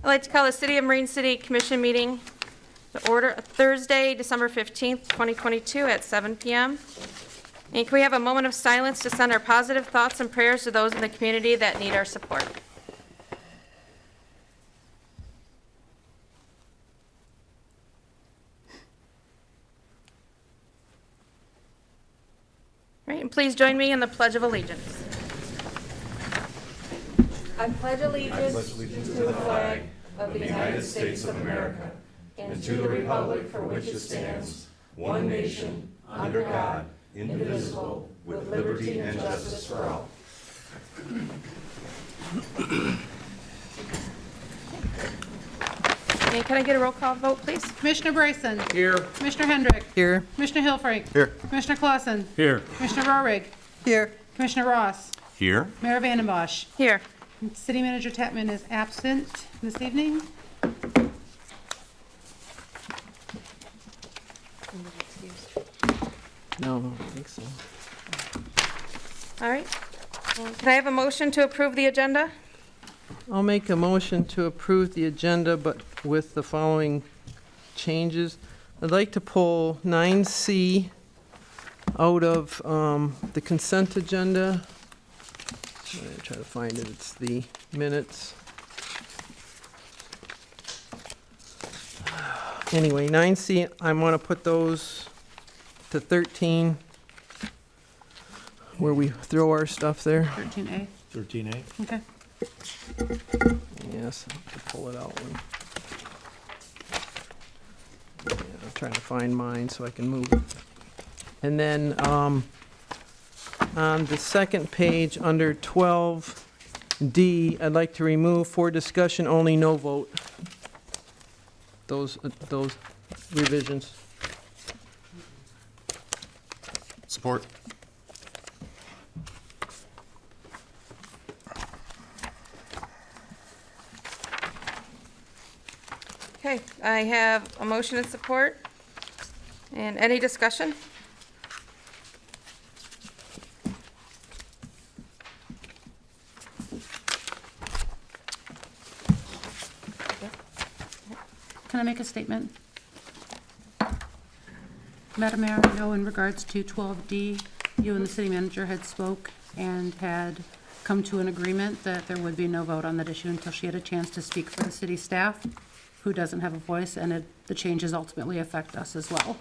I'd like to call the City of Marine City Commission meeting to order Thursday, December 15th, 2022 at 7 p.m. And can we have a moment of silence to send our positive thoughts and prayers to those in the community that need our support? All right, and please join me in the Pledge of Allegiance. I pledge allegiance to the flag of the United States of America and to the republic for which it stands, one nation, under God, indivisible, with liberty and justice for all. And can I get a roll call vote, please? Commissioner Bryson. Here. Commissioner Hendrick. Here. Commissioner Hilfrink. Here. Commissioner Clausen. Here. Commissioner Rohrig. Here. Commissioner Ross. Here. Mayor Vandenbosch. Here. City Manager Tapman is absent this evening. No, I don't think so. All right. Can I have a motion to approve the agenda? I'll make a motion to approve the agenda, but with the following changes. I'd like to pull 9C out of the consent agenda. I'm gonna try to find it. It's the minutes. Anyway, 9C, I want to put those to 13, where we throw our stuff there. 13A. 13A. Okay. Yes, I'll have to pull it out. Yeah, I'm trying to find mine so I can move it. And then on the second page, under 12D, I'd like to remove for discussion only, no vote. Those revisions. Support. Okay, I have a motion and support. And any discussion? Can I make a statement? Madam Mayor, I know in regards to 12D, you and the city manager had spoke and had come to an agreement that there would be no vote on that issue until she had a chance to speak for the city staff, who doesn't have a voice, and the changes ultimately affect us as well.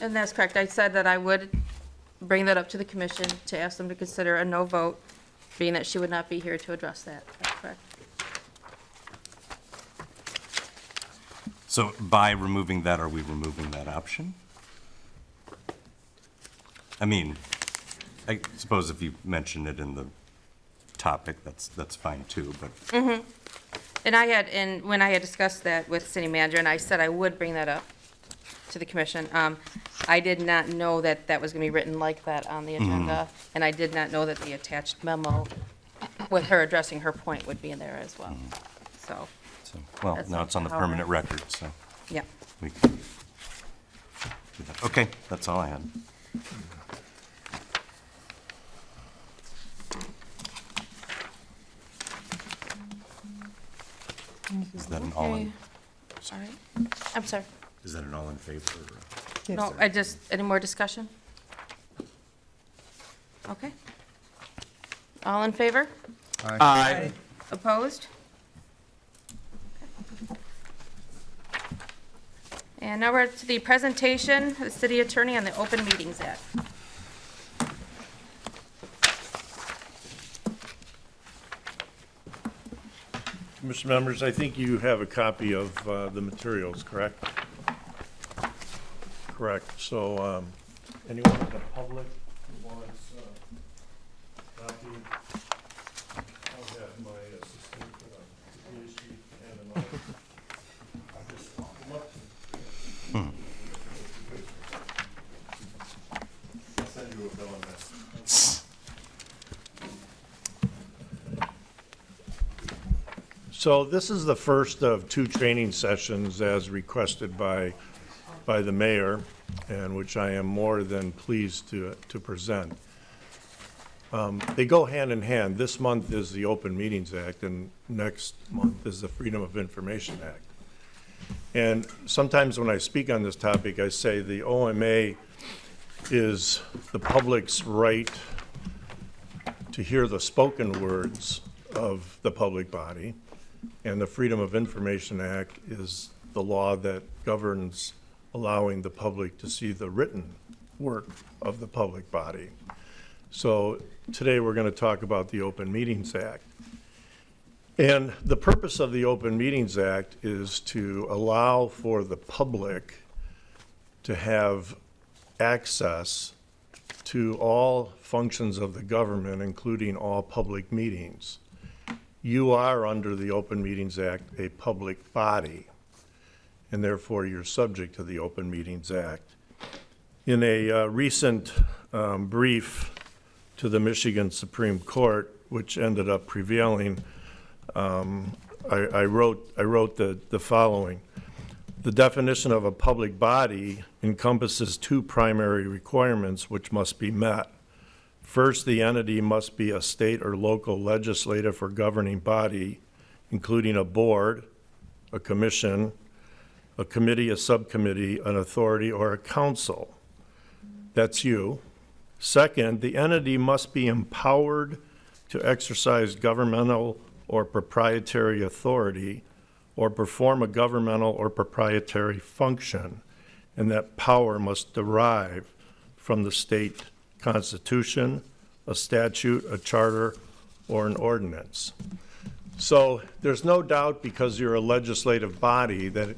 And that's correct. I said that I would bring that up to the commission to ask them to consider a no vote, being that she would not be here to address that. That's correct. So by removing that, are we removing that option? I mean, I suppose if you mention it in the topic, that's fine too, but. And when I had discussed that with city manager, and I said I would bring that up to the commission, I did not know that that was going to be written like that on the agenda, and I did not know that the attached memo with her addressing her point would be in there as well. So, Well, That's now it's on the how permanent record, so yeah. we can do that. Okay, that's all I had. Is that an all in, All right. I'm sorry. is that an all in favor? No, any more discussion? Okay. All in favor? Aye. Opposed? And now we're to the presentation of the city attorney on the Open Meetings Act. Mr. Members, I think you have a copy of the materials, correct? Correct. So anyone in the public who wants a copy, I'll have my assistant put up the PhD and another. I'll just lock them up. I'll send you a bill on that. So this is the first of two training sessions as requested by the mayor, and which I am more than pleased to present. They go hand in hand. This month is the Open Meetings Act, and next month is the Freedom of Information Act. And sometimes when I speak on this topic, I say the OMA is the public's right to hear the spoken words of the public body, and the Freedom of Information Act is the law that governs allowing the public to see the written work of the public body. So today we're going to talk about the Open Meetings Act. And the purpose of the Open Meetings Act is to allow for the public to have access to all functions of the government, including all public meetings. You are, under the Open Meetings Act, a public body, and therefore you're subject to the Open Meetings Act. In a recent brief to the Michigan Supreme Court, which ended up prevailing, I wrote the following. The definition of a public body encompasses two primary requirements which must be met. First, the entity must be a state or local legislative or governing body, including a board, a commission, a committee, a subcommittee, an authority, or a council. That's you. Second, the entity must be empowered to exercise governmental or proprietary authority or perform a governmental or proprietary function, and that power must derive from the state constitution, a statute, a charter, or an ordinance. So there's no doubt, because you're a legislative body that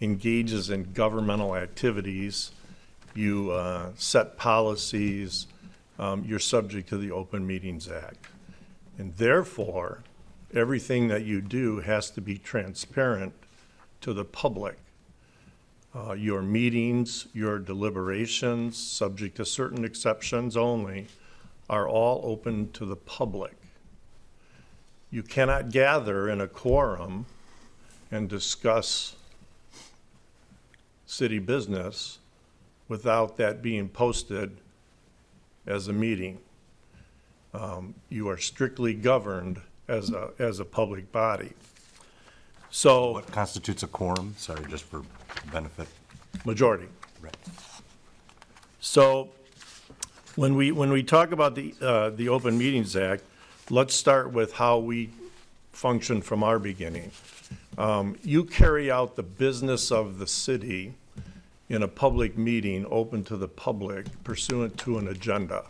engages in governmental activities, you set policies, you're subject to the Open Meetings Act. And therefore, everything that you do has to be transparent to the public. Your meetings, your deliberations, subject to certain exceptions only, are all open to the public. You cannot gather in a quorum and discuss city business without that being posted as a meeting. You are strictly governed as a public body. So, What constitutes a quorum? Sorry, just for benefit. majority. Right. So, when we talk about the Open Meetings Act, let's start with how we function from our beginning. You carry out the business of the city in a public meeting open to the public pursuant to an agenda.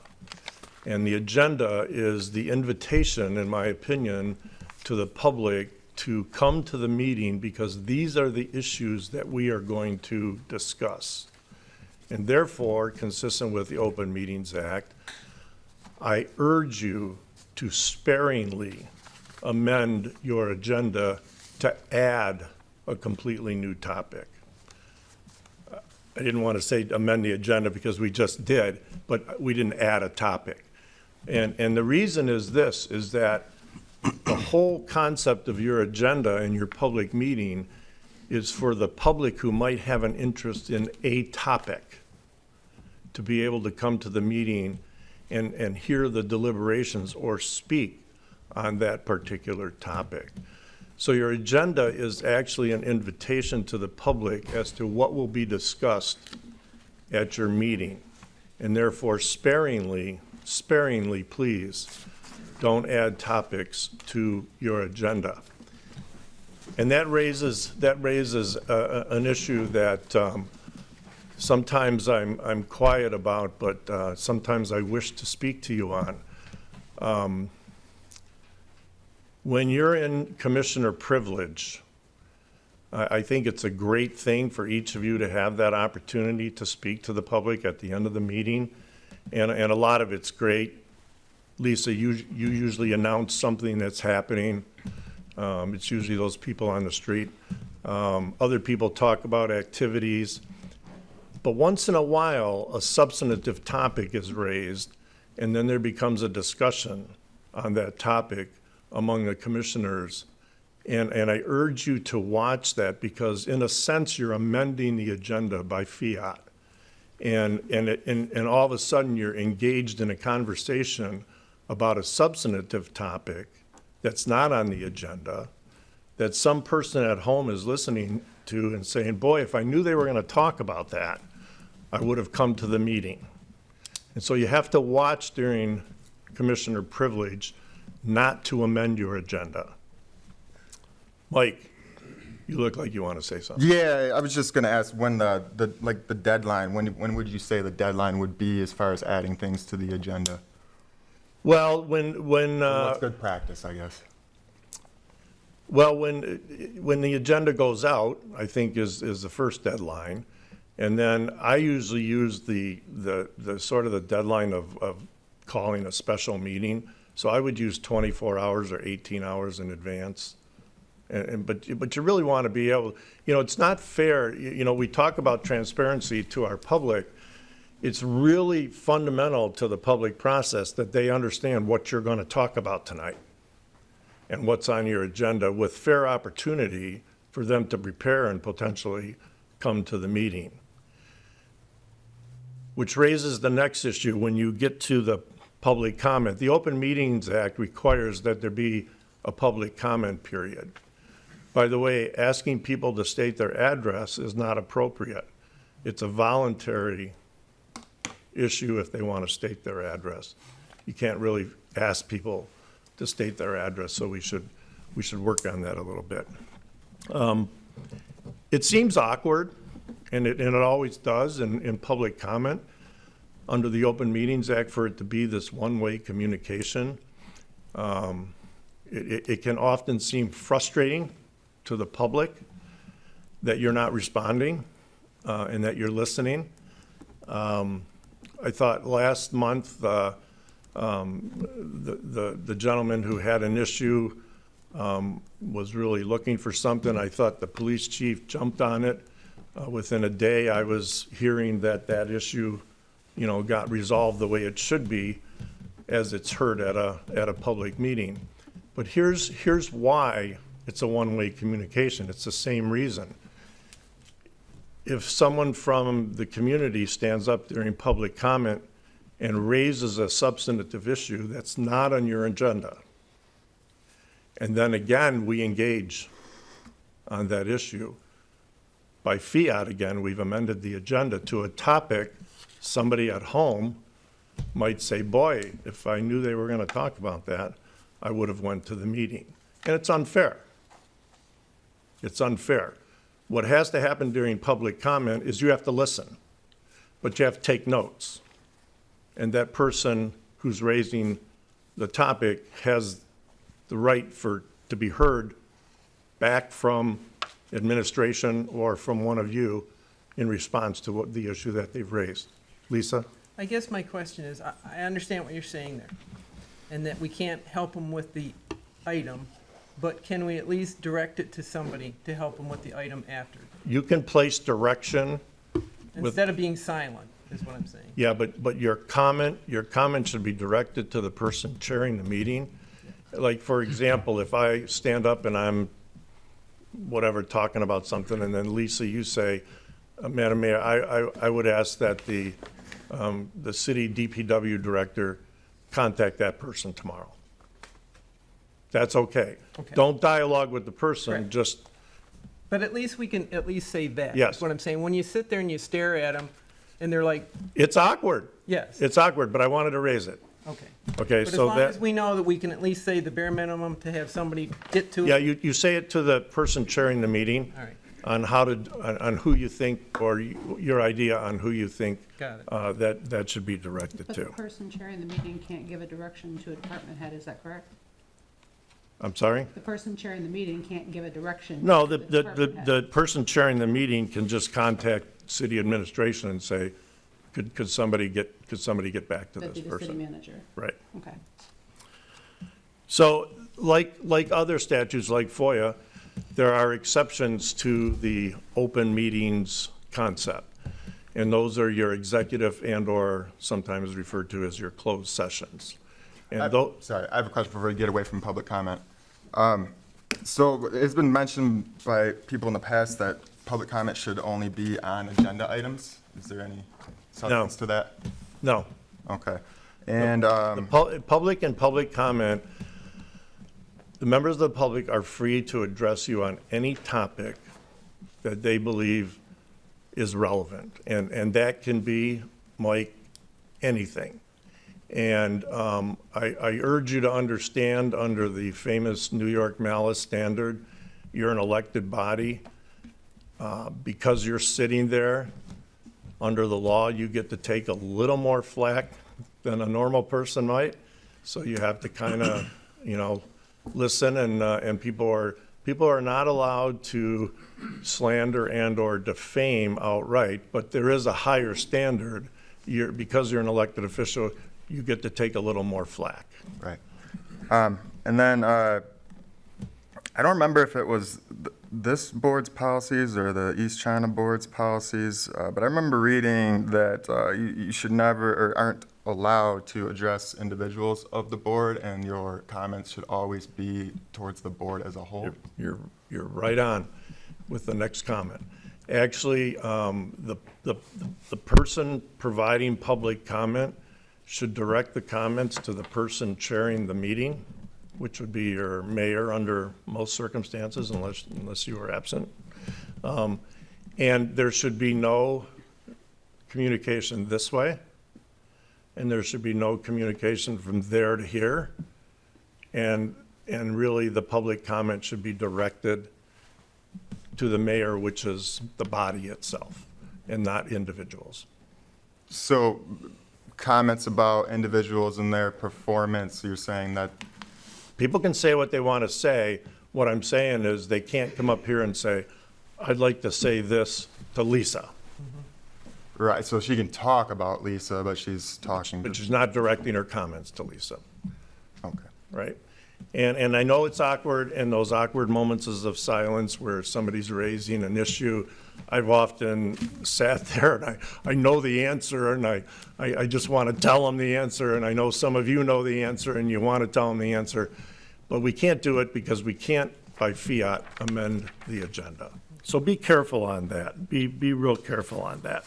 And the agenda is the invitation, in my opinion, to the public to come to the meeting because these are the issues that we are going to discuss. And therefore, consistent with the Open Meetings Act, I urge you to sparingly amend your agenda to add a completely new topic. I didn't want to say amend the agenda because we just did, but we didn't add a topic. And the reason is this, is that the whole concept of your agenda and your public meeting is for the public who might have an interest in a topic to be able to come to the meeting and hear the deliberations or speak on that particular topic. So your agenda is actually an invitation to the public as to what will be discussed at your meeting. And therefore, sparingly, please, don't add topics to your agenda. And that raises an issue that sometimes I'm quiet about, but sometimes I wish to speak to you on. When you're in commissioner privilege, I think it's a great thing for each of you to have that opportunity to speak to the public at the end of the meeting, and a lot of it's great. Lisa, you usually announce something that's happening. It's usually those people on the street. Other people talk about activities. But once in a while, a substantive topic is raised, and then there becomes a discussion on that topic among the commissioners. And I urge you to watch that because, in a sense, you're amending the agenda by fiat. And all of a sudden, you're engaged in a conversation about a substantive topic that's not on the agenda, that some person at home is listening to and saying, boy, if I knew they were going to talk about that, I would have come to the meeting. And so you have to watch during commissioner privilege not to amend your agenda. Mike, you look like you want to say something. Yeah, I was just gonna ask when the deadline, when would you say the deadline would be as far as adding things to the agenda? Well, when What's good practice, I guess? well, when the agenda goes out, I think is the first deadline. And then I usually use the sort of the deadline of calling a special meeting. So I would use 24 hours or 18 hours in advance. But you really want to be able, it's not fair, we talk about transparency to our public. It's really fundamental to the public process that they understand what you're going to talk about tonight and what's on your agenda, with fair opportunity for them to prepare and potentially come to the meeting. Which raises the next issue when you get to the public comment. The Open Meetings Act requires that there be a public comment period. By the way, asking people to state their address is not appropriate. It's a voluntary issue if they want to state their address. You can't really ask people to state their address, so we should work on that a little bit. It seems awkward, and it always does in public comment under the Open Meetings Act, for it to be this one-way communication. It can often seem frustrating to the public that you're not responding and that you're listening. I thought last month the gentleman who had an issue was really looking for something. I thought the police chief jumped on it. Within a day, I was hearing that issue, got resolved the way it should be, as it's heard at a public meeting. But here's why it's a one-way communication. It's the same reason. If someone from the community stands up during public comment and raises a substantive issue that's not on your agenda, and then again, we engage on that issue, by fiat again, we've amended the agenda to a topic somebody at home might say, boy, if I knew they were going to talk about that, I would have went to the meeting. And it's unfair. It's unfair. What has to happen during public comment is you have to listen, but you have to take notes. And that person who's raising the topic has the right to be heard back from administration or from one of you in response to the issue that they've raised. Lisa? I guess my question is, I understand what you're saying there, and that we can't help them with the item, but can we at least direct it to somebody to help them with the item after? You can place direction. Instead of being silent, is what I'm saying. Yeah, but your comment should be directed to the person chairing the meeting. Like, for example, if I stand up and I'm talking about something, and then Lisa, you say, Madam Mayor, I would ask that the city DPW director contact that person tomorrow. That's okay. Okay. Don't dialogue with the person, Correct. just, But at least we can at least say that. Yes. Is what I'm saying. When you sit there and you stare at them, and they're like, it's awkward. yes. It's awkward, but I wanted to raise it. Okay. Okay, But as so long that, as we know that we can at least say the bare minimum to have somebody get to it. yeah, you say it to the person chairing the meeting. All right. On who you think, or your idea on who you think Got it. that should be directed But the to. person chairing the meeting can't give a direction to a department head, is that correct? I'm sorry? The person chairing the meeting can't give a direction. No, to department head. the person chairing the meeting can just contact city administration and say, could somebody get back to That'd this be the city person? manager. Right. Okay. So, like other statutes, like FOIA, there are exceptions to the open meetings concept. And those are your executive and/or sometimes referred to as your closed sessions. And Sorry, I have a question before we get away from public comment. So it's been mentioned by people in the past that public comment should only be on agenda items. Is there any substance to that? no, Okay. And, Public and public comment, the members of the public are free to address you on any topic that they believe is relevant. And that can be, Mike, anything. And I urge you to understand, under the famous New York Malice standard, you're an elected body. Because you're sitting there, under the law, you get to take a little more flack than a normal person might. So you have to kind of, listen, and people are not allowed to slander and or defame outright, but there is a higher standard. Because you're an elected official, you get to take a little more flack. right. And then, I don't remember if it was this board's policies or the East China board's policies, but I remember reading that you should never, or aren't allowed to address individuals of the board, and your comments should always be towards the board as a whole. You're right on with the next comment. Actually, the person providing public comment should direct the comments to the person chairing the meeting, which would be your mayor under most circumstances, unless you are absent. And there should be no communication this way, and there should be no communication from there to here. And really, the public comment should be directed to the mayor, which is the body itself, and not individuals. So comments about individuals and their performance, you're saying that, People can say what they want to say. What I'm saying is they can't come up here and say, I'd like to say this to Lisa, right, so she can talk about Lisa, but she's talking but to, she's not directing her comments to Lisa, okay. right? And I know it's awkward, and those awkward moments of silence where somebody's raising an issue. I've often sat there and I know the answer, and I just want to tell them the answer, and I know some of you know the answer and you want to tell them the answer, but we can't do it because we can't by fiat amend the agenda. So be careful on that. Be real careful on that.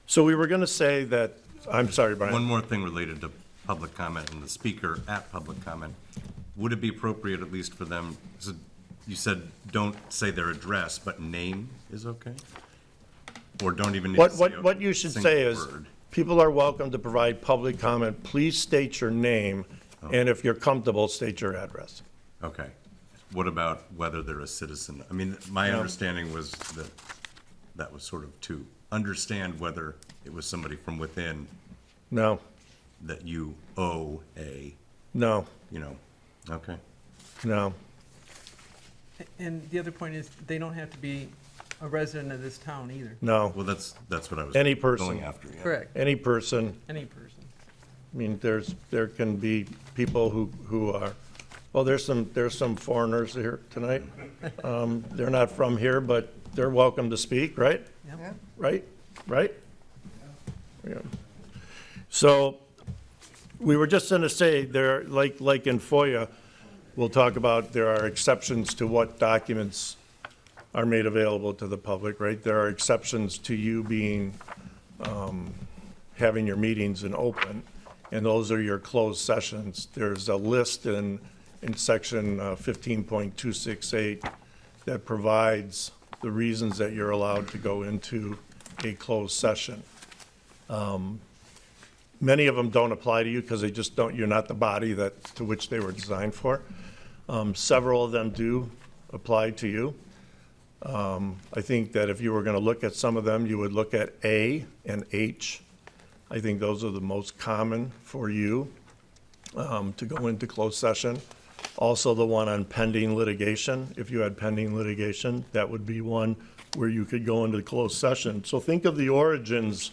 So we were going to say that, I'm sorry, Brian. One more thing related to public comment and the speaker at public comment. Would it be appropriate, at least for them, so you said don't say their address, but name is okay? Or don't even need to say What you should single say is, word? people are welcome to provide public comment. Please state your name, and if you're comfortable, state your address. Okay. What about whether they're a citizen? I mean, my understanding was that that was sort of to understand whether it was somebody from within No, that you owe a, no, okay. no. And the other point is, they don't have to be a resident of this town either. No, Well, that's what I was Any person. going after, yeah. Correct, any person. any person. I mean, there can be people who are, well, there's some foreigners here tonight. They're not from here, but they're welcome to speak, right? Yep. Right? Yeah. So, we were just gonna say, there, like in FOIA, we'll talk about, there are exceptions to what documents are made available to the public, right? There are exceptions to you being, having your meetings in open, and those are your closed sessions. There's a list in section 15.268 that provides the reasons that you're allowed to go into a closed session. Many of them don't apply to you because they just don't, you're not the body to which they were designed for. Several of them do apply to you. I think that if you were going to look at some of them, you would look at A and H. I think those are the most common for you to go into closed session. Also, the one on pending litigation. If you had pending litigation, that would be one where you could go into closed session. So think of the origins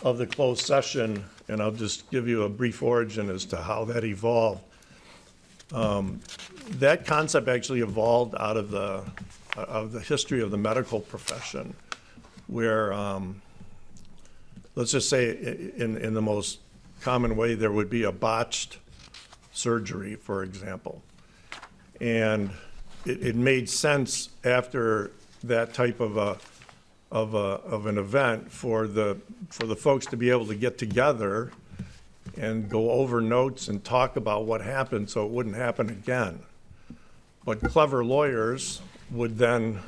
of the closed session, and I'll just give you a brief origin as to how that evolved. That concept actually evolved out of the history of the medical profession, where, let's just say in the most common way, there would be a botched surgery, for example. And it made sense after that type of an event for the folks to be able to get together and go over notes and talk about what happened so it wouldn't happen again. But clever lawyers would then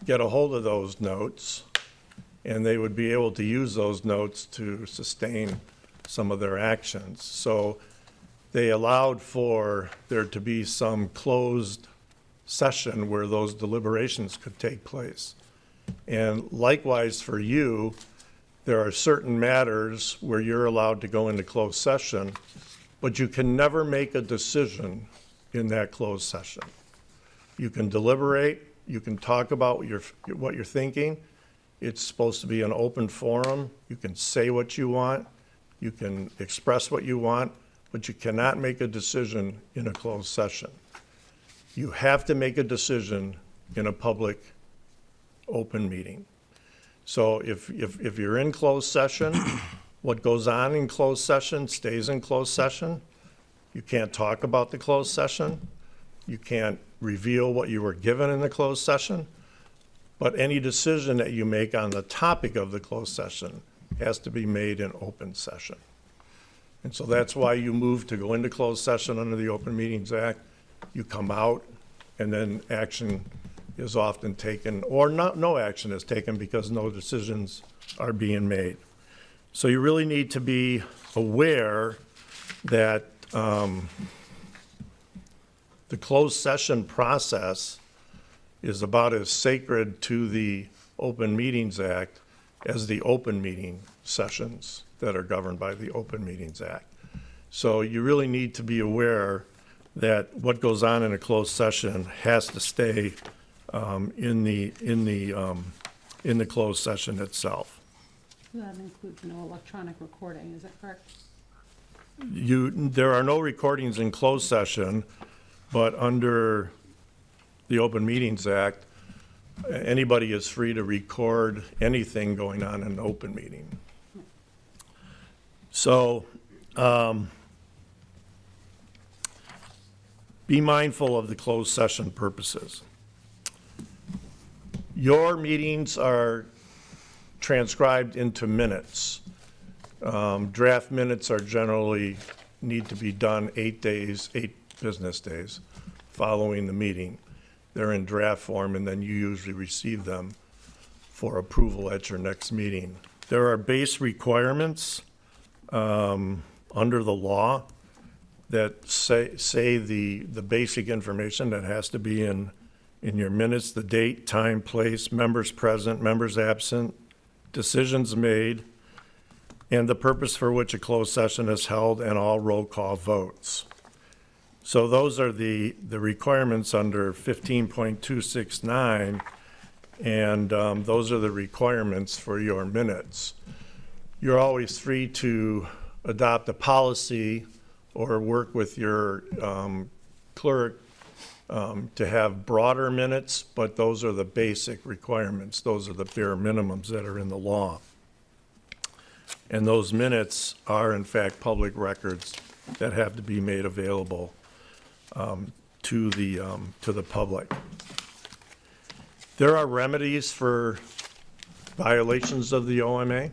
get a hold of those notes, and they would be able to use those notes to sustain some of their actions. So they allowed for there to be some closed session where those deliberations could take place. And likewise for you, there are certain matters where you're allowed to go into closed session, but you can never make a decision in that closed session. You can deliberate, you can talk about what you're thinking. It's supposed to be an open forum. You can say what you want, you can express what you want, but you cannot make a decision in a closed session. You have to make a decision in a public, open meeting. So if you're in closed session, what goes on in closed session stays in closed session. You can't talk about the closed session. You can't reveal what you were given in the closed session. But any decision that you make on the topic of the closed session has to be made in open session. And so that's why you move to go into closed session under the Open Meetings Act. You come out, and then action is often taken, or no action is taken because no decisions are being made. So you really need to be aware that the closed session process is about as sacred to the Open Meetings Act as the open meeting sessions that are governed by the Open Meetings Act. So you really need to be aware that what goes on in a closed session has to stay in the closed session itself. That includes no electronic recording, is that correct? There are no recordings in closed session, but under the Open Meetings Act, anybody is free to record anything going on in an open meeting. So be mindful of the closed session purposes. Your meetings are transcribed into minutes. Draft minutes are generally need to be done 8 business days following the meeting. They're in draft form, and then you usually receive them for approval at your next meeting. There are base requirements under the law that say the basic information that has to be in your minutes: the date, time, place, members present, members absent, decisions made, and the purpose for which a closed session is held, and all roll call votes. So those are the requirements under 15.269, and those are the requirements for your minutes. You're always free to adopt a policy or work with your clerk to have broader minutes, but those are the basic requirements. Those are the bare minimums that are in the law. And those minutes are, in fact, public records that have to be made available to the public. There are remedies for violations of the OMA.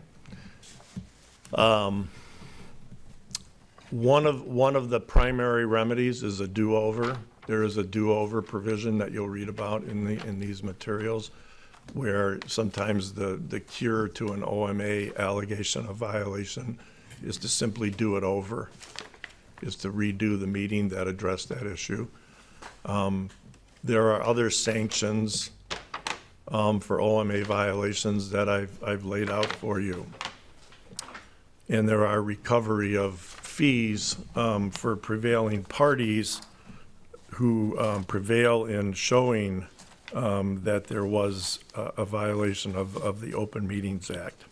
One of the primary remedies is a do-over. There is a do-over provision that you'll read about in these materials, where sometimes the cure to an OMA allegation of violation is to simply do it over, is to redo the meeting that addressed that issue. There are other sanctions for OMA violations that I've laid out for you. And there are recovery of fees for prevailing parties who prevail in showing that there was a violation of the Open Meetings Act.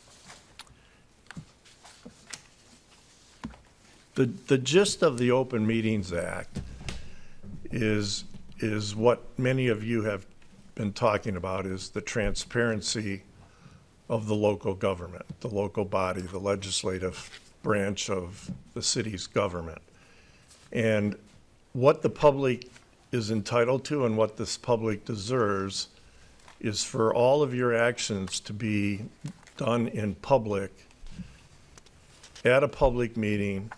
The gist of the Open Meetings Act is what many of you have been talking about, is the transparency of the local government, the local body, the legislative branch of the city's government. And what the public is entitled to and what this public deserves is for all of your actions to be done in public at a public meeting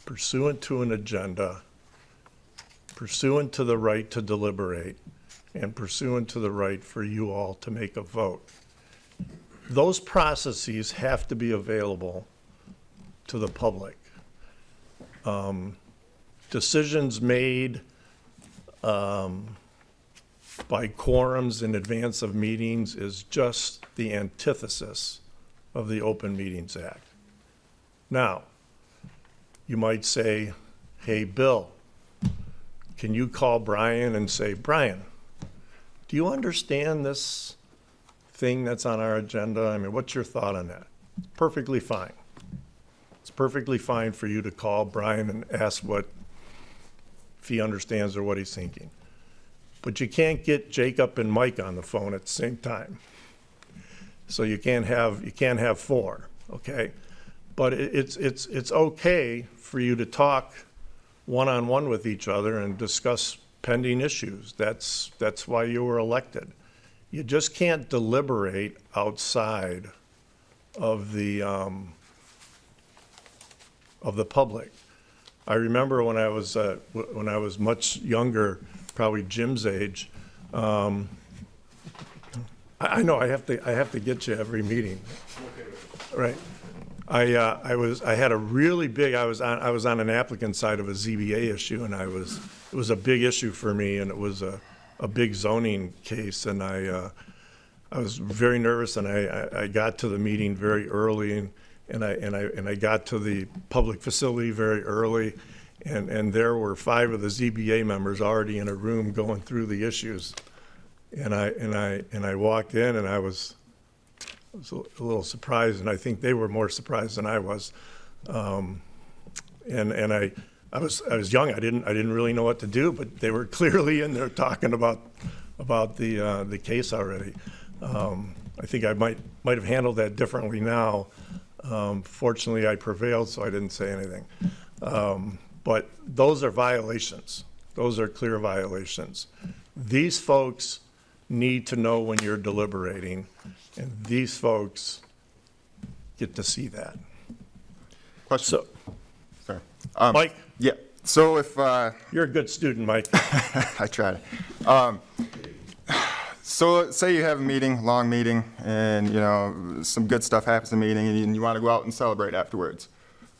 pursuant to an agenda, pursuant to the right to deliberate, and pursuant to the right for you all to make a vote. Those processes have to be available to the public. Decisions made by quorums in advance of meetings is just the antithesis of the Open Meetings Act. Now, you might say, hey, Bill, can you call Brian and say, Brian, do you understand this thing that's on our agenda? I mean, what's your thought on that? Perfectly fine. It's perfectly fine for you to call Brian and ask if he understands or what he's thinking. But you can't get Jacob and Mike on the phone at the same time. So you can't have four, okay? But it's okay for you to talk one-on-one with each other and discuss pending issues. That's why you were elected. You just can't deliberate outside of the public. I remember when I was much younger, probably Jim's age. I know I have to get you every meeting, right? I had a really big. I was on an applicant side of a ZBA issue, and it was a big issue for me, and it was a big zoning case, and I was very nervous, and I got to the meeting very early, and I got to the public facility very early, and there were 5 of the ZBA members already in a room going through the issues, and I walked in, and I was a little surprised, and I think they were more surprised than I was. And I was young. I didn't really know what to do, but they were clearly in there talking about the case already. I think I might have handled that differently now. Fortunately, I prevailed, so I didn't say anything. But those are violations. Those are clear violations. These folks need to know when you're deliberating, and these folks get to see that. Question. So, Sorry. Mike, Yeah. So if you're a good student, Mike. I tried. So say you have a meeting, long meeting, and some good stuff happens in the meeting, and you want to go out and celebrate afterwards,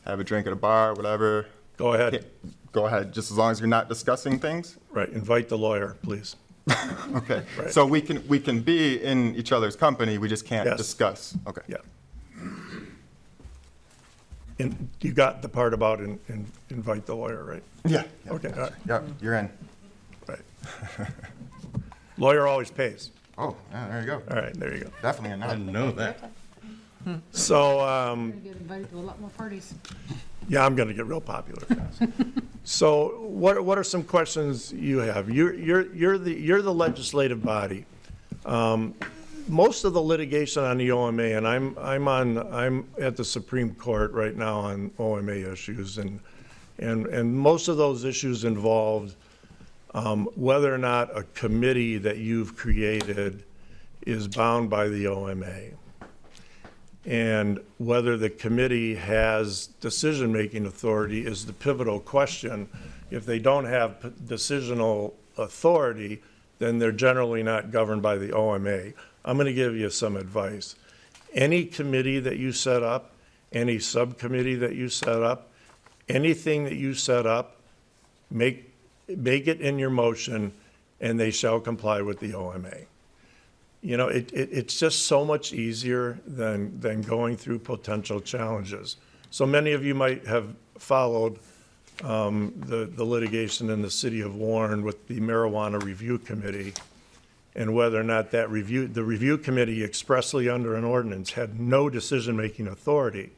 have a drink at a bar, whatever. Go ahead. Go ahead, just as long as you're not discussing things. Right, invite the lawyer, please. Okay. Right. So we can be in each other's company. We just can't Yes. discuss. Okay. Yeah. And you got the part about invite the lawyer, right? Yeah. Okay, all right, Yeah. You're in. right. Lawyer always pays. Oh, yeah, there you go. All right, there you go. Definitely a I no. didn't know that. So, Get invited to a lot more parties. yeah, I'm going to get real popular fast. So, what are some questions you have? You're the legislative body. Most of the litigation on the OMA, and I'm at the Supreme Court right now on OMA issues, and most of those issues involved whether or not a committee that you've created is bound by the OMA, and whether the committee has decision-making authority is the pivotal question. If they don't have decisional authority, then they're generally not governed by the OMA. I'm going to give you some advice. Any committee that you set up, any subcommittee that you set up, anything that you set up, make it in your motion, and they shall comply with the OMA. It's just so much easier than going through potential challenges. So many of you might have followed the litigation in the city of Warren with the Marijuana Review Committee, and whether or not the review committee expressly under an ordinance had no decision-making authority.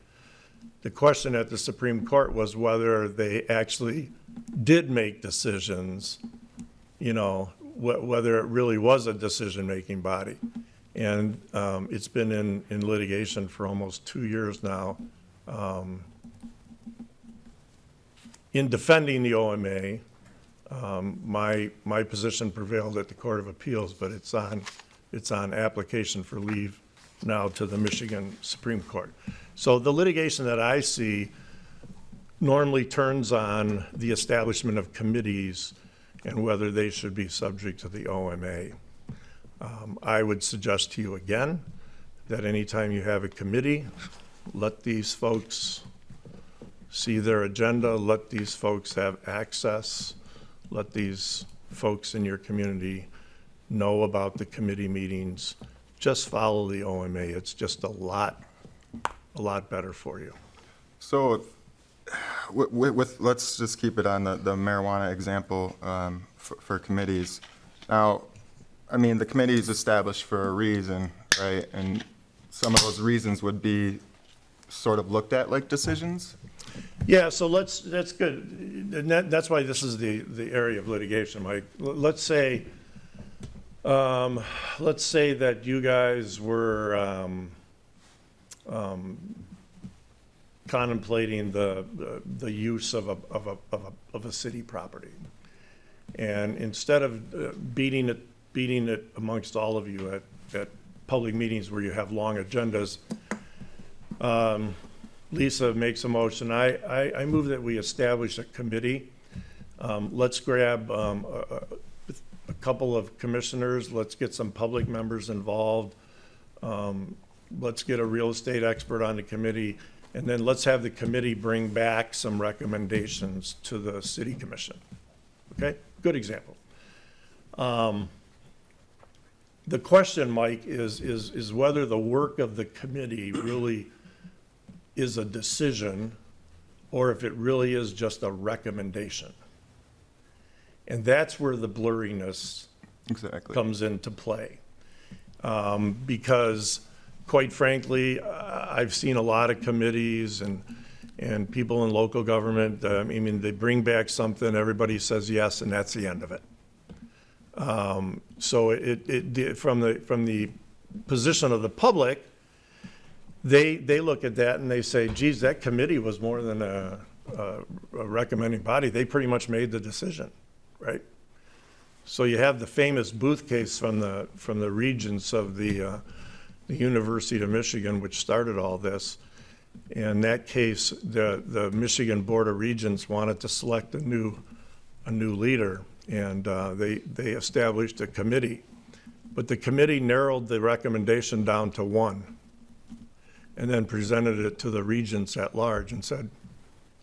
The question at the Supreme Court was whether they actually did make decisions, whether it really was a decision-making body. And it's been in litigation for almost 2 years now. In defending the OMA, my position prevailed at the Court of Appeals, but it's on application for leave now to the Michigan Supreme Court. So the litigation that I see normally turns on the establishment of committees and whether they should be subject to the OMA. I would suggest to you again that anytime you have a committee, let these folks see their agenda, let these folks have access, let these folks in your community know about the committee meetings. Just follow the OMA. It's just a lot better for you. So let's just keep it on the marijuana example for committees. Now, I mean, the committee is established for a reason, right? And some of those reasons would be sort of looked at like decisions? Yeah, so that's good. And that's why this is the area of litigation, Mike. Let's say that you guys were contemplating the use of a city property. And instead of beating it amongst all of you at public meetings where you have long agendas, Lisa makes a motion. I move that we establish a committee. Let's grab a couple of commissioners. Let's get some public members involved. Let's get a real estate expert on the committee. And then let's have the committee bring back some recommendations to the city commission. Okay, good example. The question, Mike, is whether the work of the committee really is a decision or if it really is just a recommendation. And that's where the blurriness comes into play. Because quite frankly, I've seen a lot of committees and people in local government, I mean, they bring back something, everybody says yes, and that's the end of it. So from the position of the public, they look at that and they say, geez, that committee was more than a recommending body. They pretty much made the decision, right? So you have the famous Booth case from the regents of the University of Michigan, which started all this. In that case, the Michigan Board of Regents wanted to select a new leader, and they established a committee. But the committee narrowed the recommendation down to one, and then presented it to the regents at large and said,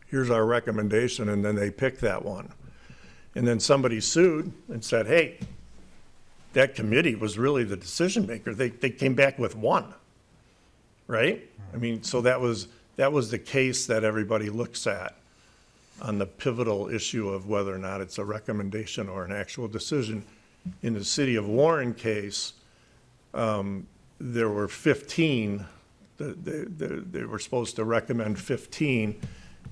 here's our recommendation, and then they picked that one. And then somebody sued and said, hey, that committee was really the decision maker. They came back with one, right? I mean, so that was the case that everybody looks at on the pivotal issue of whether or not it's a recommendation or an actual decision. In the city of Warren case, there were 15. They were supposed to recommend 15,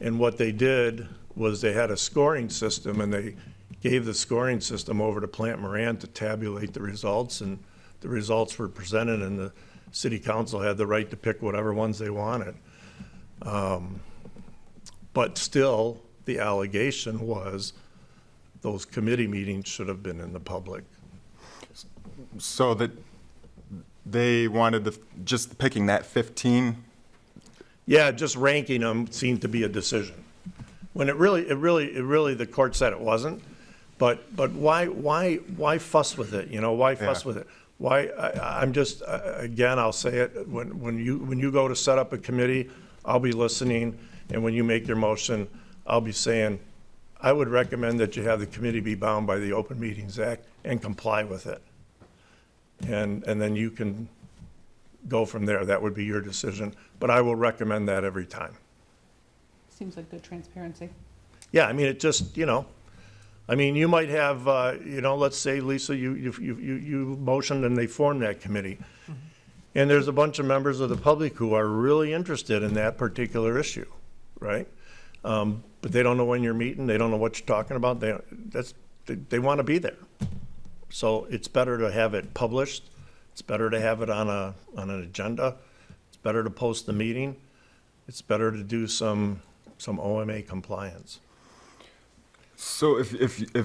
and what they did was they had a scoring system, and they gave the scoring system over to Plant Moran to tabulate the results, and the results were presented, and the city council had the right to pick whatever ones they wanted. But still, the allegation was those committee meetings should have been in the public. So that they wanted just picking that 15? Yeah, just ranking them seemed to be a decision. When it really, the court said it wasn't. But why fuss with it? You know, why fuss with it? Why? I'm just again, I'll say it. When you go to set up a committee, I'll be listening, and when you make your motion, I'll be saying, I would recommend that you have the committee be bound by the Open Meetings Act and comply with it. And then you can go from there. That would be your decision. But I will recommend that every time. Seems like good transparency. Yeah, I mean, it just, you know, I mean, you might have, you know, let's say, Lisa, you motioned and they formed that committee. Mm-hmm. And there's a bunch of members of the public who are really interested in that particular issue, right? But they don't know when you're meeting. They don't know what you're talking about. They want to be there. So it's better to have it published. It's better to have it on an agenda. It's better to post the meeting. It's better to do some OMA compliance. So if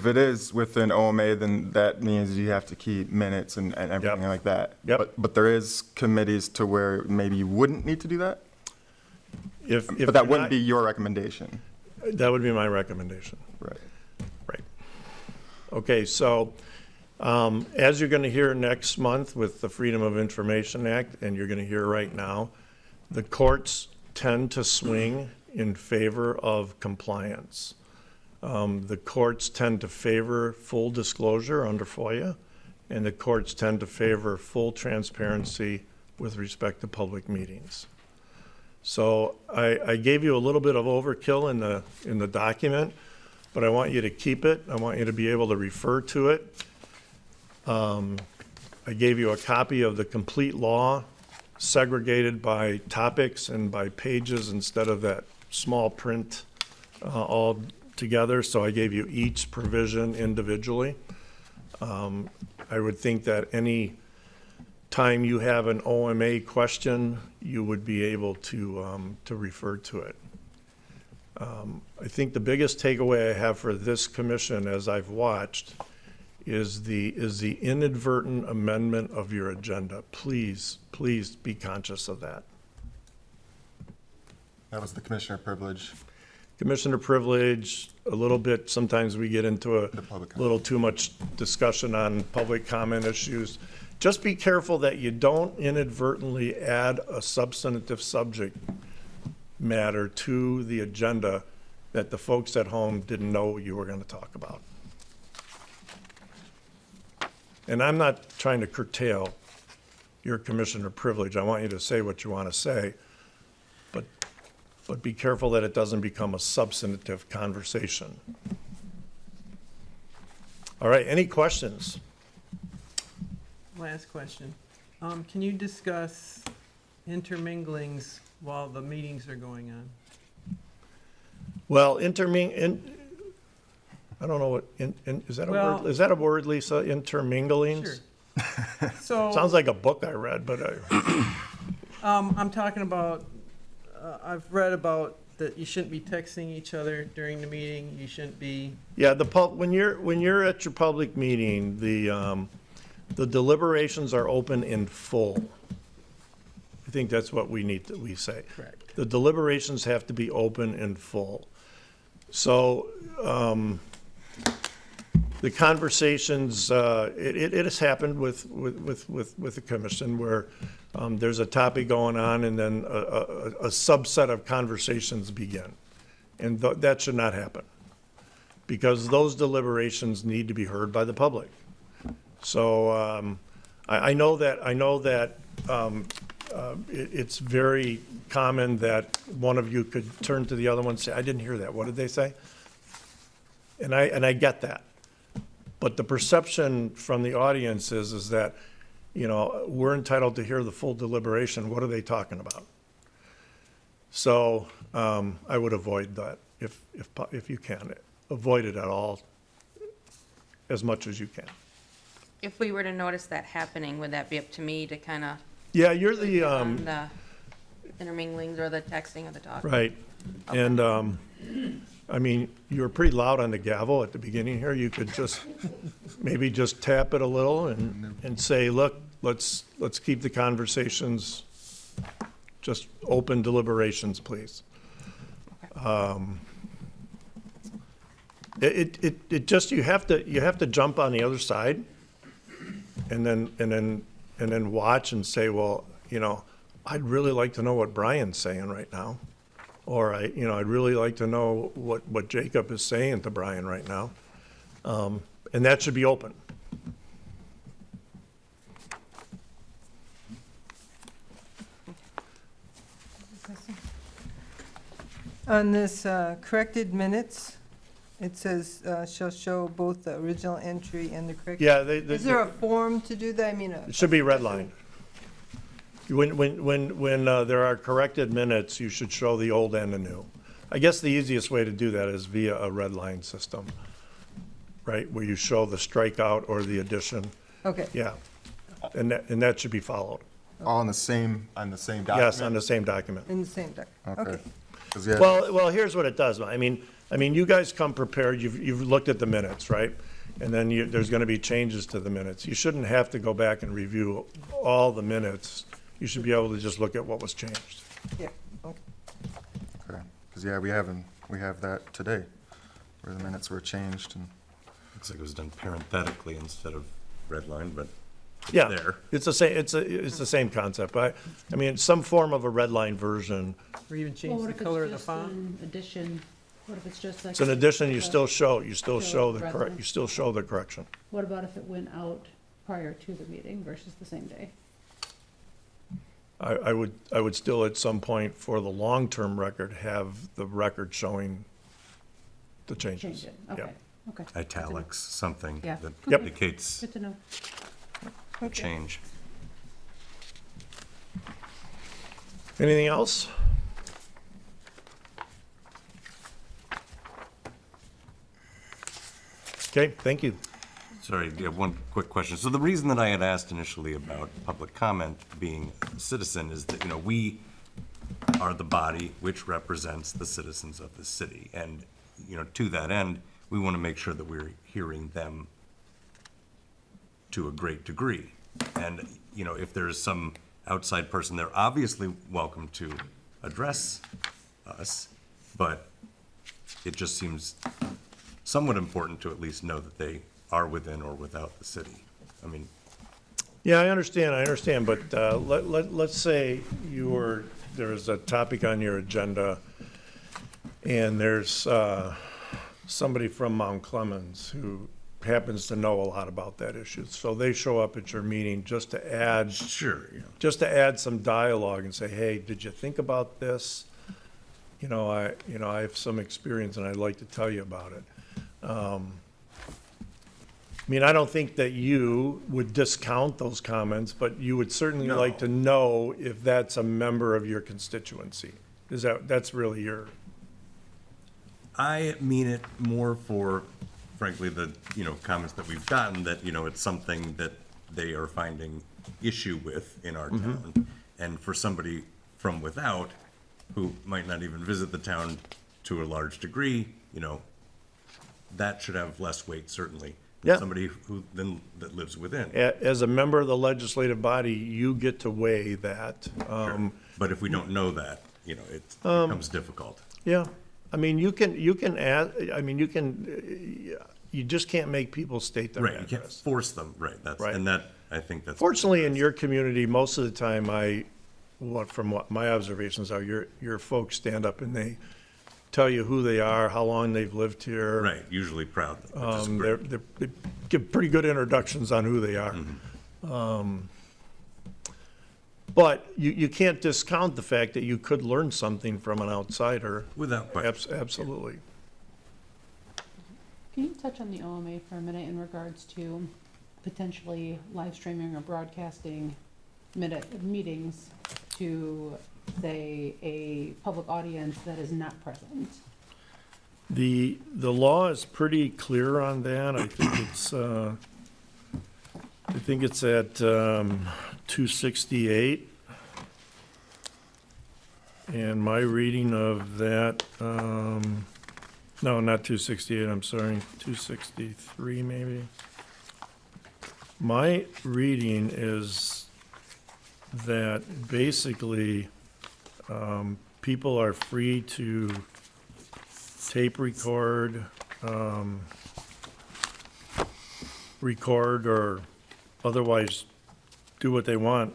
it is within OMA, then that means you have to keep minutes and everything Yep. like that. Yep. But there is committees to where maybe you wouldn't need to do that? If But you're that wouldn't not- be your recommendation, That would be my recommendation. right? Right. Okay, so as you're going to hear next month with the Freedom of Information Act, and you're going to hear right now, the courts tend to swing in favor of compliance. The courts tend to favor full disclosure under FOIA, and the courts tend to favor full transparency with respect to public meetings. So I gave you a little bit of overkill in the document, but I want you to keep it. I want you to be able to refer to it. I gave you a copy of the complete law, segregated by topics and by pages instead of that small print all together. So I gave you each provision individually. I would think that any time you have an OMA question, you would be able to refer to it. I think the biggest takeaway I have for this commission, as I've watched, is the inadvertent amendment of your agenda. Please be conscious of that. That was the commissioner privilege. Commissioner privilege, a little bit, sometimes we get into a The public comment. little too much discussion on public comment issues. Just be careful that you don't inadvertently add a substantive subject matter to the agenda that the folks at home didn't know you were going to talk about. And I'm not trying to curtail your commissioner privilege. I want you to say what you want to say, but be careful that it doesn't become a substantive conversation. All right, any questions? Last question. Can you discuss interminglings while the meetings are going on? Well, I don't know what, is that a Well- word, is that a word, Lisa, interminglings? Sure. So, Sounds like a book I read, but I'm talking about, I've read about that you shouldn't be texting each other during the meeting, you shouldn't be, yeah, when you're at your public meeting, the deliberations are open in full. I think that's what we say. correct. The deliberations have to be open in full. So, the conversations, it has happened with the commission where there's a topic going on and then a subset of conversations begin. And that should not happen, because those deliberations need to be heard by the public. So I know that it's very common that one of you could turn to the other one and say, I didn't hear that, what did they say? And I get that. But the perception from the audience is that, we're entitled to hear the full deliberation. What are they talking about? So I would avoid that if you can. Avoid it at all, as much as you can. If we were to notice that happening, would that be up to me to kind of, Yeah, you're the, the interminglings or the texting or the talk? right. And, I mean, you were pretty loud on the gavel at the beginning here. You could maybe just tap it a little and say, look, let's keep the conversations, just open deliberations, please. It just, you have to jump on the other side and then watch and say, well, I'd really like to know what Brian's saying right now. Or I'd really like to know what Jacob is saying to Brian right now. And that should be open. On this corrected minutes, it says, shall show both the original entry and the corrected. Yeah, Is there a form to do that? I mean, it should be redlined. When there are corrected minutes, you should show the old and the new. I guess the easiest way to do that is via a red line system, right? Where you show the strikeout or the addition. okay, Yeah. And that should be followed. All on the same document? Yes, on the same document. in the same doc, Okay. okay. 'Cause, yeah, Well, here's what it does. I mean, I mean, you guys come prepared, you've looked at the minutes, right? And then there's gonna be changes to the minutes. You shouldn't have to go back and review all the minutes. You should be able to just look at what was changed. Yeah, okay. Okay, because, yeah, we have that today, where the minutes were changed, and Looks like it was done parenthetically instead of redline, but Yeah, there. it's the same, it's the same concept. I mean, some form of a red line version. Or even Well, change what the if it's color of the just font? an addition? What if it's just like? It's an addition, you still show Show the resident. you still show the correction. What about if it went out prior to the meeting versus the same day? I would still at some point for the long-term record have the record showing the Change changes. it, Yeah. okay, okay. Italics, something Yeah. that Yep. indicates Good to know. a change. Anything else? Okay, thank you. Sorry, yeah, one quick question. So the reason that I had asked initially about public comment being a citizen is that, we are the body which represents the citizens of the city. And, to that end, we want to make sure that we're hearing them to a great degree. And, if there's some outside person, they're obviously welcome to address us, but it just seems somewhat important to at least know that they are within or without the city. I mean, Yeah, I understand, but let's say there's a topic on your agenda, and there's somebody from Mount Clemens who happens to know a lot about that issue. So they show up at your meeting just to add sure, some dialogue and say, hey, did you think about this? I have some experience and I'd like to tell you about it. I mean, I don't think that you would discount those comments, but you would certainly No. like to know if that's a member of your constituency. That's really your, I mean it more for, frankly, the, comments that we've gotten, that, it's something that they are finding issue with in our town. And for somebody from without, who might not even visit the town to a large degree, that should have less weight, certainly, than Yeah. somebody that lives within. as a member of the legislative body, you get to weigh that. But if we don't know that, it becomes difficult. Yeah, I mean, you can add, you just can't make people state their Right, you can't address. force them, right, Right. I think that's. Fortunately, in your community, most of the time, from what my observations are, your folks stand up and they tell you who they are, how long they've lived here. Right, usually proud, which is great. They give pretty good introductions on who they are. But you can't discount the fact that you could learn something from an outsider. Without question. Absolutely. Can you touch on the OMA for a minute in regards to potentially live streaming or broadcasting meetings to, say, a public audience that is not present? The law is pretty clear on that. I think it's at 268. And my reading of that, no, not 268, I'm sorry, 263 maybe. My reading is that basically, people are free to tape record, record or otherwise do what they want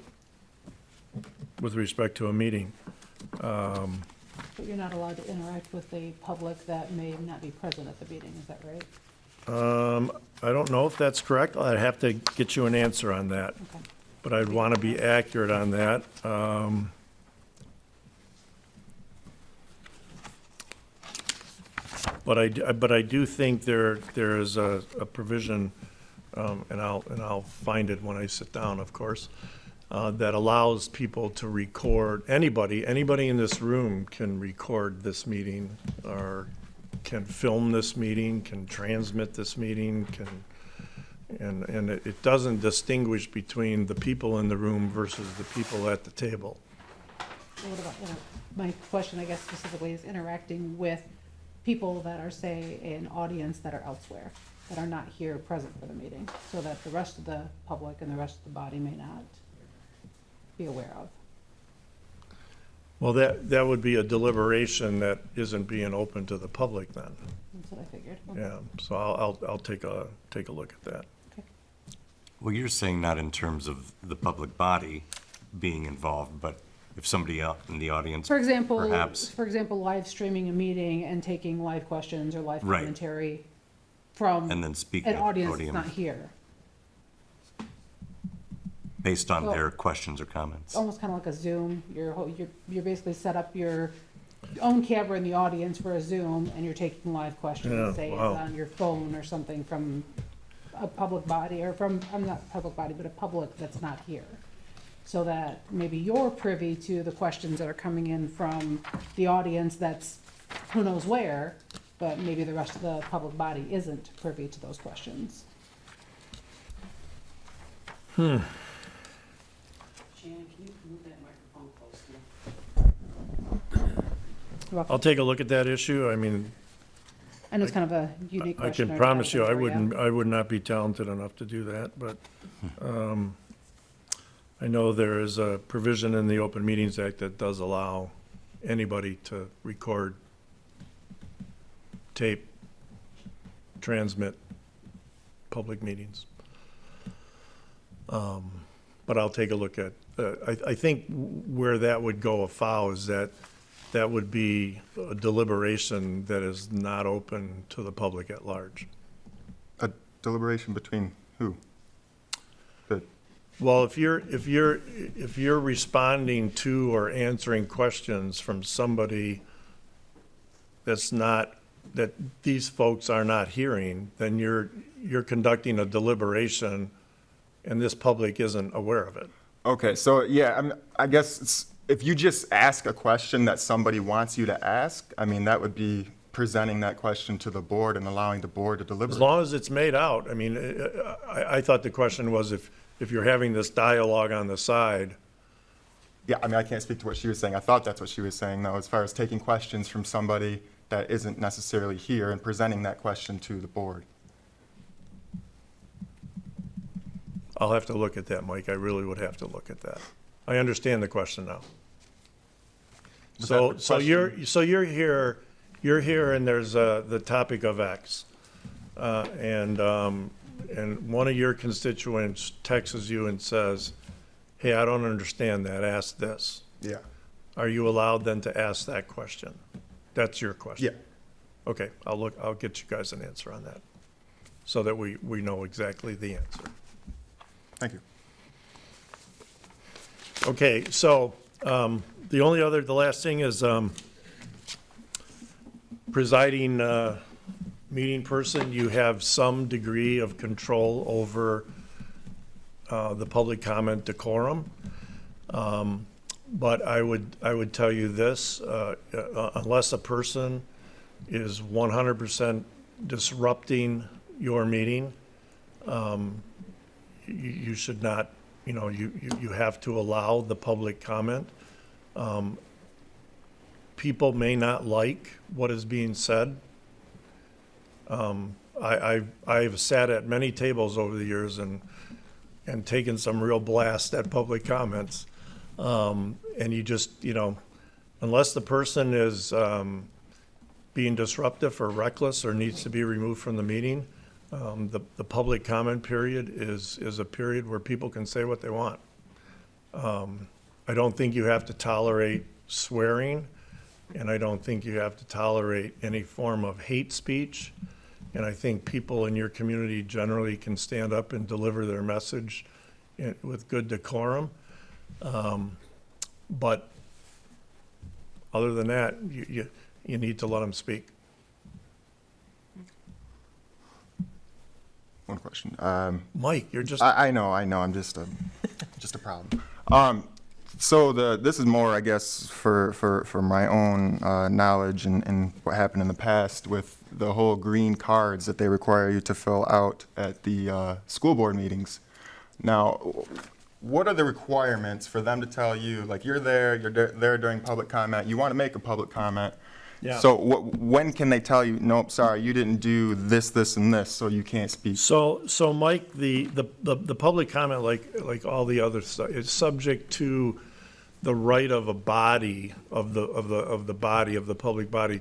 with respect to a meeting. But you're not allowed to interact with the public that may not be present at the meeting, is that right? I don't know if that's correct. I'd have to get you an answer on that, Okay. but I'd want to be accurate on that. But I do think there is a provision, and I'll find it when I sit down, of course, that allows people to record, anybody in this room can record this meeting, or can film this meeting, can transmit this meeting, and it doesn't distinguish between the people in the room versus the people at the table. What about, my question, I guess specifically, is interacting with people that are, say, an audience that are elsewhere, that are not here present for the meeting, so that the rest of the public and the rest of the body may not be aware of. Well, that would be a deliberation that isn't being open to the public then. That's what I figured. Yeah, so I'll take a look at that. Okay. Well, you're saying not in terms of the public body being involved, but if somebody out in the audience For example, perhaps. live streaming a meeting and taking live questions or live Right. commentary from And then speak an at the audience that's podium. not here. Based on Well- their questions or comments. It's almost kind of like a Zoom. You're basically set up your own camera in the audience for a Zoom, and you're taking live questions. Yeah, Say wow. it's on your phone or something from a public body, or from, I'm not public body, but a public that's not here. So that maybe you're privy to the questions that are coming in from the audience that's who knows where, but maybe the rest of the public body isn't privy to those questions. Shannon, can you move that microphone close to I'll take a look at that issue. I mean, I know it's kind of a unique I question. can or promise you, topic I would not be talented enough to do that, but I know there is a provision in the Open Meetings Act that does allow anybody to record, tape, transmit public meetings. But I'll take a look at, I think where that would go afoul is that would be a deliberation that is not open to the public at large. A deliberation between who? The, Well, if you're responding to or answering questions from somebody that these folks are not hearing, then you're conducting a deliberation and this public isn't aware of it. okay, so yeah, I guess if you just ask a question that somebody wants you to ask, I mean, that would be presenting that question to the board and allowing the board to As deliberate. long as it's made out, I mean, I thought the question was if you're having this dialogue on the side, Yeah, I mean, I can't speak to what she was saying. I thought that's what she was saying, though, as far as taking questions from somebody that isn't necessarily here and presenting that question to the board. I'll have to look at that, Mike. I really would have to look at that. I understand the question now. Was So, that so you're here and there's the topic of X. And one of your constituents texts you and says, hey, I don't understand that, ask this. Yeah. Are you allowed then to ask that question? That's your question? Yeah. Okay, I'll get you guys an answer on that, so that we know exactly the answer. Thank you. Okay, so, the last thing is, presiding, meeting person, you have some degree of control over, the public comment decorum. But I would tell you this, unless a person is 100% disrupting your meeting, you should not, you have to allow the public comment. People may not like what is being said. I've sat at many tables over the years and taken some real blast at public comments. And you just, unless the person is being disruptive or reckless or needs to be removed from the meeting, the public comment period is a period where people can say what they want. I don't think you have to tolerate swearing, and I don't think you have to tolerate any form of hate speech. And I think people in your community generally can stand up and deliver their message with good decorum. But other than that, you need to let them speak. One question. Mike, you're just, I know, I'm just a problem. So this is more, I guess, for my own knowledge and what happened in the past with the whole green cards that they require you to fill out at the school board meetings. Now, what are the requirements for them to tell you, like you're there during public comment, you want to make a public comment, Yeah. So when can they tell you, nope, sorry, you didn't do this, this, and this, so you can't speak? So Mike, the public comment, like all the other stuff, is subject to the right of a body, of the public body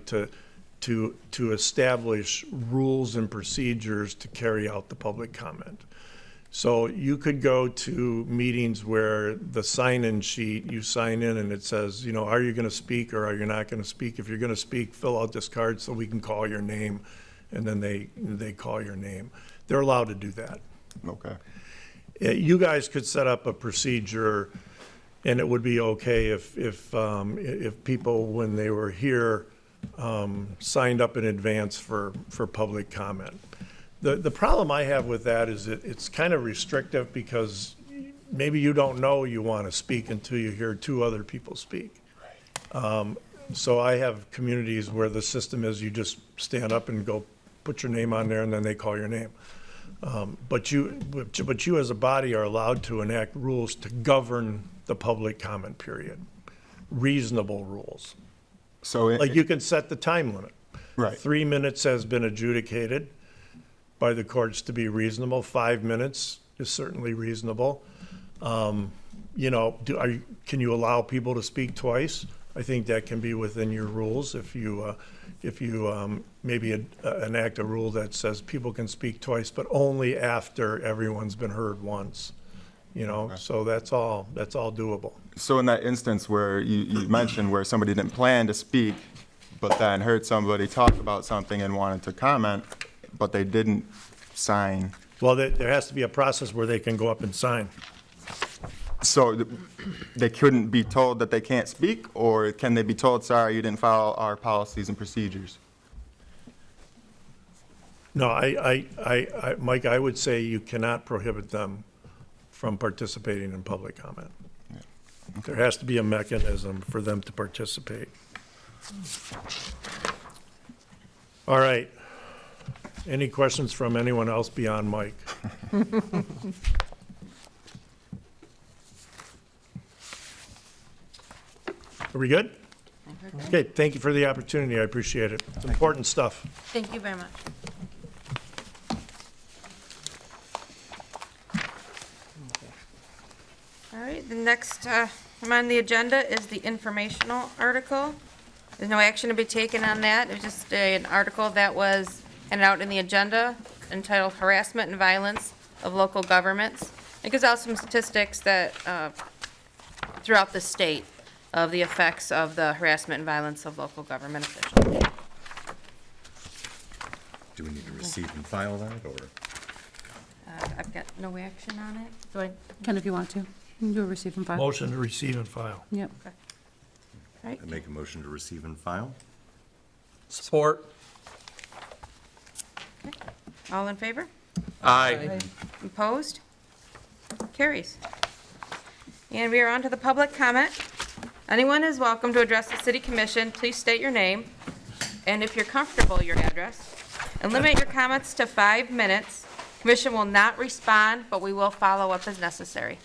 to establish rules and procedures to carry out the public comment. So you could go to meetings where the sign-in sheet, you sign in and it says, you know, are you going to speak or are you not going to speak? If you're going to speak, fill out this card so we can call your name, and then they call your name. They're allowed to do that. Okay. You guys could set up a procedure, and it would be okay if people, when they were here, signed up in advance for public comment. The problem I have with that is it's kind of restrictive, because maybe you don't know you want to speak until you hear two other people speak. So I have communities where the system is you just stand up and go put your name on there, and then they call your name. But you as a body are allowed to enact rules to govern the public comment period, reasonable rules. So Like you can set the time limit. Right. 3 minutes has been adjudicated by the courts to be reasonable. 5 minutes is certainly reasonable. You know, can you allow people to speak twice? I think that can be within your rules. If you maybe enact a rule that says people can speak twice, but only after everyone's been heard once. You know, Okay. so that's all doable. So in that instance where you mentioned where somebody didn't plan to speak, but then heard somebody talk about something and wanted to comment, but they didn't sign. Well, there has to be a process where they can go up and sign. So they couldn't be told that they can't speak, or can they be told, sorry, you didn't follow our policies and procedures? No, Mike, I would say you cannot prohibit them from participating in public comment. There has to be a mechanism for them to participate. All right. Any questions from anyone else beyond Mike? Are we good? Okay, thank you for the opportunity. I appreciate it. It's important stuff. Thank you very much. All right, the next item on the agenda is the informational article. There's no action to be taken on that. It was just an article that was handed out in the agenda entitled Harassment and Violence of Local Governments. It gives out some statistics that throughout the state of the effects of the harassment and violence of local government officials. Do we need to receive and file that, or? I've got no action on it. Do I? Ken, if you want to, you can do a receive and file. Motion to receive and file. Yep. Right. I make a motion to receive and file? Support. All in favor? Aye. Opposed? Carries. And we are on to the public comment. Anyone is welcome to address the city commission. Please state your name, and if you're comfortable, your address. And limit your comments to 5 minutes. Commission will not respond, but we will follow up as necessary.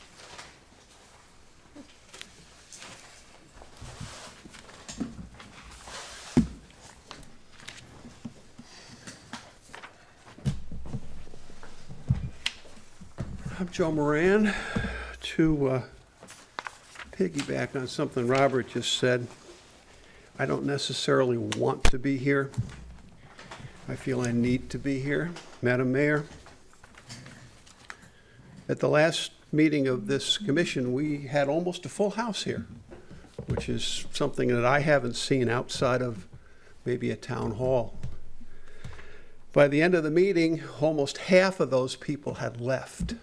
I'm Joe Moran. To piggyback on something Robert just said, I don't necessarily want to be here. I feel I need to be here. Madam Mayor, at the last meeting of this commission, we had almost a full house here, which is something that I haven't seen outside of maybe a town hall. By the end of the meeting, almost half of those people had left.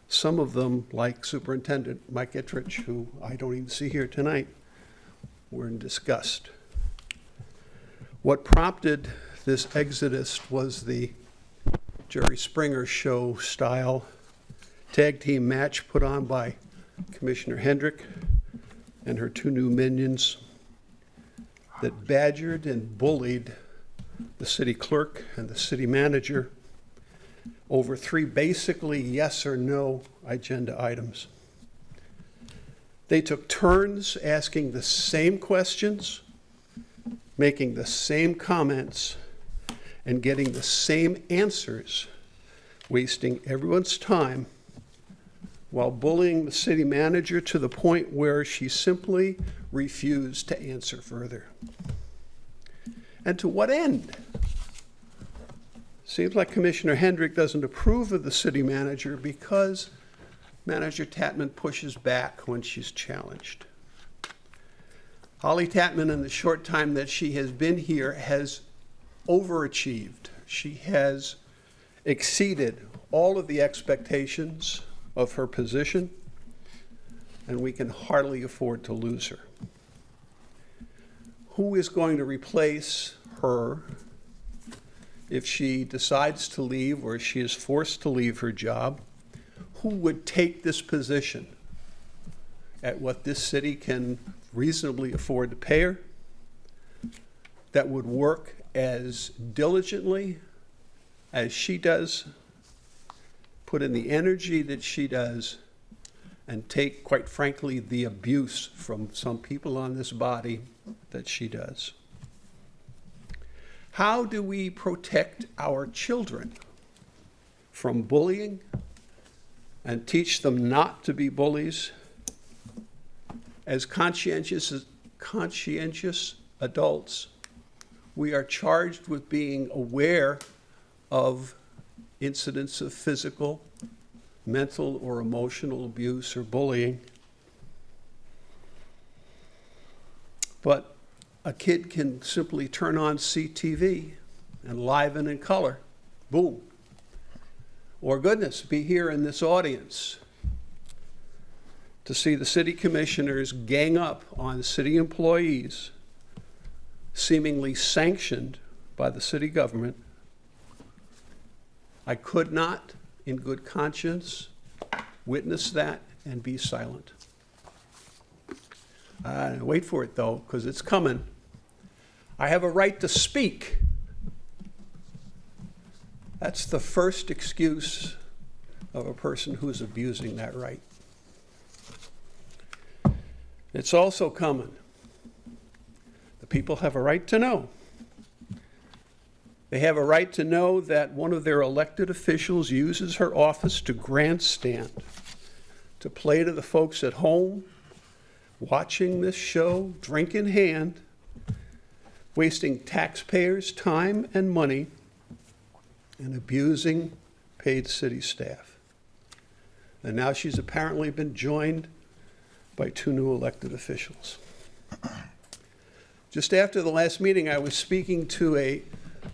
Some of them, like Superintendent Mike Ettrich, who I don't even see here tonight, were in disgust. What prompted this exodus was the Jerry Springer show style tag team match put on by Commissioner Hendrick and her 2 new minions that badgered and bullied the city clerk and the city manager over 3 basically yes or no agenda items. They took turns asking the same questions making the same comments and getting the same answers, wasting everyone's time while bullying the city manager to the point where she simply refused to answer further. And to what end? Seems like Commissioner Hendrick doesn't approve of the city manager because Manager Tatman pushes back when she's challenged. Holly Tatman, in the short time that she has been here, has overachieved. She has exceeded all of the expectations of her position, and we can hardly afford to lose her. Who is going to replace her if she decides to leave or she is forced to leave her job? Who would take this position at what this city can reasonably afford to pay her, that would work as diligently as she does, put in the energy that she does, and take, quite frankly, the abuse from some people on this body that she does? How do we protect our children from bullying and teach them not to be bullies? As conscientious adults, we are charged with being aware of incidents of physical, mental, or emotional abuse or bullying. But a kid can simply turn on CTV and live and in color, boom. Or goodness, be here in this audience to see the city commissioners gang up on city employees, seemingly sanctioned by the city government. I could not, in good conscience, witness that and be silent. Wait for it, though, because it's coming. I have a right to speak. That's the first excuse of a person who's abusing that right. It's also coming. The people have a right to know. They have a right to know that one of their elected officials uses her office to grandstand, to play to the folks at home, watching this show, drink in hand, wasting taxpayers' time and money, and abusing paid city staff. And now she's apparently been joined by 2 new elected officials. Just after the last meeting, I was speaking to a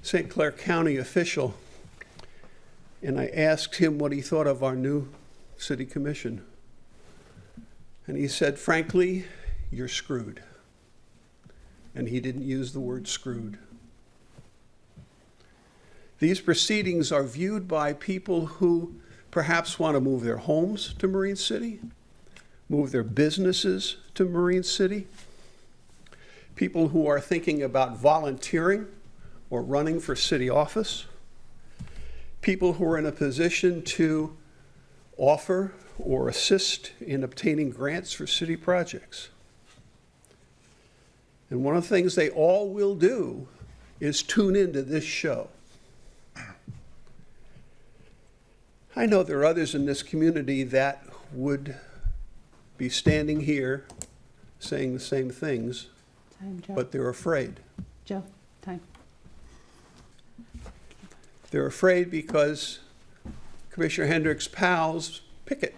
St. Clair County official, and I asked him what he thought of our new city commission. And he said, frankly, you're screwed. And he didn't use the word screwed. These proceedings are viewed by people who perhaps want to move their homes to Marine City, move their businesses to Marine City, people who are thinking about volunteering or running for city office, people who are in a position to offer or assist in obtaining grants for city projects. And one of the things they all will do is tune into this show. I know there are others in this community that would be standing here saying the same things, Time, Joe. but they're afraid. Joe, time. They're afraid because Commissioner Hendrick's pals picket.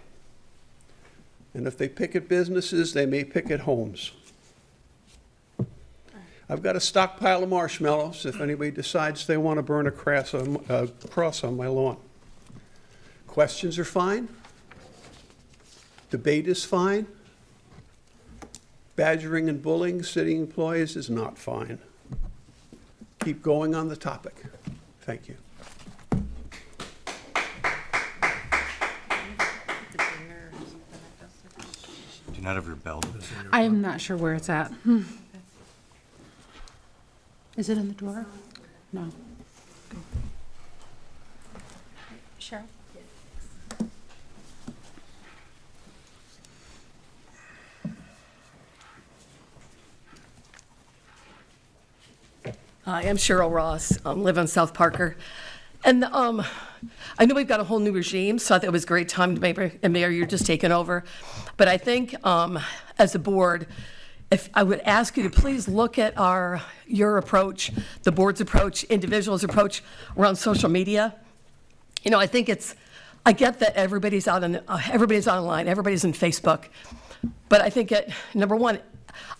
And if they picket businesses, they may picket homes. I've got a stockpile of marshmallows if anybody decides they want to burn a cross on my lawn. Questions are fine. Debate is fine. Badgering and bullying city employees is not fine. Keep going on the topic. Thank you. Do you not have your bell? I'm not sure where it's at. Is it in the drawer? No. Cheryl? Hi, I'm Cheryl Ross, live in South Parker. And I know we've got a whole new regime, so I thought it was a great time to Mayor, you're just taking over. But I think as a board, if I would ask you to please look at your approach, the board's approach, individuals' approach around social media. You know, I think I get that everybody's online, everybody's in Facebook. But I think number one,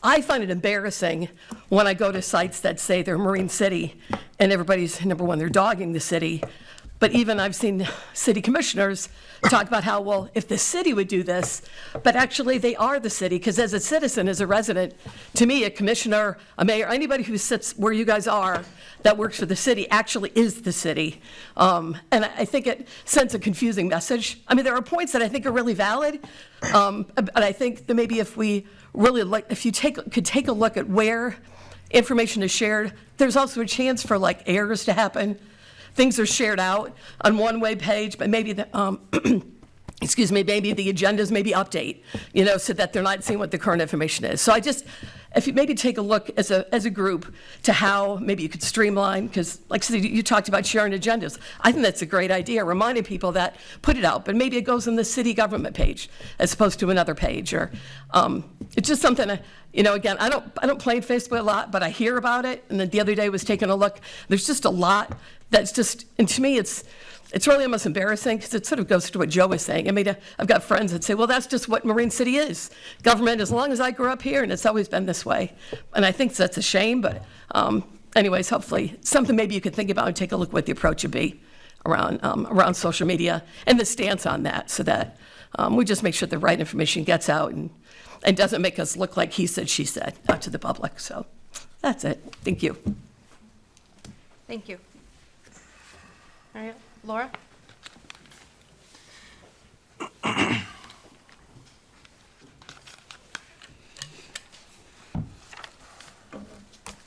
I find it embarrassing when I go to sites that say they're Marine City and everybody's, number one, they're dogging the city. But even I've seen city commissioners talk about how, well, if the city would do this, but actually they are the city, because as a citizen, as a resident, to me, a commissioner, a mayor, anybody who sits where you guys are that works for the city actually is the city. And I think it sends a confusing message. I mean, there are points that I think are really valid, but I think that maybe if we really if you could take a look at where information is shared, there's also a chance for like errors to happen. Things are shared out on one web page, but maybe excuse me, maybe the agendas maybe update, so that they're not seeing what the current information is. So if you maybe take a look as a group to how maybe you could streamline, because like I said, you talked about sharing agendas. I think that's a great idea, reminding people that put it out, but maybe it goes on the city government page as opposed to another page, or it's just something. Again, I don't play Facebook a lot, but I hear about it. And then the other day I was taking a look. There's just a lot that's just, and to me, it's really almost embarrassing, because it sort of goes to what Joe was saying. I mean, I've got friends that say, well, that's just what Marine City is. Government, as long as I grew up here, and it's always been this way. And I think that's a shame, but anyways, hopefully, something maybe you could think about and take a look what the approach would be around social media and the stance on that, so that we just make sure the right information gets out and doesn't make us look like he said, she said out to the public. So that's it. Thank you. Thank you. All right, Laura?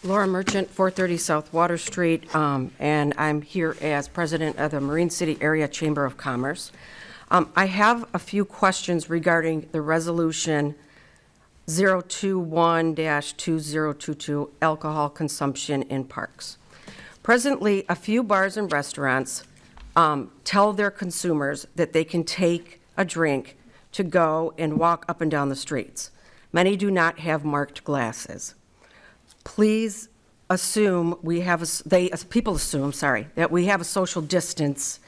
Laura Merchant, 430 South Water Street, and I'm here as president of the Marine City Area Chamber of Commerce. I have a few questions regarding the resolution 021-2022, alcohol consumption in parks. Presently, a few bars and restaurants tell their consumers that they can take a drink to go and walk up and down the streets. Many do not have marked glasses. Please assume people assume, that we have a social district,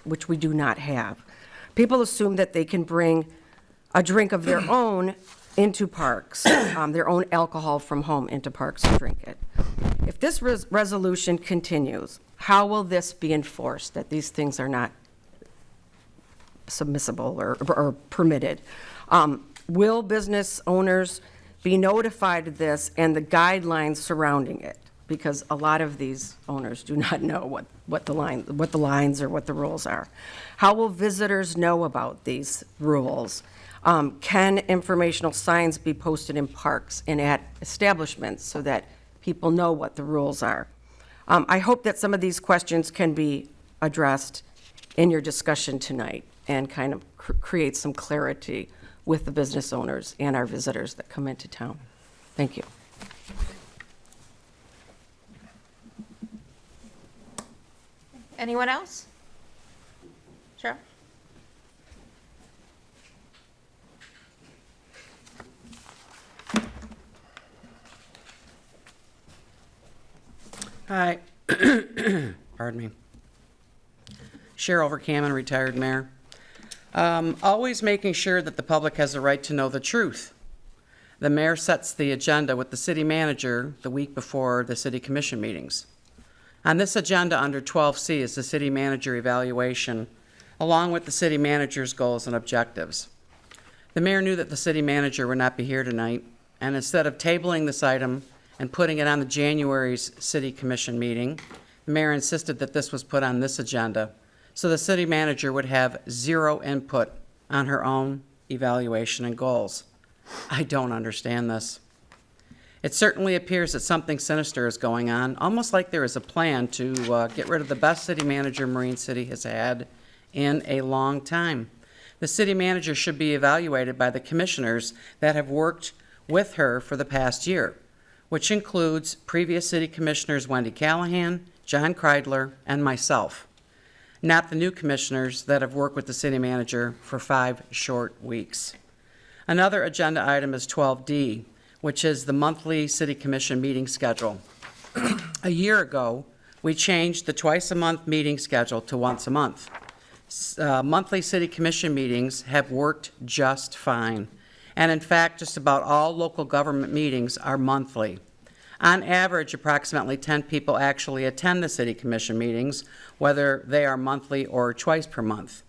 which we do not have. People assume that they can bring a drink of their own into parks, their own alcohol from home into parks and drink it. If this resolution continues, how will this be enforced, that these things are not submissible or permitted? Will business owners be notified of this and the guidelines surrounding it? Because a lot of these owners do not know what the lines or what the rules are. How will visitors know about these rules? Can informational signs be posted in parks and at establishments so that people know what the rules are? I hope that some of these questions can be addressed in your discussion tonight and kind of create some clarity with the business owners and our visitors that come into town. Thank you. Anyone else? Sure. Hi. Pardon me. Cheryl Overcammon, retired mayor. Always making sure that the public has the right to know the truth. The mayor sets the agenda with the city manager the week before the city commission meetings. On this agenda under 12C is the city manager evaluation, along with the city manager's goals and objectives. The mayor knew that the city manager would not be here tonight, and instead of tabling this item and putting it on the January's city commission meeting, the mayor insisted that this was put on this agenda, so the city manager would have zero input on her own evaluation and goals. I don't understand this. It certainly appears that something sinister is going on, almost like there is a plan to get rid of the best city manager Marine City has had in a long time. The city manager should be evaluated by the commissioners that have worked with her for the past year. which includes previous city commissioners Wendy Callahan, John Kreidler, and myself, not the new commissioners that have worked with the city manager for 5 short weeks. Another agenda item is 12D, which is the monthly city commission meeting schedule. A year ago, we changed the twice-a-month meeting schedule to once a month. Monthly city commission meetings have worked just fine. And in fact, just about all local government meetings are monthly. On average, approximately 10 people actually attend the city commission meetings, whether they are monthly or twice per month.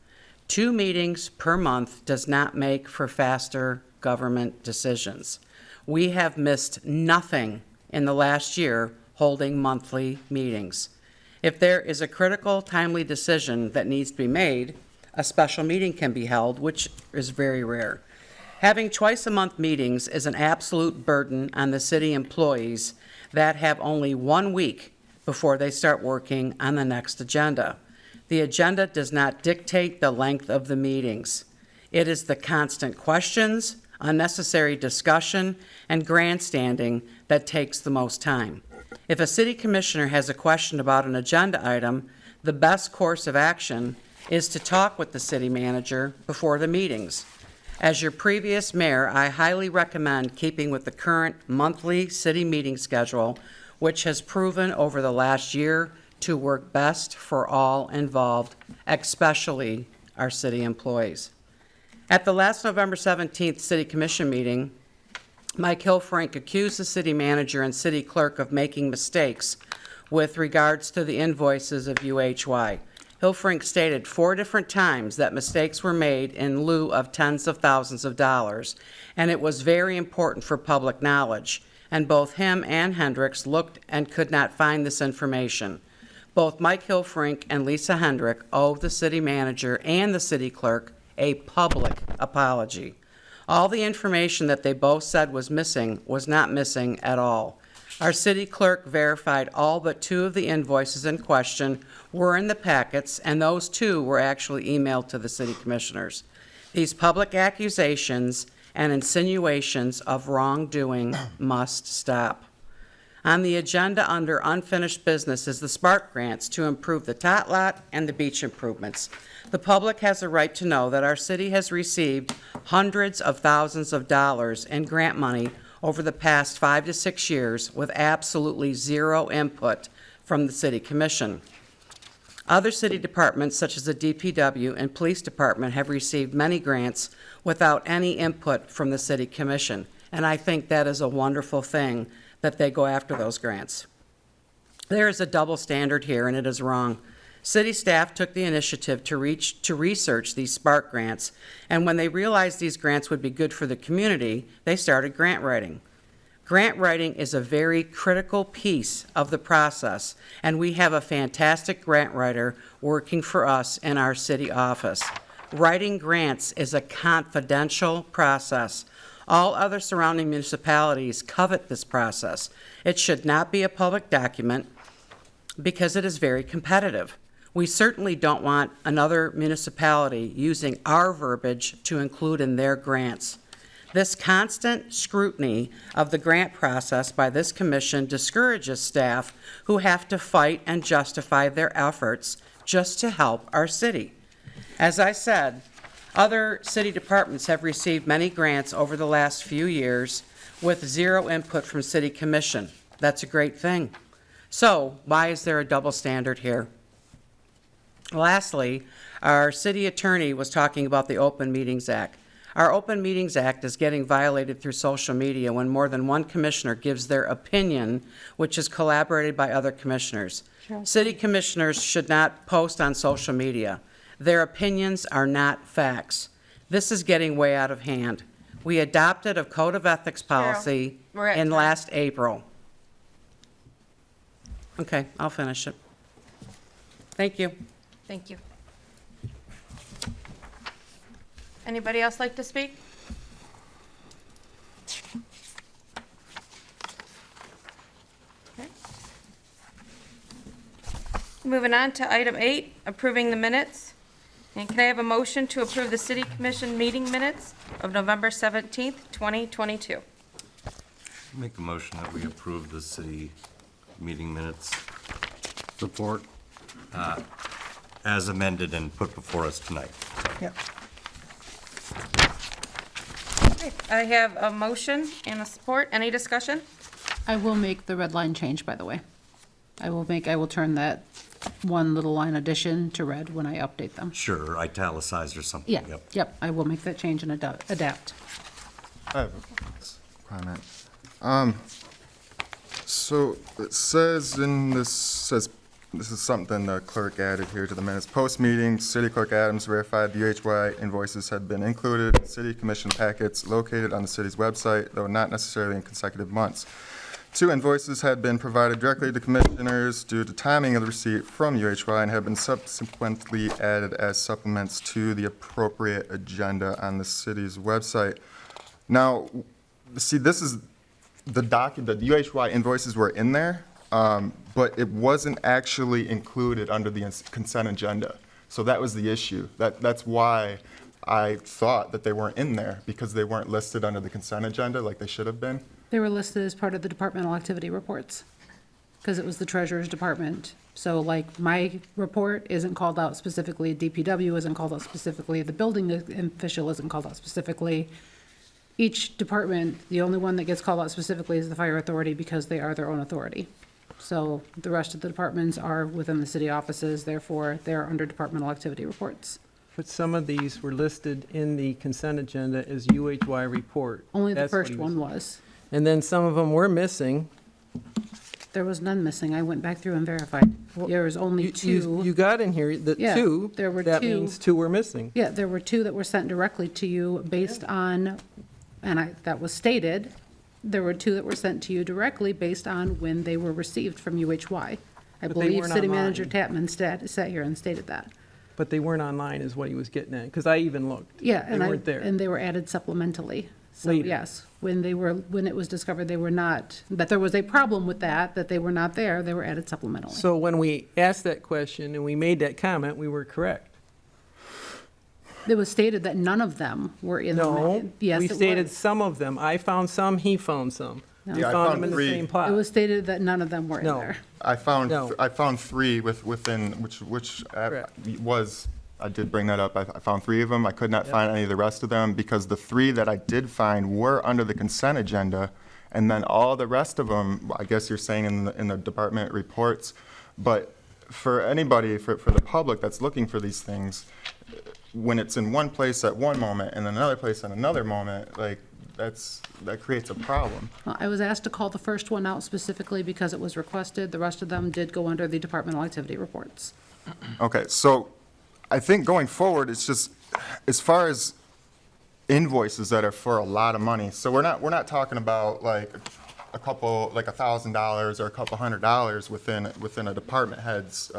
2 meetings per month does not make for faster government decisions. We have missed nothing in the last year holding monthly meetings. If there is a critical, timely decision that needs to be made, a special meeting can be held, which is very rare. Having twice-a-month meetings is an absolute burden on the city employees that have only 1 week before they start working on the next agenda. The agenda does not dictate the length of the meetings. It is the constant questions, unnecessary discussion, and grandstanding that takes the most time. If a city commissioner has a question about an agenda item, the best course of action is to talk with the city manager before the meetings. As your previous mayor, I highly recommend keeping with the current monthly city meeting schedule, which has proven over the last year to work best for all involved, especially our city employees. At the last November 17th City Commission meeting, Mike Hilfrank accused the city manager and city clerk of making mistakes with regards to the invoices of UHY. Hilfrank stated 4 different times that mistakes were made in lieu of tens of thousands of dollars, and it was very important for public knowledge. And both him and Hendricks looked and could not find this information. Both Mike Hilfrank and Lisa Hendrick owe the city manager and the city clerk a public apology. All the information that they both said was missing was not missing at all. Our city clerk verified all but 2 of the invoices in question were in the packets, and those 2 were actually emailed to the city commissioners. These public accusations and insinuations of wrongdoing must stop. On the agenda under unfinished business is the Spark grants to improve the tot lot and the beach improvements. The public has a right to know that our city has received hundreds of thousands of dollars in grant money over the past 5 to 6 years with absolutely zero input from the City Commission. Other city departments, such as the DPW and Police Department, have received many grants without any input from the City Commission, and I think that is a wonderful thing that they go after those grants. There is a double standard here, and it is wrong. City staff took the initiative to research these Spark grants, and when they realized these grants would be good for the community, they started grant writing. Grant writing is a very critical piece of the process, and we have a fantastic grant writer working for us in our city office. Writing grants is a confidential process. All other surrounding municipalities covet this process. It should not be a public document because it is very competitive. We certainly don't want another municipality using our verbiage to include in their grants. This constant scrutiny of the grant process by this commission discourages staff who have to fight and justify their efforts just to help our city. As I said, other city departments have received many grants over the last few years with zero input from City Commission. That's a great thing. So why is there a double standard here? Lastly, our city attorney was talking about the Open Meetings Act. Our Open Meetings Act is getting violated through social media when more than one commissioner gives their opinion, which is collaborated by other commissioners. Sure. City commissioners should not post on social media. Their opinions are not facts. This is getting way out of hand. We adopted a code of ethics policy in last April. Okay, I'll finish it. Thank you. Thank you. Anybody else like to speak? Okay. Moving on to item 8, approving the minutes. And can I have a motion to approve the City Commission meeting minutes of November 17th, 2022? Make a motion that we approve the city meeting minutes. Support. As amended and put before us tonight. Yep. I have a motion and a support. Any discussion? I will make the red line change, by the way. I will turn that one little line addition to red when I update them. Sure, italicized or something. Yeah, Yep. yep, I will make that change and adapt. I have a comment. So it says this is something the clerk added here to the minutes. Post-meeting, City Clerk Adams verified the UHY invoices had been included in city commission packets located on the city's website, though not necessarily in consecutive months. 2 invoices had been provided directly to commissioners due to timing of the receipt from UHY and have been subsequently added as supplements to the appropriate agenda on the city's website. Now, see, this is the document, the UHY invoices were in there, but it wasn't actually included under the consent agenda. So that was the issue. That's why I thought that they weren't in there, because they weren't listed under the consent agenda like they should have been. They were listed as part of the departmental activity reports, because it was the treasurer's department. So like my report isn't called out specifically, DPW isn't called out specifically, the building official isn't called out specifically. Each department, the only one that gets called out specifically is the fire authority, because they are their own authority. So the rest of the departments are within the city offices, therefore they're under departmental activity reports. But some of these were listed in the consent agenda as UHY report. Only the That's what first he one was. And then some of them were missing. There was none missing. I went back through and verified. There was only two. You got in here the Yeah, 2. there were That 2. means 2 were missing. Yeah, there were 2 that were sent directly to you based on, that was stated. There were 2 that were sent to you directly based on when they were received from UHY. I But they believe weren't City Manager online. Tapman sat here and stated that. But they weren't online is what he was getting at, because I even looked. Yeah, They weren't there. and they were added supplementally. So Later. yes, when it was discovered they were not, that there was a problem with that they were not there, they were added supplementally. So when we asked that question and we made that comment, we were correct. It was stated that none of them were in the. No, Yes, we it stated was. some of them. I found some, he found some. No. We Yeah, I found found them in the 3. same It plot. was stated that none of them were in No. there. I found No. 3 within which Correct. was, I did bring that up. I found 3 of them. I could not find any of the rest of them, because the 3 that I did find were under the consent agenda, and then all the rest of them, I guess you're saying in the department reports. But for anybody, for the public that's looking for these things, when it's in one place at one moment and another place at another moment, like that creates a problem. Well, I was asked to call the first one out specifically because it was requested. The rest of them did go under the departmental activity reports. Okay, so I think going forward, it's just, as far as invoices that are for a lot of money, so we're not talking about like a couple, like $1,000 or a couple $100 within a department head's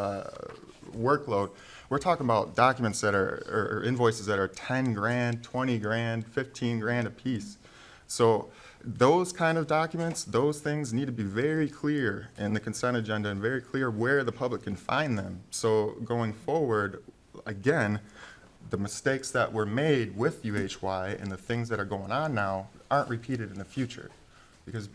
workload. We're talking about documents that or invoices that are 10 grand, 20 grand, 15 grand a piece. So those kind of documents, those things need to be very clear in the consent agenda and very clear where the public can find them. So going forward, again, the mistakes that were made with UHY and the things that are going on now aren't repeated in the future. Because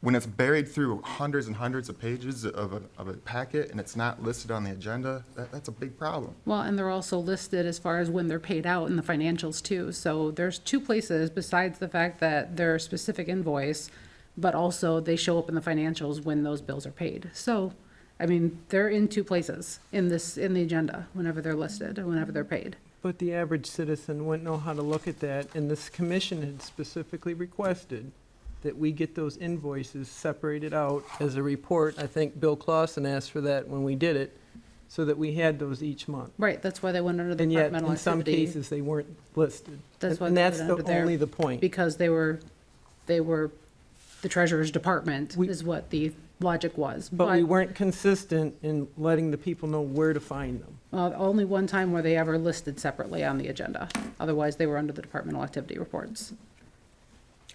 when it's buried through hundreds and hundreds of pages of a packet and it's not listed on the agenda, that's a big problem. Well, and they're also listed as far as when they're paid out in the financials too. So there's 2 places besides the fact that they're a specific invoice, but also they show up in the financials when those bills are paid. So, I mean, they're in 2 places in the agenda, whenever they're listed and whenever they're paid. But the average citizen wouldn't know how to look at that, and this commission had specifically requested that we get those invoices separated out as a report. I think Bill Clausen asked for that when we did it, so that we had those each month. Right, that's why they went under the And yet, departmental in some activity. cases, they weren't listed. That's why And they that's put it under there. only the point. Because they were the treasurer's department We- is what the logic was. But we weren't consistent in letting the people know where to find them. Only one time were they ever listed separately on the agenda. Otherwise, they were under the departmental activity reports.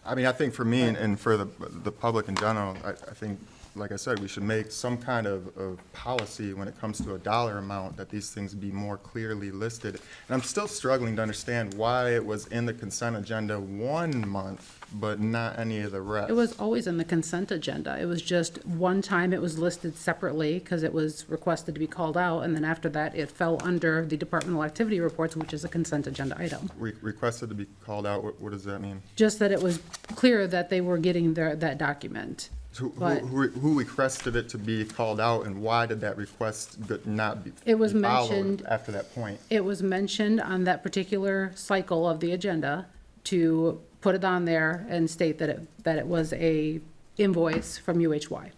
I mean, I think for me and for the public in general, I think like I said, we should make some kind of policy when it comes to a dollar amount, that these things be more clearly listed. And I'm still struggling to understand why it was in the consent agenda 1 month, but not any of the rest. It was always in the consent agenda. It was just one time it was listed separately because it was requested to be called out, and then after that, it fell under the departmental activity reports, which is a consent agenda item. Requested to be called out, what does that mean? Just that it was clear that they were getting that document. But- Who requested it to be called out, and why did that request not be It was be followed mentioned- after that point? It was mentioned on that particular cycle of the agenda to put it on there and state that it was a invoice from UHY.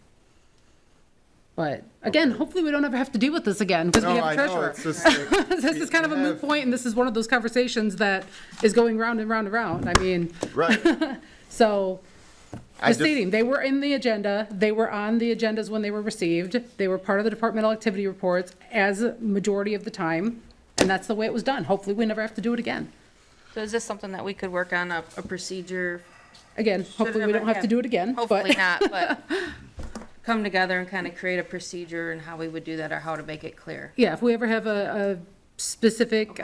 But again, hopefully we don't ever have to deal with this again because we No, have a I know, treasurer. it's just like, This is kind of a moot point, and this is one of those conversations that is going round and round and round. I mean, right. so, I just just- stating, they were in the agenda, they were on the agendas when they were received, they were part of the departmental activity reports as a majority of the time, and that's the way it was done. Hopefully, we never have to do it again. So is this something that we could work on, a procedure? Again, hopefully, we never don't have to do it again, Hopefully but, not, but come together and kind of create a procedure and how we would do that or how to make it clear. yeah, if we ever have a specific,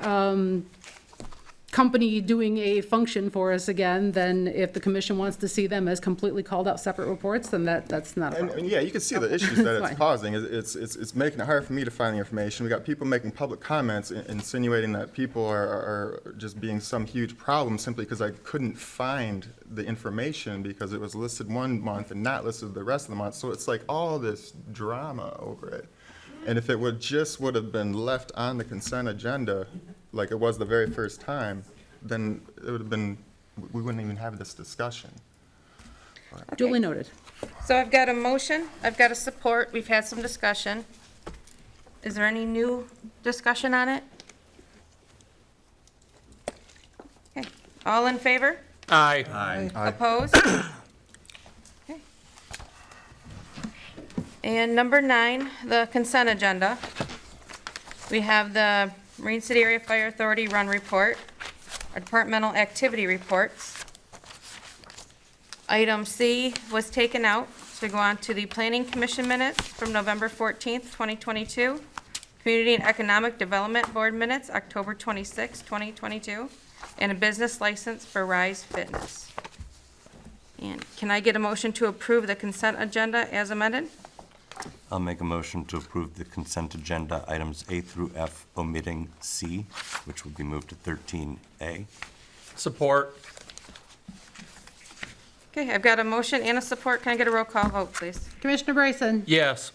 company doing a function for us again, then if the commission wants to see them as completely called out separate reports, then that's not a And, problem. and yeah, you can see the issues that Fine. it's causing. It's making it hard for me to find the information. We got people making public comments insinuating that people are just being some huge problem simply because I couldn't find the information because it was listed 1 month and not listed the rest of the month. So it's like all this drama over it. And if it would have been left on the consent agenda, like it was the very first time, then it would have been, we wouldn't even have this discussion. Duly noted. So I've got a motion, I've got a support, we've had some discussion. Is there any new discussion on it? Okay, all in favor? Aye. Aye. Opposed? Okay. And number 9, the consent agenda. We have the Marine City Area Fire Authority Run Report, our departmental activity reports. Item C was taken out to go on to the Planning Commission minutes from November 14th, 2022, Community and Economic Development Board minutes, October 26th, 2022, and a business license for Rise Fitness. And can I get a motion to approve the consent agenda as amended? I'll make a motion to approve the consent agenda items A through F, omitting C, which will be moved to 13A. Support. Okay, I've got a motion and a support. Can I get a roll call vote, please? Commissioner Bryson? Yes.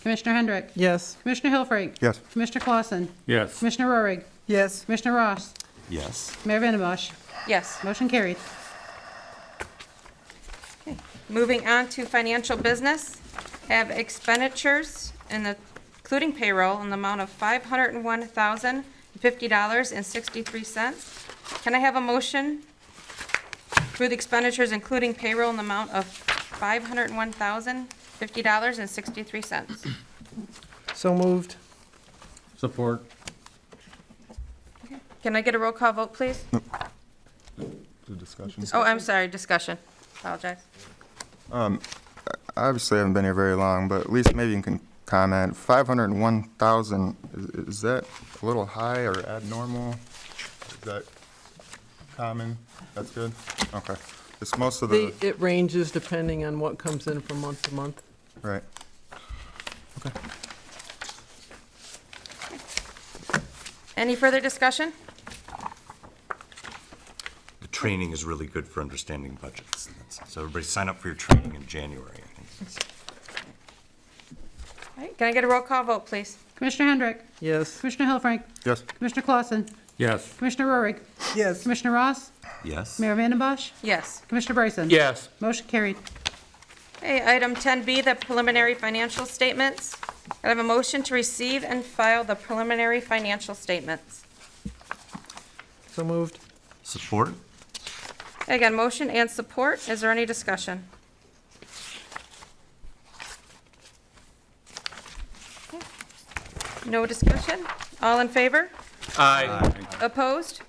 Commissioner Hendrick? Yes. Commissioner Hilfrink? Yes. Commissioner Clausen? Yes. Commissioner Rohrig? Yes. Commissioner Ross? Yes. Mayor Vandenbosch? Yes. Motion carried. Moving on to financial business, have expenditures including payroll in the amount of $501,050.63. Can I have a motion for the expenditures including payroll in the amount of $501,050.63? So moved. Support. Can I get a roll call vote, please? The discussion. Oh, I'm sorry, discussion. Apologize. I obviously haven't been here very long, but at least maybe you can comment. 501,000, is that a little high or abnormal? Is that common? That's good? Okay. It's most of the, It ranges depending on what comes in from month to month. right. Okay. Any further discussion? The training is really good for understanding budgets. So everybody sign up for your training in January, I think. All right, can I get a roll call vote, please? Commissioner Hendrick? Yes. Commissioner Hilfrink? Yes. Commissioner Clausen? Yes. Commissioner Rohrig? Yes. Commissioner Ross? Yes? Mayor Vandenbosch? Yes. Commissioner Bryson? Yes. Motion carried. Okay, item 10B, the preliminary financial statements. I have a motion to receive and file the preliminary financial statements. So moved. Support? I got a motion and support. Is there any discussion? Okay. No discussion? All in favor? Aye. Opposed?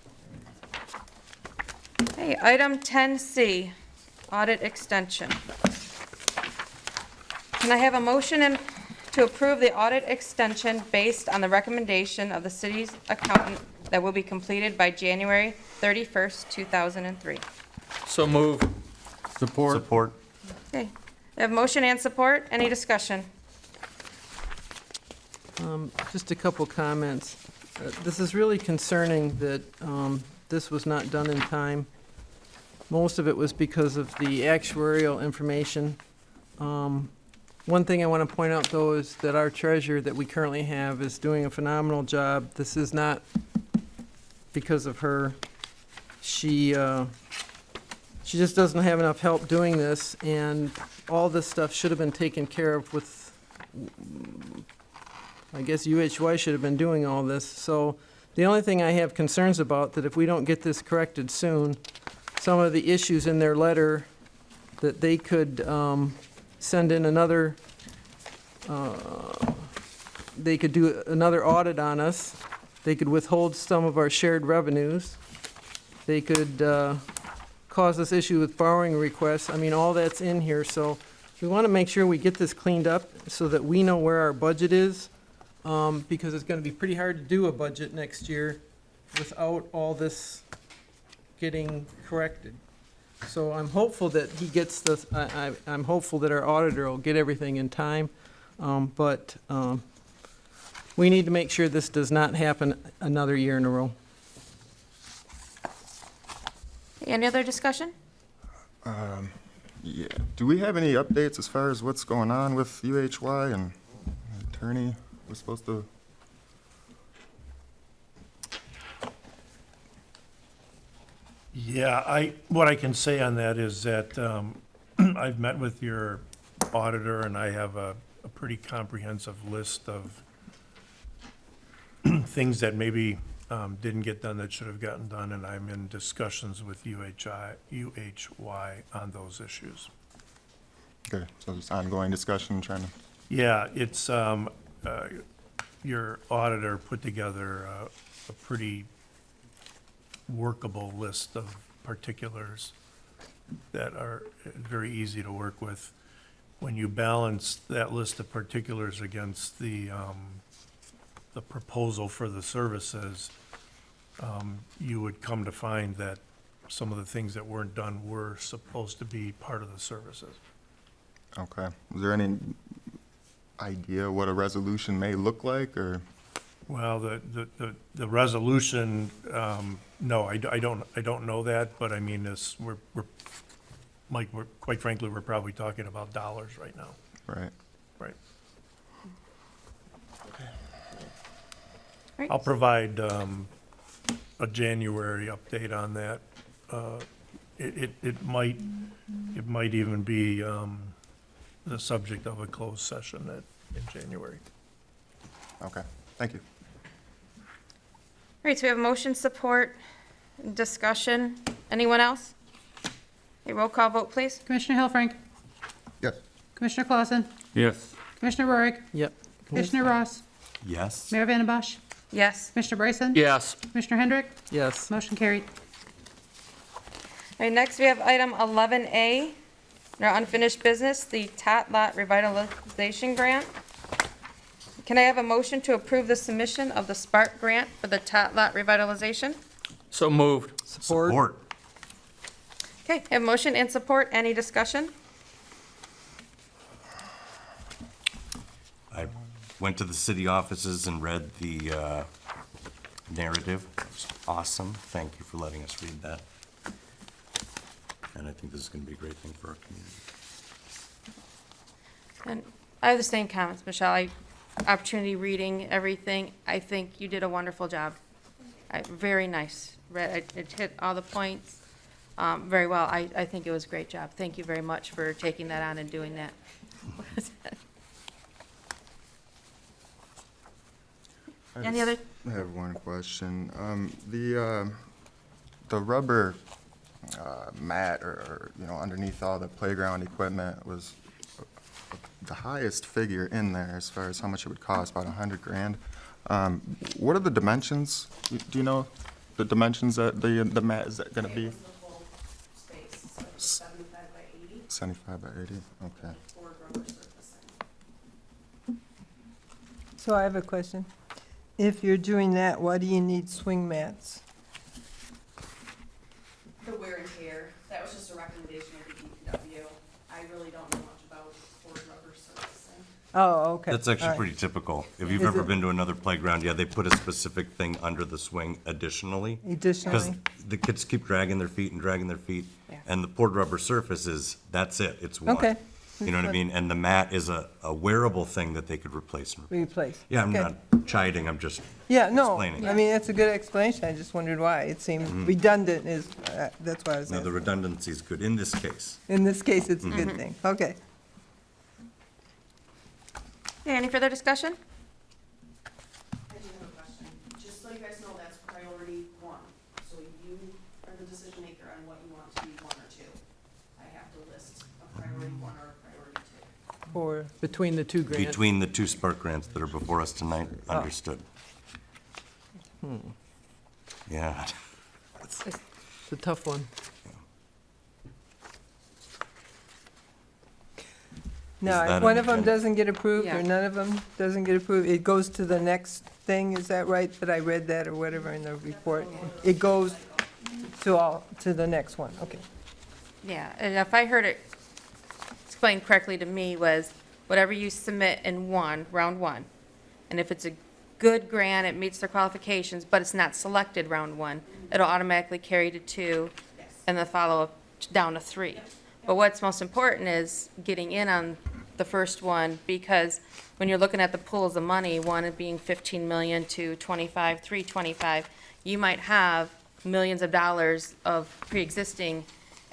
Okay, item 10C, audit extension. Can I have a motion to approve the audit extension based on the recommendation of the city's accountant that will be completed by January 31st, 2003? So move. Support. Okay, I have motion and support. Any discussion? Just a couple comments. This is really concerning that this was not done in time. Most of it was because of the actuarial information. One thing I want to point out, though, is that our treasurer that we currently have is doing a phenomenal job. This is not because of her. She just doesn't have enough help doing this, and all this stuff should have been taken care of with, I guess UHY should have been doing all this. So the only thing I have concerns about, that if we don't get this corrected soon, some of the issues in their letter, that they could send in another, they could do another audit on us. They could withhold some of our shared revenues. They could cause us issue with borrowing requests. I mean, all that's in here, so we want to make sure we get this cleaned up so that we know where our budget is, because it's going to be pretty hard to do a budget next year without all this getting corrected. So I'm hopeful that he gets this, I'm hopeful that our auditor will get everything in time, but we need to make sure this does not happen another year in a row. Any other discussion? Yeah. Do we have any updates as far as what's going on with UHY and attorney? We're supposed to. Yeah, what I can say on that is that I've met with your auditor, and I have a pretty comprehensive list of things that maybe didn't get done that should have gotten done, and I'm in discussions with UHY on those issues. Okay, so there's ongoing discussion trying to. Yeah, it's, your auditor put together a pretty workable list of particulars that are very easy to work with. When you balance that list of particulars against the proposal for the services, you would come to find that some of the things that weren't done were supposed to be part of the services. Okay. Is there any idea what a resolution may look like, or? Well, the resolution, no, I don't know that, but I mean, this, Mike, quite frankly, we're probably talking about dollars right now. Right. Right. Right. I'll provide a January update on that. It might even be the subject of a closed session in January. Okay, thank you. All right, so we have motion, support, discussion. Anyone else? A roll call vote, please. Commissioner Helfrich, Yes. Commissioner Clausen, Yes. Commissioner Rurik, Yep. Commissioner Ross, Yes. Mayor Van den Bosch, Yes. Commissioner Bryson, Yes. Commissioner Hendrick, Yes. motion carried. All right, next we have item 11A, our unfinished business, the Tot Lot Revitalization Grant. Can I have a motion to approve the submission of the Spark Grant for the Tot Lot Revitalization? So moved. Support. Okay, have motion and support. Any discussion? I went to the city offices and read the narrative. It was awesome. Thank you for letting us read that. And I think this is going to be a great thing for our community. And I have the same comments, Michelle. Opportunity reading everything. I think you did a wonderful job. Very nice. It hit all the points very well. I think it was a great job. Thank you very much for taking that on and doing that. Any other? I have one question. The rubber mat or underneath all the playground equipment was the highest figure in there as far as how much it would cost, about $100,000. What are the dimensions? Do you know the dimensions that the mat is going to be? 75 by 80. 75 by 80, okay. So I have a question. If you're doing that, why do you need swing mats? The wear and tear, that was just a recommendation of the DPW. I really don't know much about board rubber surfacing. Oh, okay. That's all actually right. pretty typical. If you've Is ever it? been to another playground, yeah, they put a specific thing under the swing additionally. Because Additionally? the kids keep dragging their feet and dragging their feet. Yeah. And the poured rubber surface is, that's it, it's one. Okay. You know what I mean? And the mat is a wearable thing that they could replace. Replace. Yeah, I'm Okay. not chiding, I'm just, Yeah, no, explaining. I mean, that's a good explanation. I just wondered why. It seemed redundant is, that's why I was no, the asking. redundancy is good in this case. In this case, it's a good thing. Okay. Okay, any further discussion? I do have a question. Just so you guys know, that's priority one. So you are the decision maker on what you want to be one or two. I have to list a priority one or a priority two. For, Between the two grants. Between the two Spark grants that are before us tonight, understood. Yeah. It's a tough one. now, that if one an of them agenda? doesn't get approved Yeah. or none of them doesn't get approved, it goes to the next thing, is that right? That I read that or whatever in the report? It goes to the next one, okay. Yeah, and if I heard it explained correctly to me was whatever you submit in round one, and if it's a good grant, it meets their qualifications, but it's not selected round one, it'll automatically carry to two, and the follow-up down to three. But what's most important is getting in on the first one, because when you're looking at the pools of money, one being 15 million to 25, 325, you might have millions of dollars of pre-existing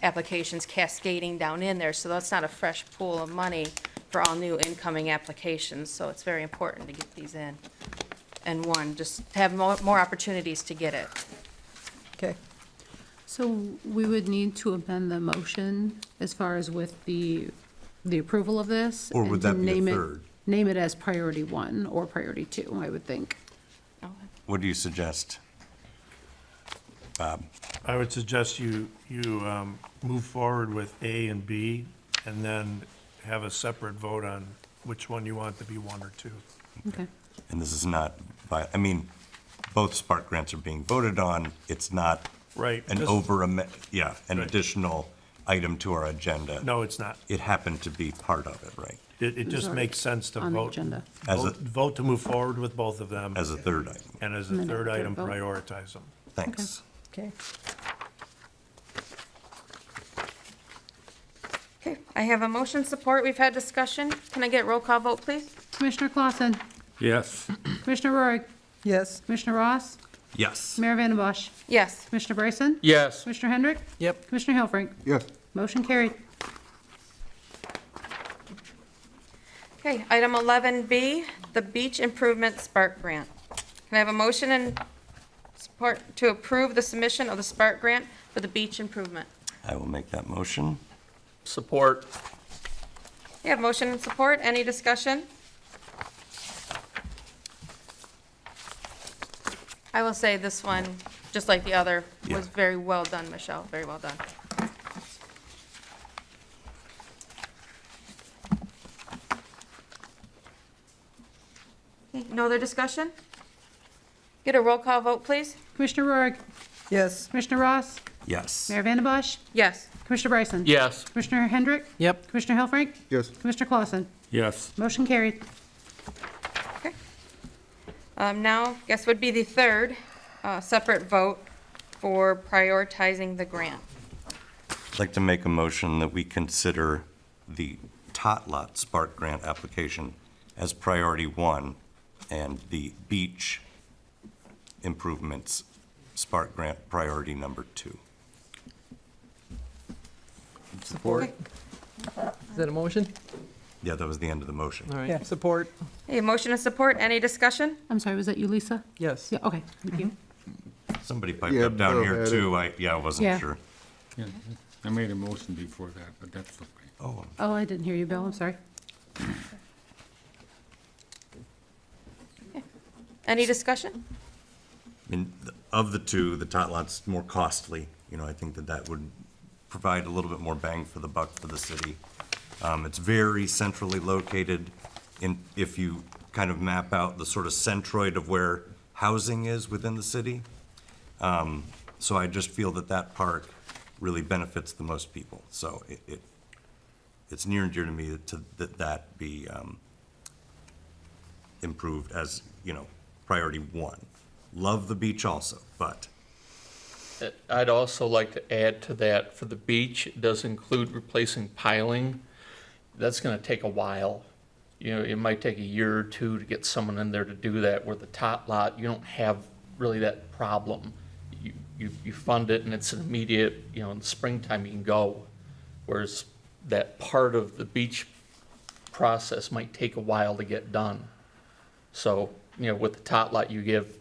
applications cascading down in there, so that's not a fresh pool of money for all new incoming applications, so it's very important to get these in. And one, just have more opportunities to get it. Okay. So we would need to amend the motion as far as with the approval of this. Or would and to that be a name it- third? Name it as priority one or priority two, I would think. What do you suggest? I would suggest you move forward with A and B, and then have a separate vote on which one you want to be one or two. Okay. And this is not, I mean, both Spark grants are being voted on. It's not Right. an an additional item to our agenda. No, it's not. It happened to be part of it, right? It just already makes sense to on the vote. agenda. As a- Vote to move forward with both of them, As a third item. and as And a then third after item, vote. prioritize them. Thanks. Okay. Okay, I have a motion support, we've had discussion. Can I get roll call vote, please? Commissioner Clausen, Yes. Commissioner Roig, Yes. Commissioner Ross, Yes. Mayor Vandembosch, Yes. Commissioner Bryson, Yes. Commissioner Hendrick, Yep. Commissioner Helfrich. Yes. Motion carried. Okay, item 11B, the beach improvement Spark grant. Can I have a motion and support to approve the submission of the Spark grant for the beach improvement? I will make that motion. Support. You have motion and support, any discussion? I will say this one, just like the other, was Yeah. very well done, Michelle, very well done. Okay, no other discussion? Get a roll call vote, please? Commissioner Roig, Yes. Commissioner Ross, Yes. Mayor Vandembosch, Yes. Commissioner Bryson. Yes. Commissioner Hendrick, Yep. Commissioner Helfrich, Yes. Commissioner Clausen. Yes. Motion carried. Okay. Now, guess would be the third separate vote for prioritizing the grant. I'd like to make a motion that we consider the Tot Lot Spark Grant application as priority one and the beach improvements Spark Grant priority number two. Support. Is that a motion? Yeah, that was the end of the motion. All Yeah. right, support. Hey, motion and support, any discussion? I'm sorry, was that you, Lisa? Yes. Yeah, okay, thank you. Somebody piped Yeah, up down Bill here had too. I wasn't Yeah. sure. Yeah, I made a motion before that, but that's okay. Oh, Oh, I didn't hear you, Bill, I'm sorry. Any discussion? I mean, of the two, the Tot Lot's more costly. You know, I think that would provide a little bit more bang for the buck for the city. It's very centrally located. If you kind of map out the sort of centroid of where housing is within the city. So I just feel that that park really benefits the most people. So it's near and dear to me that be improved as, priority one. Love the beach also, but I'd also like to add to that, for the beach, it does include replacing piling. That's gonna take a while. It might take a year or two to get someone in there to do that, where the top lot, you don't have really that problem. You fund it and it's an immediate, in the springtime you can go. Whereas that part of the beach process might take a while to get done. So, with the top lot, you give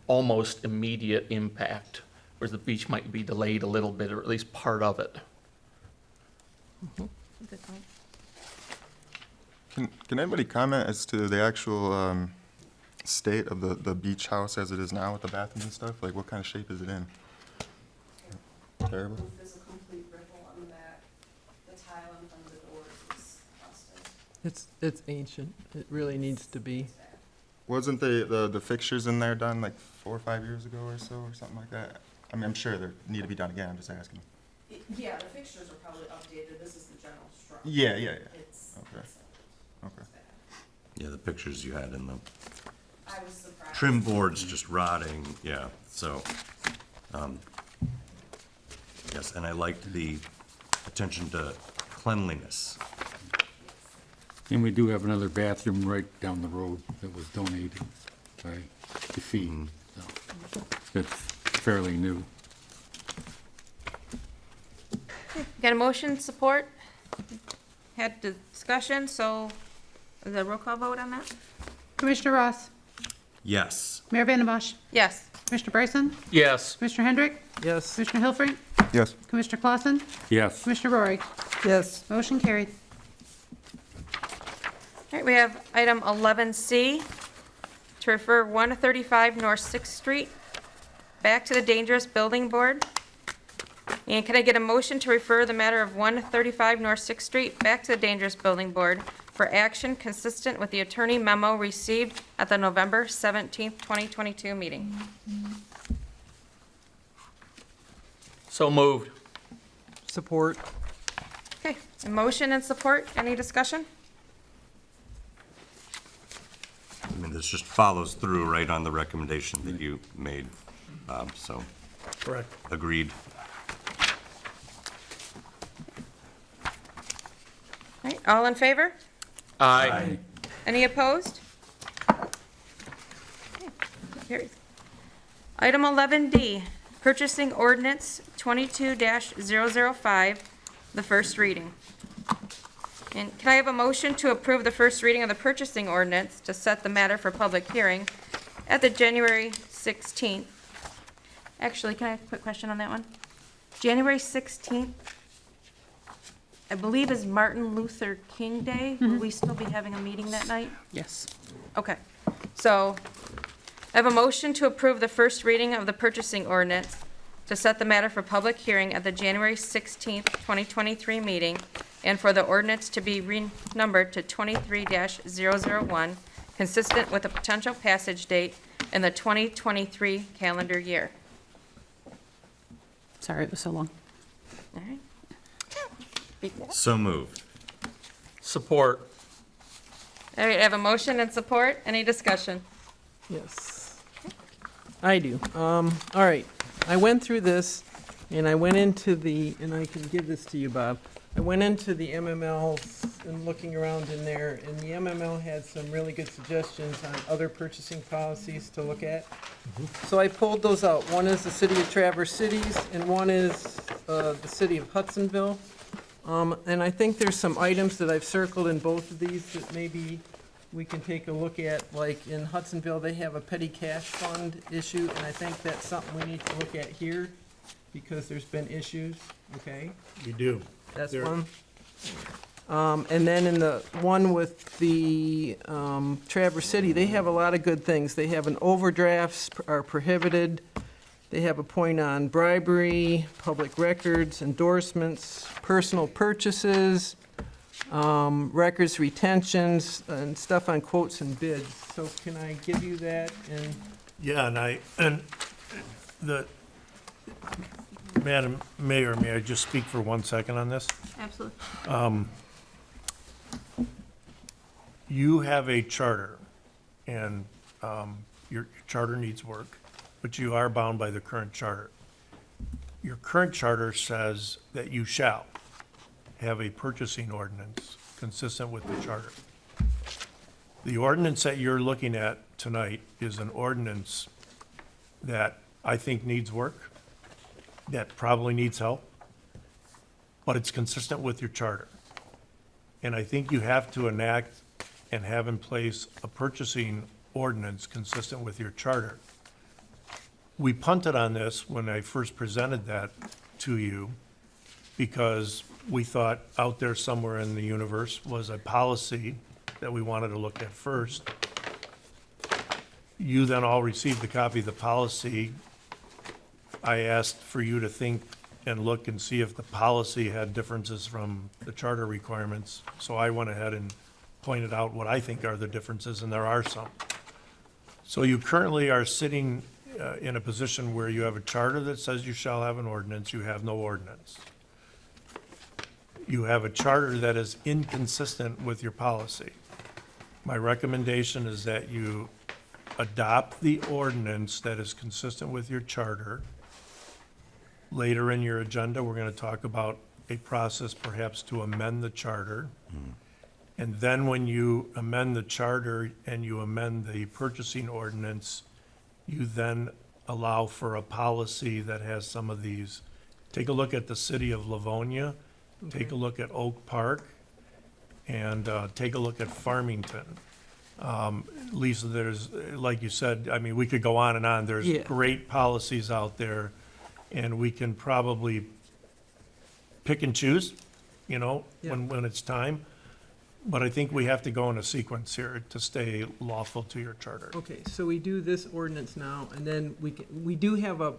almost immediate impact, whereas the beach might be delayed a little bit, or at least part of it. Can anybody comment as to the actual state of the beach house as it is now with the bathrooms and stuff? Like, what kind of shape is it in? Terrible? There's a complete ripple on the back. The tile in front of the doors is busted. It's ancient. It really needs to be. Wasn't the fixtures in there done like 4 or 5 years ago or so, or something like that? I mean, I'm sure they need to be done again, I'm just asking. Yeah, the fixtures are probably updated. This is the general structure. Yeah. It's, Okay. Okay. yeah, the pictures you had in the I was surprised. trim boards just rotting, yeah, so, yes, and I liked the attention to cleanliness. And we do have another bathroom right down the road that was donated by the fee. So it's fairly new. Got a motion, support? Had discussion, so is there a roll call vote on that? Commissioner Ross? Yes. Mayor Vandembosch? Yes. Commissioner Bryson? Yes. Commissioner Hendrick? Yes. Commissioner Hilfrey? Yes. Commissioner Clausen? Yes. Commissioner Rory? Yes. Motion carried. All right, we have item 11C, to refer 135 North 6th Street back to the Dangerous Building Board. And can I get a motion to refer the matter of 135 North 6th Street back to the Dangerous Building Board for action consistent with the attorney memo received at the November 17th, 2022 meeting? So moved. Support. Okay, a motion and support. Any discussion? I mean, this just follows through right on the recommendation that you made, Bob, so. Correct. Agreed. All right, all in favor? Aye. Any opposed? Okay, carries. Item 11D, purchasing ordinance 22-005, the first reading. And can I have a motion to approve the first reading of the purchasing ordinance to set the matter for public hearing at the January 16th? Actually, can I have a quick question on that one? January 16th, I believe, is Martin Luther King Day. Will we still be having a meeting that night? Yes. Okay, so I have a motion to approve the first reading of the purchasing ordinance to set the matter for public hearing at the January 16th, 2023 meeting, and for the ordinance to be renumbered to 23-001, consistent with a potential passage date in the 2023 calendar year. Sorry it was so long. All right. So moved. Support. All right, I have a motion and support. Any discussion? Yes. I do. All right. I went through this, and I went into and I can give this to you, Bob. I went into the MMLs and looking around in there, and the MML had some really good suggestions on other purchasing policies to look at. So I pulled those out. One is the City of Traverse Cities, and one is the City of Hudsonville. And I think there's some items that I've circled in both of these that maybe we can take a look at. Like in Hudsonville, they have a petty cash fund issue, and I think that's something we need to look at here because there's been issues, okay? We do. That's There- one. And then in the one with the Traverse City, they have a lot of good things. They have an overdrafts are prohibited. They have a point on bribery, public records, endorsements, personal purchases, records retentions, and stuff on quotes and bids. So can I give you that? And Yeah, and the, Madam Mayor, may I just speak for 1 second on this? Absolutely. You have a charter, and your charter needs work, but you are bound by the current charter. Your current charter says that you shall have a purchasing ordinance consistent with the charter. The ordinance that you're looking at tonight is an ordinance that I think needs work, that probably needs help, but it's consistent with your charter. And I think you have to enact and have in place a purchasing ordinance consistent with your charter. We punted on this when I first presented that to you because we thought out there somewhere in the universe was a policy that we wanted to look at first. You then all received a copy of the policy. I asked for you to think and look and see if the policy had differences from the charter requirements. So I went ahead and pointed out what I think are the differences, and there are some. So you currently are sitting in a position where you have a charter that says you shall have an ordinance, you have no ordinance. You have a charter that is inconsistent with your policy. My recommendation is that you adopt the ordinance that is consistent with your charter. Later in your agenda, we're going to talk about a process perhaps to amend the charter. And then when you amend the charter and you amend the purchasing ordinance, you then allow for a policy that has some of these. Take a look at the city of Livonia, take a look at Oak Park, and take a look at Farmington. Lisa, there's, like you said, I mean, we could go on and on. There's Yeah. great policies out there, and we can probably pick and choose, you know, when it's time. But I think we have to go in a sequence here to stay lawful to your charter. okay, so we do this ordinance now, and then we do have a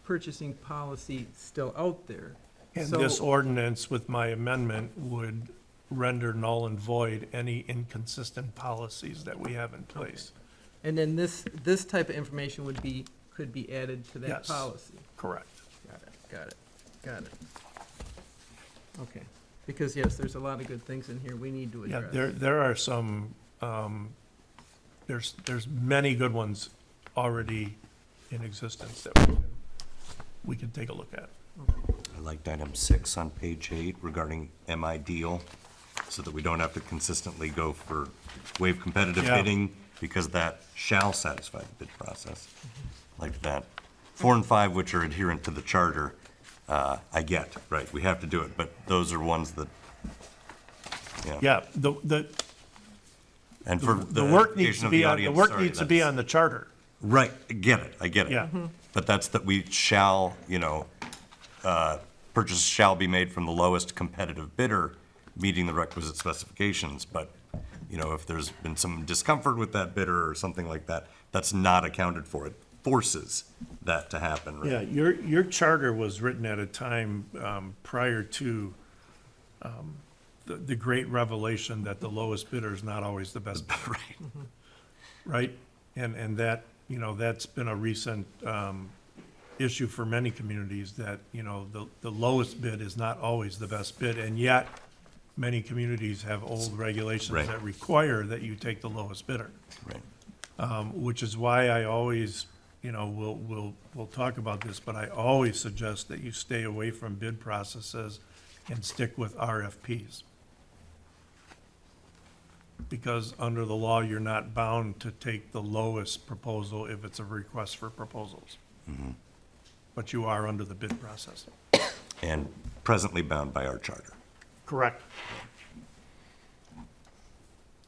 purchasing policy still out there. And So- this ordinance with my amendment would render null and void any inconsistent policies that we have in place. And then this type of information could be added to that Yes. policy. Correct. Got it. Okay, because yes, there's a lot of good things in here we need to Yeah, address. there are some, there's many good ones already in existence that we can take a look at. I liked item 6 on page 8 regarding MI deal, so that we don't have to consistently go for waive competitive Yeah. bidding, because that shall satisfy the bid process. Like that. 4 and 5, which are adherent to the charter, I get, right, we have to do it, but those are ones that, Yeah, the And for the work needs edification to of be the on, the audience, work sorry, needs to be that's- on the charter. Right, I get it. Yeah. But that's that we shall, purchase shall be made from the lowest competitive bidder, meeting the requisite specifications. But, if there's been some discomfort with that bidder or something like that, that's not accounted for. It forces that to happen, right? Yeah, your charter was written at a time prior to the great revelation that the lowest bidder is not always the best bidder. Right. Right? And that, that's been a recent issue for many communities, that, the lowest bid is not always the best bid, and yet many communities have old regulations Right. that require that you take the lowest bidder. Right. Which is why I always, we'll talk about this, but I always suggest that you stay away from bid processes and stick with RFPs. Because under the law, you're not bound to take the lowest proposal if it's a request for proposals. But you are under the bid process. And presently bound by our charter. Correct.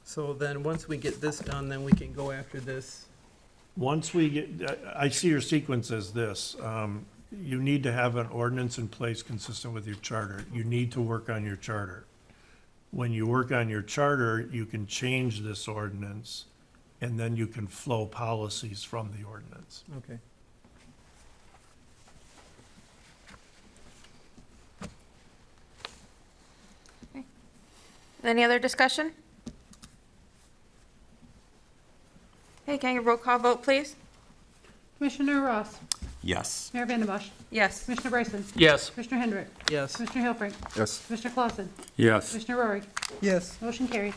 So then, once we get this done, then we can go after this. Once we get, I see your sequence as this. You need to have an ordinance in place consistent with your charter. You need to work on your charter. When you work on your charter, you can change this ordinance, and then you can flow policies from the ordinance. Okay. Any other discussion? Okay, can I get a roll call vote, please? Commissioner Ross, Yes. Mayor Vandenbosch, Yes. Commissioner Bryson, Yes. Commissioner Hendrick, Yes. Commissioner Hilferink, Yes. Commissioner Clausen, Yes. Commissioner Rory. Yes. Motion carried.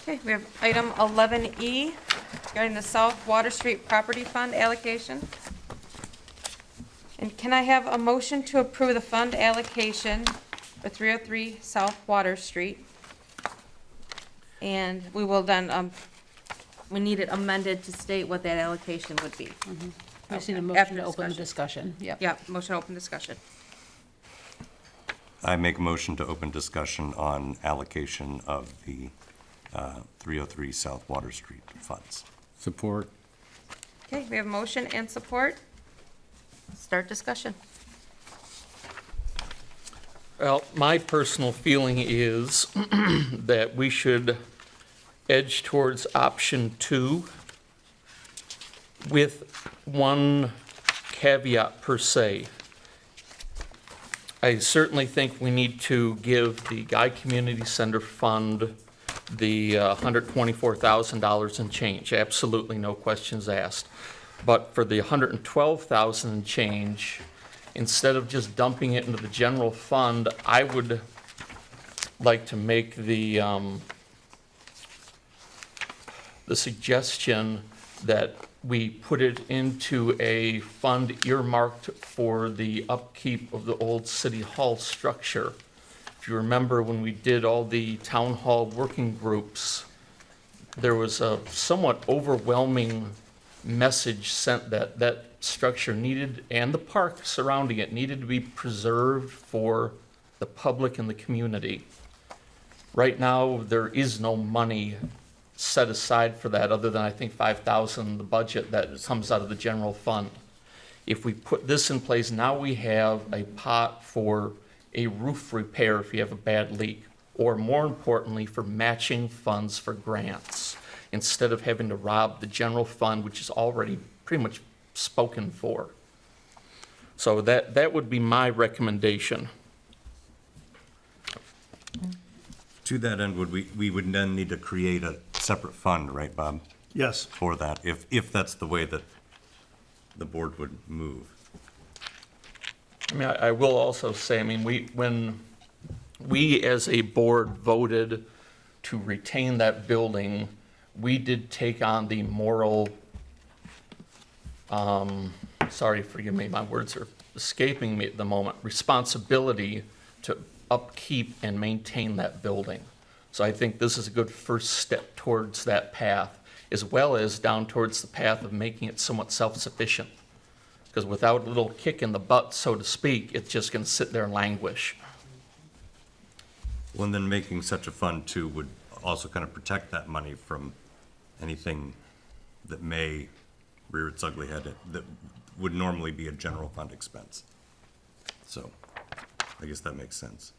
Okay, we have item 11E, regarding the South Water Street Property Fund allocation. And can I have a motion to approve the fund allocation for 303 South Water Street? And we will then, we need it amended to state what that allocation would be. We just need a After motion to open the discussion. Yep. Yep, motion to open discussion. I make a motion to open discussion on allocation of the 303 South Water Street funds. Support. Okay, we have motion and support. Start discussion. Well, my personal feeling is that we should edge towards option 2 with one caveat per se. I certainly think we need to give the Guy Community Center Fund the $124,000 and change. Absolutely, no questions asked. But for the $112,000 and change, instead of just dumping it into the general fund, I would like to make the suggestion that we put it into a fund earmarked for the upkeep of the old city hall structure. If you remember when we did all the town hall working groups, there was a somewhat overwhelming message sent that that structure needed, and the park surrounding it, needed to be preserved for the public and the community. Right now, there is no money set aside for that, other than I think $5,000 in the budget that comes out of the general fund. If we put this in place, now we have a pot for a roof repair if you have a bad leak, or more importantly, for matching funds for grants, instead of having to rob the general fund, which is already pretty much spoken for. So that would be my recommendation. To that end, we would then need to create a separate fund, right, Bob, Yes. for that, if that's the way that the board would move? I mean, I will also say, I mean, when we as a board voted to retain that building, we did take on the moral, sorry, forgive me, my words are escaping me at the moment, responsibility to upkeep and maintain that building. So I think this is a good first step towards that path, as well as down towards the path of making it somewhat self-sufficient. Because without a little kick in the butt, so to speak, it's just going to sit there and languish. Well, and then making such a fund too would also kind of protect that money from anything that may rear its ugly head that would normally be a general fund expense. So I guess that makes sense.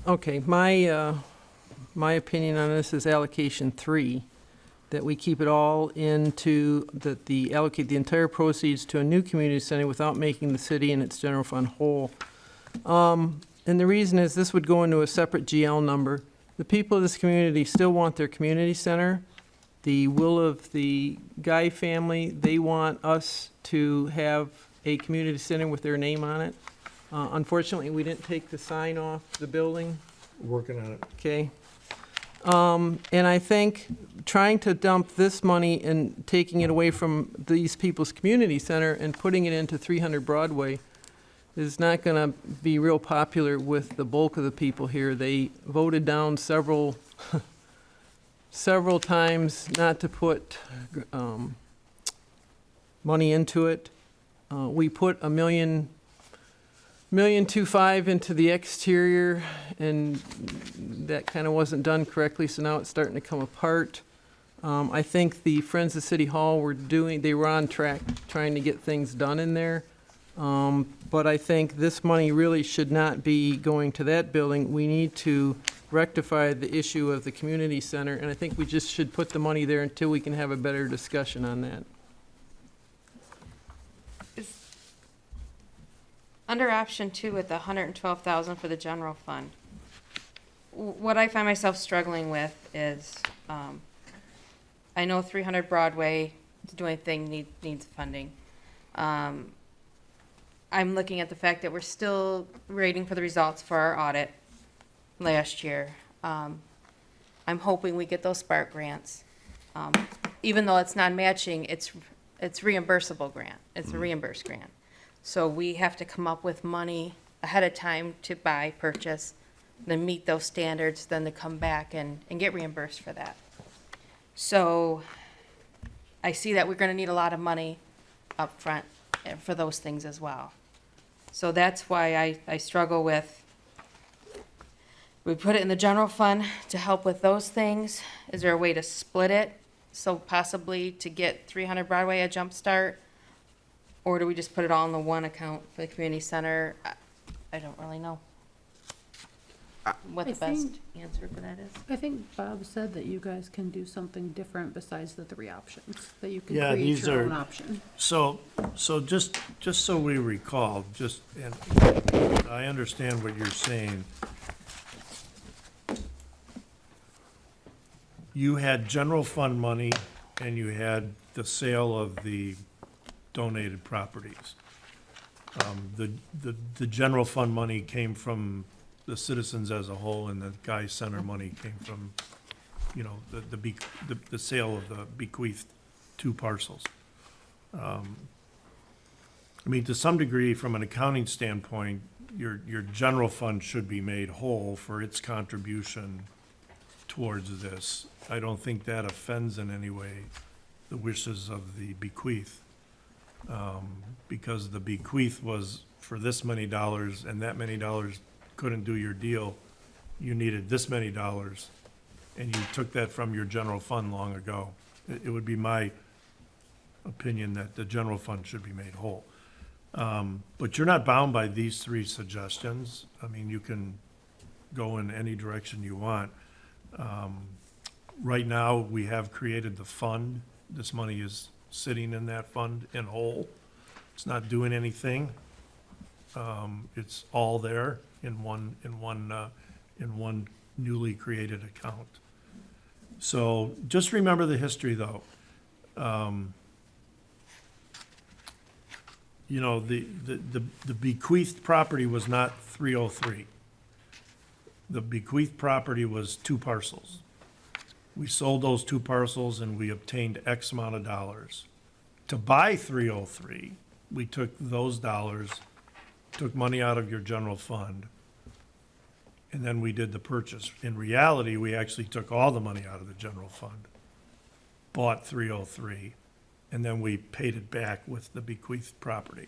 Okay, my opinion on this is allocation 3, that we keep it all into, that the allocate the entire proceeds to a new community center without making the city and its general fund whole. And the reason is this would go into a separate GL number. The people of this community still want their community center. The will of the Guy family, they want us to have a community center with their name on it. Unfortunately, we didn't take the sign off the building. Working on it. Okay. And I think trying to dump this money and taking it away from these people's community center and putting it into 300 Broadway is not going to be real popular with the bulk of the people here. They voted down several times not to put money into it. We put $1.25 million into the exterior, and that kind of wasn't done correctly, so now it's starting to come apart. I think the Friends of City Hall they were on track trying to get things done in there. But I think this money really should not be going to that building. We need to rectify the issue of the community center, and I think we just should put the money there until we can have a better discussion on that. under option 2 with the 112,000 for the general fund, what I find myself struggling with is, I know 300 Broadway to do anything needs funding. I'm looking at the fact that we're still waiting for the results for our audit last year. I'm hoping we get those Spark grants. Even though it's not matching, it's reimbursable grant. It's a reimbursed grant. So we have to come up with money ahead of time to buy, purchase, then meet those standards, then to come back and get reimbursed for that. So I see that we're gonna need a lot of money up front for those things as well. So that's why I struggle with, we put it in the general fund to help with those things. Is there a way to split it? So possibly to get 300 Broadway a jump start? Or do we just put it all in the one account for the community center? I don't really know what the best answer for that is. I think Bob said that you guys can do something different besides the 3 options, that you can Yeah, create these your are- own option. So just so we recall, and I understand what you're saying. You had general fund money and you had the sale of the donated properties. The general fund money came from the citizens as a whole, and the Guy Center money came from, you know, the sale of the bequeathed 2 parcels. I mean, to some degree, from an accounting standpoint, your general fund should be made whole for its contribution towards this. I don't think that offends in any way the wishes of the bequeath, because the bequeath was for this many dollars, and that many dollars couldn't do your deal. You needed this many dollars, and you took that from your general fund long ago. It would be my opinion that the general fund should be made whole. But you're not bound by these 3 suggestions. I mean, you can go in any direction you want. Right now, we have created the fund. This money is sitting in that fund in whole. It's not doing anything. It's all there in one newly created account. So just remember the history, though. You know, the bequeathed property was not 303. The bequeathed property was 2 parcels. We sold those 2 parcels and we obtained X amount of dollars. To buy 303, we took those dollars, took money out of your general fund, and then we did the purchase. In reality, we actually took all the money out of the general fund, bought 303, and then we paid it back with the bequeathed property.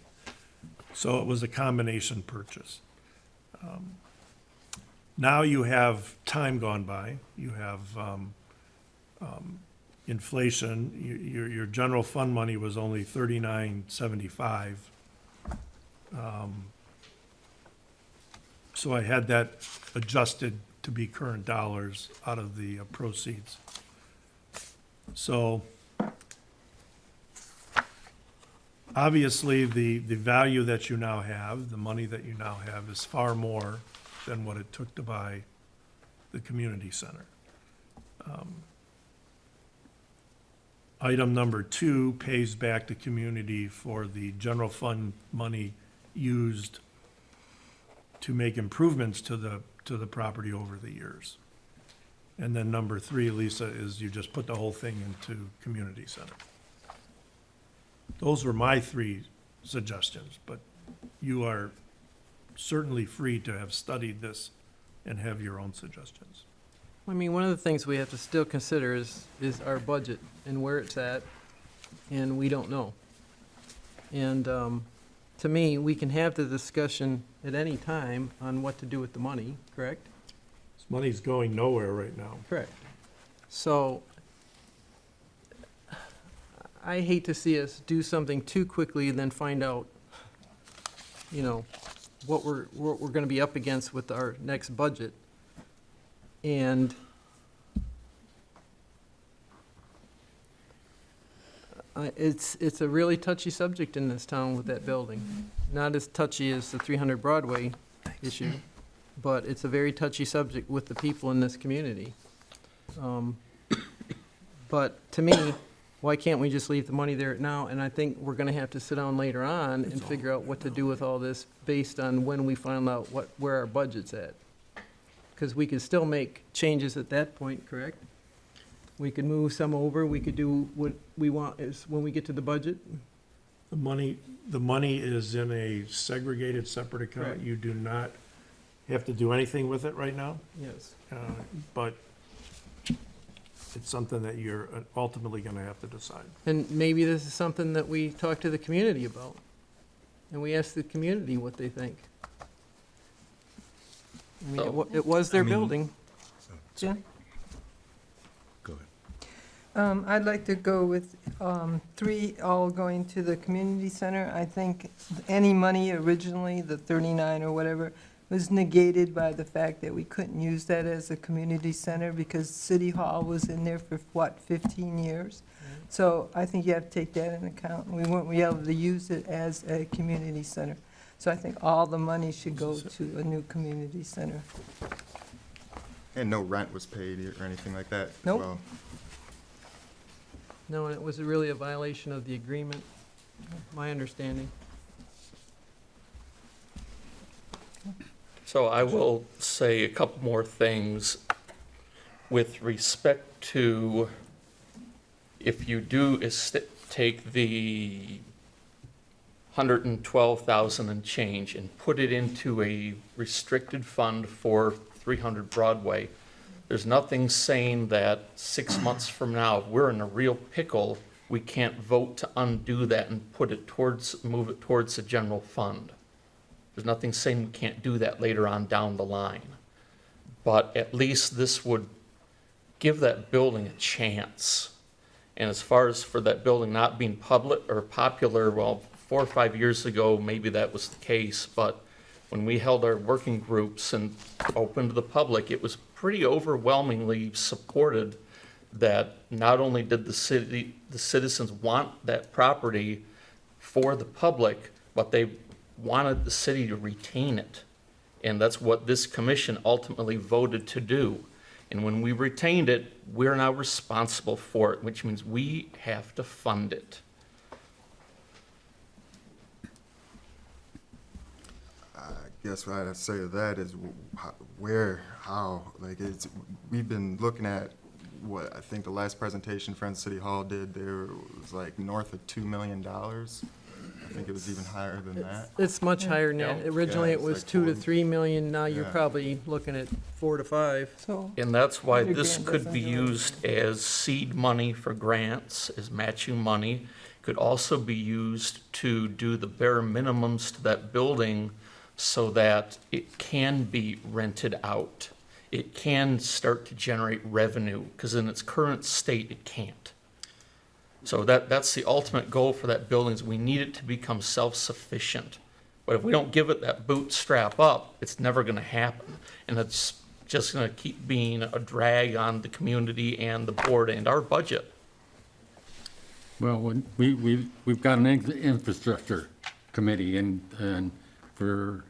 So it was a combination purchase. Now you have time gone by, you have inflation, your general fund money was only $39.75. So I had that adjusted to be current dollars out of the proceeds. So obviously, the value that you now have, the money that you now have, is far more than what it took to buy the community center. Item number 2 pays back the community for the general fund money used to make improvements to the property over the years. And then number 3, Lisa, is you just put the whole thing into community center. Those were my 3 suggestions, but you are certainly free to have studied this and have your own suggestions. I mean, one of the things we have to still consider is our budget and where it's at, and we don't know. And to me, we can have the discussion at any time on what to do with the money, correct? This money's going nowhere right now. Correct. So I hate to see us do something too quickly and then find out, you know, what we're gonna be up against with our next budget. And it's a really touchy subject in this town with that building. not as touchy as the 300 Broadway issue, but it's a very touchy subject with the people in this community. But to me, why can't we just leave the money there now? And I think we're gonna have to sit down later on and figure out what to do with all this based on when we find out where our budget's at. Because we could still make changes at that point, correct? We could move some over, we could do what we want is when we get to the budget. The money is in a segregated, separate account. Correct. You do not have to do anything with it right now, Yes. but it's something that you're ultimately gonna have to decide. And maybe this is something that we talk to the community about. And we ask the community what they think. I mean, it was their building. Jim? Go ahead. I'd like to go with 3 all going to the community center. I think any money originally, the 39 or whatever, was negated by the fact that we couldn't use that as a community center because City Hall was in there for, 15 years? So I think you have to take that into account. We won't be able to use it as a community center. So I think all the money should go to a new community center. And no rent was paid or anything like that? Nope. Well, No, and it was really a violation of the agreement, my understanding. So I will say a couple more things with respect to if you do take the 112,000 and change and put it into a restricted fund for 300 Broadway, there's nothing saying that 6 months from now, if we're in a real pickle, we can't vote to undo that and move it towards the general fund. There's nothing saying we can't do that later on down the line. But at least this would give that building a chance. And as far as for that building not being public or popular, well, 4 or 5 years ago, maybe that was the case, but when we held our working groups and opened to the public, it was pretty overwhelmingly supported that not only did the citizens want that property for the public, but they wanted the city to retain it. And that's what this commission ultimately voted to do. And when we retained it, we're now responsible for it, which means we have to fund it. I guess what I'd say to that is how, like, we've been looking at what I think the last presentation Friends City Hall did, there was like north of $2 million. I think it was even higher than that. It's much higher than that. Yeah. Originally, Yeah, it it's was like 2 to 4. 3 million, now you're Yeah. probably looking at 4 to 5. So, And that's why 100 this grand could doesn't be do it. used as seed money for grants, as matching money. Could also be used to do the bare minimums to that building so that it can be rented out. It can start to generate revenue, because in its current state, it can't. So that's the ultimate goal for that building, is we need it to become self-sufficient. But if we don't give it that bootstrap up, it's never gonna happen. And it's just gonna keep being a drag on the community and the board and our budget. Well, we've got an infrastructure committee, and for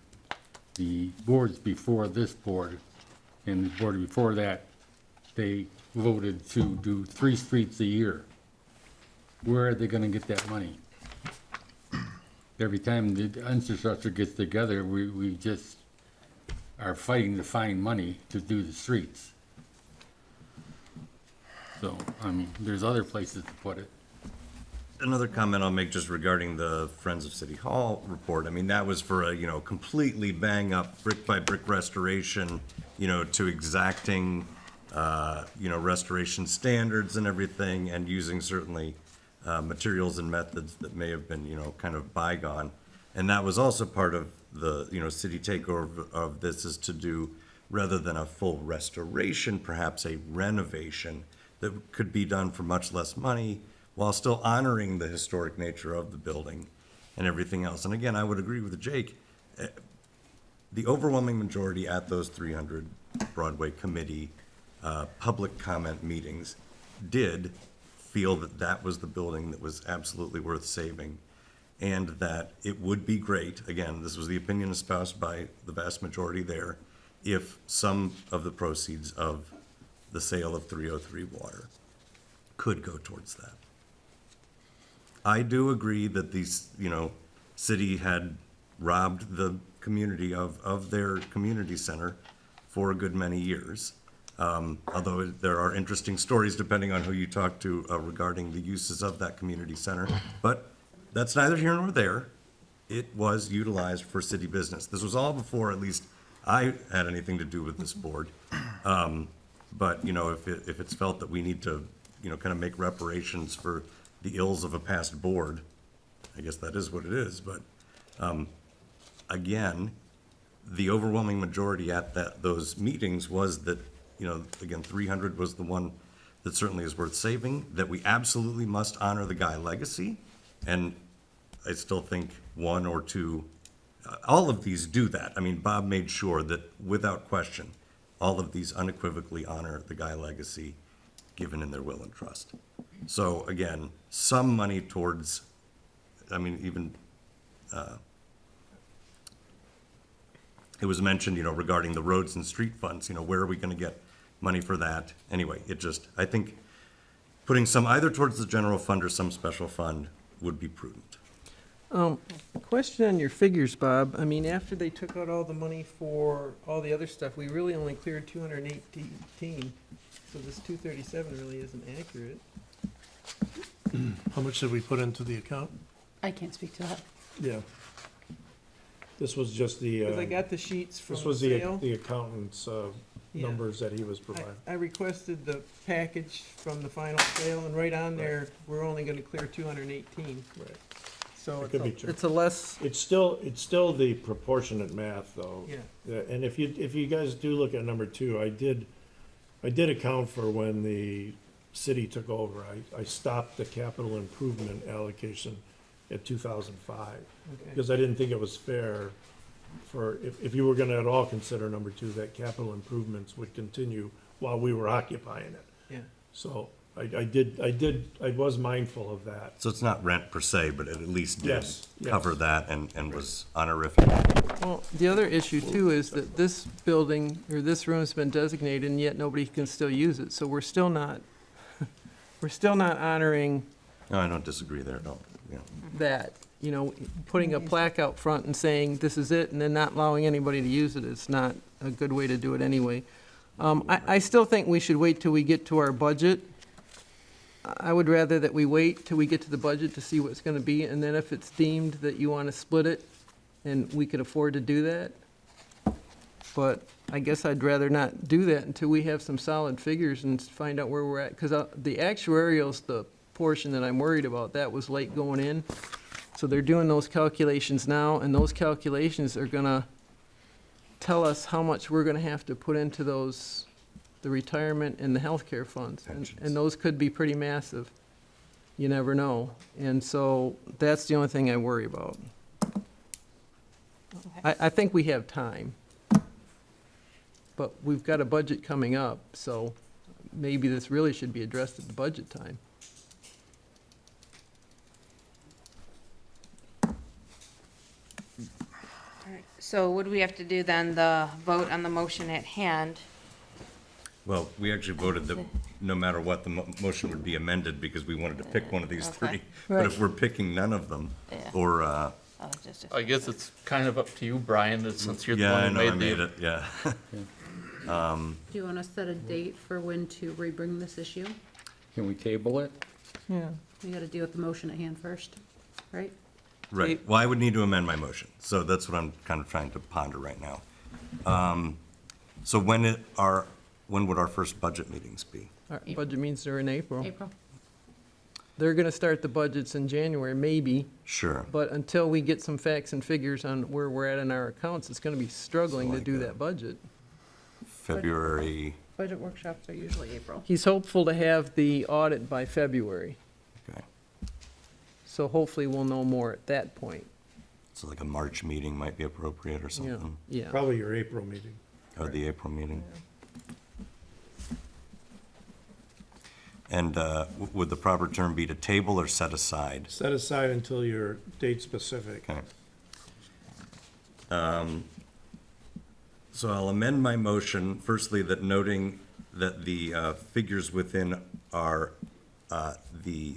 the boards before this board, and the board before that, they voted to do 3 streets a year. Where are they gonna get that money? Every time the infrastructure gets together, we just are fighting to find money to do the streets. So, I mean, there's other places to put it. Another comment I'll make just regarding the Friends of City Hall report. I mean, that was for a, completely bang up brick by brick restoration, to exacting, restoration standards and everything, and using certainly materials and methods that may have been, kind of bygone. And that was also part of the, city takeover of this, is to do, rather than a full restoration, perhaps a renovation that could be done for much less money, while still honoring the historic nature of the building and everything else. And again, I would agree with Jake. The overwhelming majority at those 300 Broadway committee public comment meetings did feel that that was the building that was absolutely worth saving. and that it would be great, again, this was the opinion espoused by the vast majority there, if some of the proceeds of the sale of 303 water could go towards that. I do agree that these, city had robbed the community of their community center for a good many years. Although there are interesting stories depending on who you talk to regarding the uses of that community center. But that's neither here nor there. It was utilized for city business. This was all before at least I had anything to do with this board. But, if it's felt that we need to, kind of make reparations for the ills of a past board, I guess that is what it is. But, again, the overwhelming majority at those meetings was that, again, 300 was the one that certainly is worth saving, that we absolutely must honor the Guy legacy. And I still think one or two, all of these do that. I mean, Bob made sure that without question, all of these unequivocally honor the Guy legacy given in their will and trust. So again, some money towards, even, it was mentioned, regarding the roads and street funds, where are we gonna get money for that? Anyway, I think putting some either towards the general fund or some special fund would be prudent. Question on your figures, Bob. After they took out all the money for all the other stuff, we really only cleared 218. So this 237 really isn't accurate. How much did we put into the account? I can't speak to that. Yeah. This was just the, Because I got the sheets from this was sale. the accountant's, Yeah. numbers that he was providing. I requested the package from the final sale, and right on there, we're only gonna clear 218. Right. So It could be it's true. it's a less, It's still the proportionate math, though. yeah. And if you guys do look at number 2, I did account for when the city took over. I stopped the capital improvement allocation at 2005. Okay. Because I didn't think it was fair for, if you were gonna at all consider number 2, that capital improvements would continue while we were occupying it. Yeah. So I was mindful of that. So it's not rent per se, but it at least did Yes, yes. cover that and was honorific. Well, the other issue too is that this building, or this room has been designated, and yet nobody can still use it, so we're still not honoring No, I don't disagree there at all. Yeah. that. Putting a plaque out front and saying, this is it, and then not allowing anybody to use it, it's not a good way to do it anyway. I still think we should wait till we get to our budget. I would rather that we wait till we get to the budget to see what it's gonna be, and then if it's deemed that you wanna split it, and we could afford to do that. But I guess I'd rather not do that until we have some solid figures and find out where we're at, because the actuarial's the portion that I'm worried about. That was late going in. So they're doing those calculations now, and those calculations are gonna tell us how much we're gonna have to put into the retirement and the healthcare funds. And those could be pretty massive. You never know. And so that's the only thing I worry about. I think we have time. But we've got a budget coming up, so maybe this really should be addressed at the budget time. So would we have to do then the vote on the motion at hand? Well, we actually voted that no matter what, the motion would be amended because we wanted to pick one of these Okay. three. But if we're picking none of them, Yeah. or, Oh, just a- I guess it's kind of up to you, Brian, that since you're the yeah, I one know, who I made made the. it, yeah. Do you want to set a date for when to rebring this issue? Can we table it? Yeah. We got to deal with the motion at hand first, right? Right, well, I would need to amend my motion, so that's what I'm kind of trying to ponder right now. So when would our first budget meetings be? Our budget meetings are in April. April? They're gonna start the budgets in January, maybe, Sure, but until we get some facts and figures on where we're at in our accounts, it's gonna be struggling to like do a- that budget. February, Budget workshops are usually April. He's hopeful to have the audit by February, okay, so hopefully we'll know more at that point. so like a March meeting might be appropriate or Yeah, something, yeah. Probably your April meeting. or the April meeting. And would the proper term be to table or set aside? Set aside until your date specific. Okay. So I'll amend my motion, firstly, that noting that the figures within are the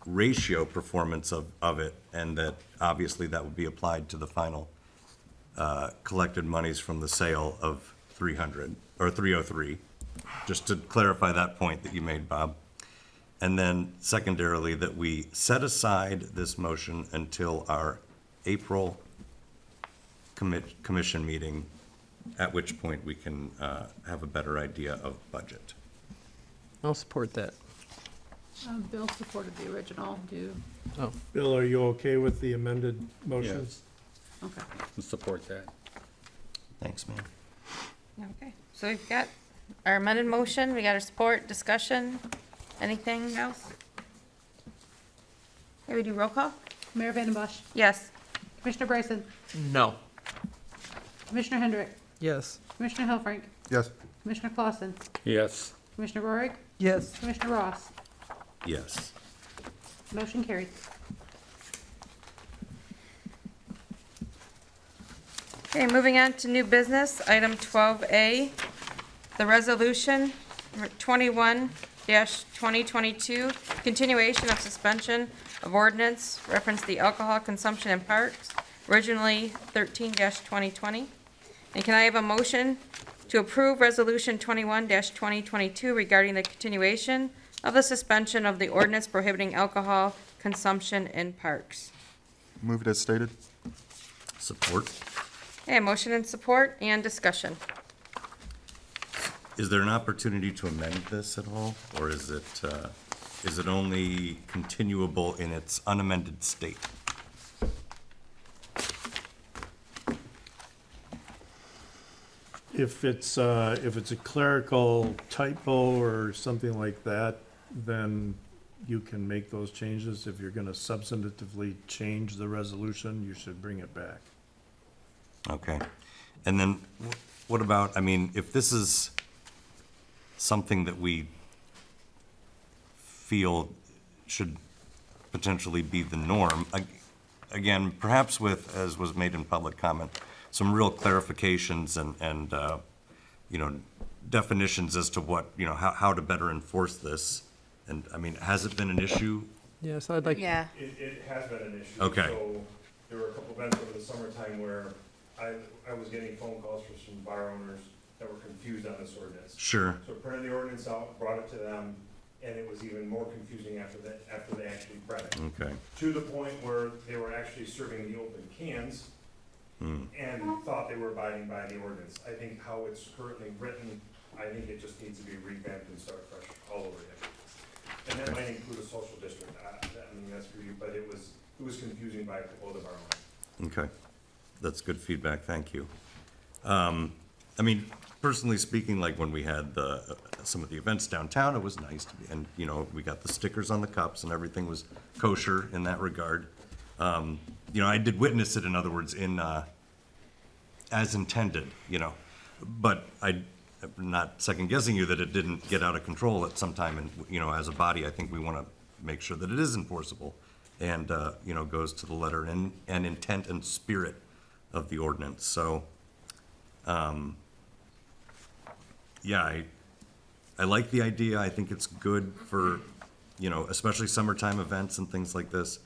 ratio performance of it, and that obviously that would be applied to the final collected monies from the sale of 300, or 303, just to clarify that point that you made, Bob. And then secondarily, that we set aside this motion until our April commission meeting, at which point we can have a better idea of budget. I'll support that. Bill supported the original. Bill, are you okay with the amended motion? Yes. Okay. Support that. Thanks, man. Okay, so we've got our amended motion, we got our support, discussion, anything else? Okay, we do roll call? Mayor Vandenbosch, Yes. Commissioner Bryson, No. Commissioner Hendrick, Yes. Commissioner Helfrich, Yes. Commissioner Clausen, Yes. Commissioner Rohrig, Yes. Commissioner Ross. Yes. Motion carried. Okay, moving on to new business, item 12A, the resolution 21-2022, continuation of suspension of ordinance, reference the alcohol consumption in parks, originally 13-2020. And can I have a motion to approve resolution 21-2022 regarding the continuation of the suspension of the ordinance prohibiting alcohol consumption in parks? Move it as stated. Support. Okay, motion and support and discussion. Is there an opportunity to amend this at all, or is it only continuable in its unamended state? If it's a clerical typo or something like that, then you can make those changes. If you're gonna substantively change the resolution, you should bring it back. Okay. And then what about, I mean, if this is something that we feel should potentially be the norm, again, perhaps with, as was made in public comment, some real clarifications and you know, definitions as to what, you know, how to better enforce this. And, I mean, has it been an issue? Yes, I'd like. Yeah. It has been an issue. Okay. So there were a couple events over the summertime where I was getting phone calls from some bar owners that were confused on this ordinance. Sure. So printed the ordinance out, brought it to them, and it was even more confusing after they actually read it. Okay. To the point where they were actually serving the open cans and thought they were abiding by the ordinance. I think how it's currently written, I think it just needs to be revamped and start fresh all over again. And that might include a social district. I mean, that's for you, but it was confusing by a couple of the bar owners. Okay. That's good feedback, thank you. I mean, personally speaking, like when we had some of the events downtown, it was nice to be, and, you know, we got the stickers on the cups and everything was kosher in that regard. You know, I did witness it, in other words, as intended, you know, but I'm not second guessing you that it didn't get out of control at some time, and, you know, as a body, I think we want to make sure that it is enforceable and, you know, goes to the letter and intent and spirit of the ordinance. So, yeah, I like the idea. I think it's good for, you know, especially summertime events and things like this.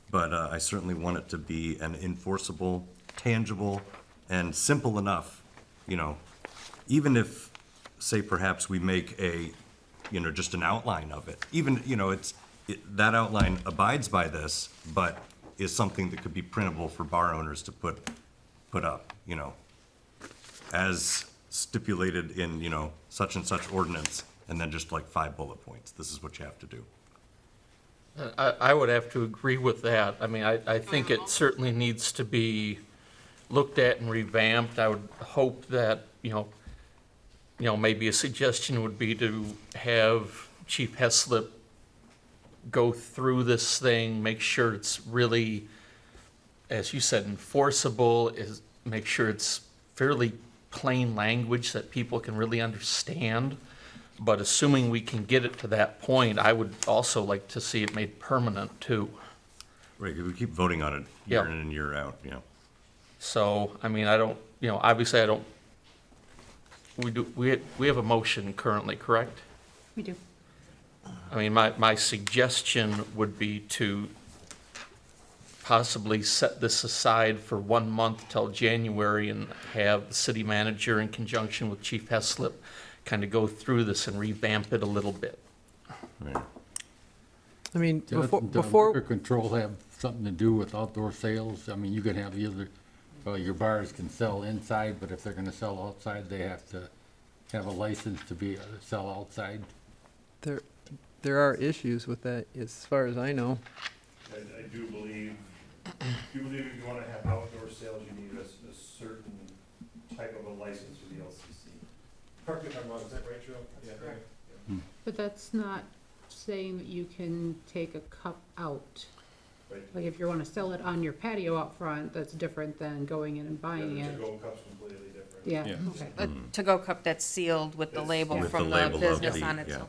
But I certainly want it to be an enforceable, tangible, and simple enough, you know, even if, say, perhaps we make a, you know, just an outline of it. Even, you know, that outline abides by this, but is something that could be printable for bar owners to put up, you know, as stipulated in, you know, such and such ordinance, and then just like 5 bullet points. This is what you have to do. I would have to agree with that. I mean, I think it certainly needs to be looked at and revamped. I would hope that, you know, maybe a suggestion would be to have Chief Heslip go through this thing, make sure it's really, as you said, enforceable, make sure it's fairly plain language that people can really understand. But assuming we can get it to that point, I would also like to see it made permanent too. Right, 'cause we keep voting on it Yeah. year in and year out, you know. So, I mean, I don't, obviously I don't, we have a motion currently, correct? We do. I mean, my suggestion would be to possibly set this aside for 1 month till January and have the city manager in conjunction with Chief Heslip kind of go through this and revamp it a little bit. Right. I mean, Does before, liquor control have something to do with outdoor sales? I mean, you could have either, well, your bars can sell inside, but if they're gonna sell outside, they have to have a license to sell outside. there are issues with that, as far as I know. I do believe if you want to have outdoor sales, you need a certain type of a license for the LCC. Correct me if I'm wrong, is that right, Joe? Yeah. Correct. But that's not saying that you can take a cup out. Right. Like if you want to sell it on your patio out front, that's different than going in and buying The it. to-go cup's completely different. Yeah, Yeah. okay. A to-go cup that's sealed with the It's- label With from the the label of business the- on it, yeah. so.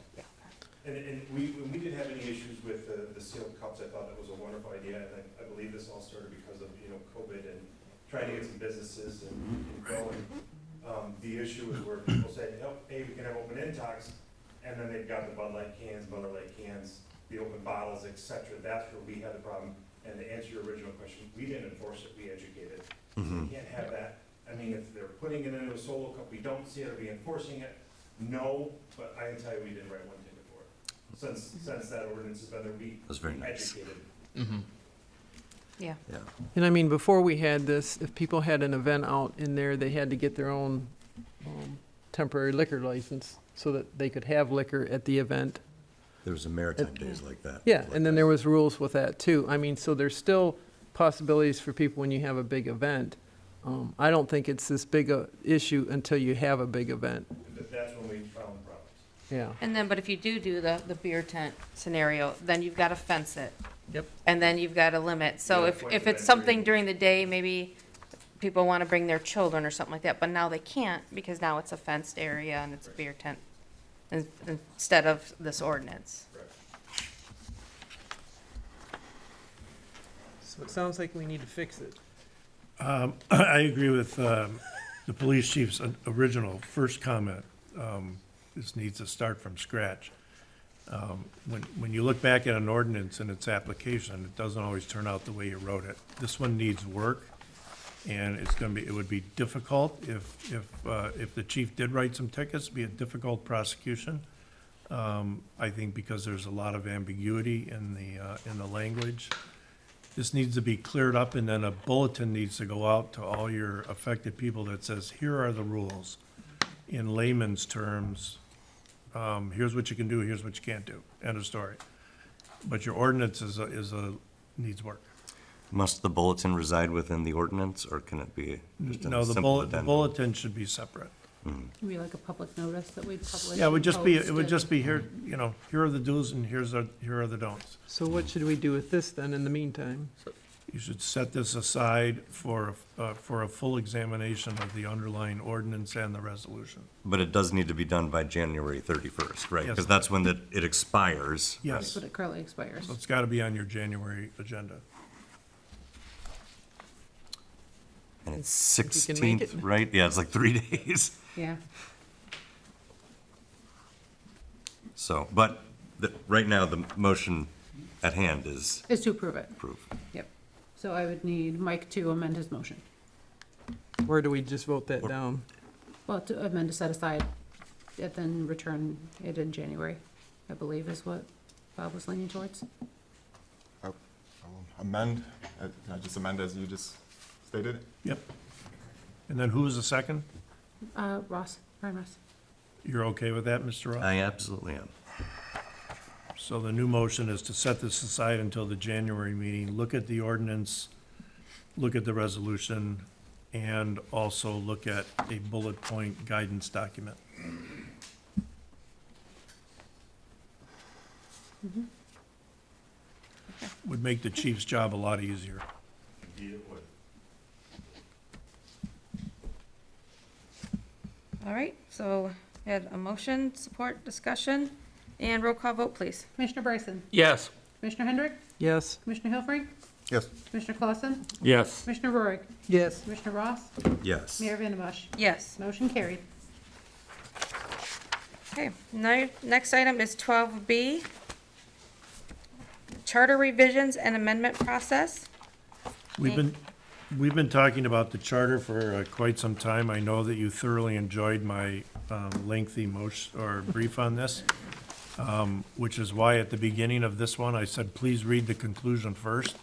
And we didn't have any issues with the sealed cups. I thought that was a wonderful idea, and I believe this all started because of, COVID and trying to get some businesses and going. The issue is where people say, oh, hey, we can have open end talks, and then they've got the Bud Light cans, Miller Lite cans, the open bottles, et cetera. That's where we had the problem. And to answer your original question, we didn't enforce it, we educated. So you can't have that. I mean, if they're putting it into a solo cup, we don't see it, are we enforcing it? No, but I can tell you we didn't write one ticket for it. Since that ordinance has been there, we That's very nice. educated. Yeah. Yeah. And I mean, before we had this, if people had an event out in there, they had to get their own temporary liquor license so that they could have liquor at the event. There was a maritime days like that. Yeah, and then there was rules with that too. I mean, so there's still possibilities for people when you have a big event. I don't think it's this big a issue until you have a big event. That's when we found problems. Yeah. And then, but if you do the beer tent scenario, then you've got to fence it. Yep. And then you've got to limit. So Yeah, if point it's of something entry. during the day, maybe people want to bring their children or something like that, but now they can't because now it's a fenced area and it's a beer tent instead of this ordinance. So it sounds like we need to fix it. I agree with the police chief's original first comment. This needs to start from scratch. When you look back at an ordinance and its application, it doesn't always turn out the way you wrote it. This one needs work, and it would be difficult if the chief did write some tickets, it'd be a difficult prosecution. I think because there's a lot of ambiguity in the language. This needs to be cleared up, and then a bulletin needs to go out to all your affected people that says, here are the rules. In layman's terms, here's what you can do, here's what you can't do, end of story. But your ordinance needs work. Must the bulletin reside within the ordinance, or can it be just a No, the simple the addendum? bulletin should be separate. Maybe like a public notice that we'd publish. Yeah, it would just be, and it would post just be here, here are the do's and here are the don'ts. So what should we do with this then in the meantime? You should set this aside for a full examination of the underlying ordinance and the resolution. But it does need to be done by January 31st, right? Yes. Because that's when it expires. Yes, But it currently expires. so it's got to be on your January agenda. And it's If you can make 16th, it. right? Yeah, it's like 3 days. Yeah. So, but right now, the motion at hand is Is to approve it. approved. Yep. So I would need Mike to amend his motion. Or do we just vote that down? Well, to amend to set aside, and then return it in January, I believe is what Bob was leaning towards. I will amend, can I just amend as you just stated? Yep. And then who is the second? Brian Ross. You're okay with that, Mr. Ross? I absolutely am. So the new motion is to set this aside until the January meeting, look at the ordinance, look at the resolution, and also look at a bullet point guidance document. Would make the chief's job a lot easier. Indeed it would. All right, so We had a motion, support, discussion, and roll call vote, please. Commissioner Bryson? Yes. Commissioner Hendrick? Yes. Commissioner Hilferink? Yes. Commissioner Clausen? Yes. Commissioner Rohrig? Yes. Commissioner Ross? Yes. Mayor Vandenbosch? Yes. Motion carried. Okay, now, next item is 12B, charter revisions and amendment process. We've been talking about the charter for quite some time. I know that you thoroughly enjoyed my lengthy motion or brief on this, which is why at the beginning of this one, I said, please read the conclusion first,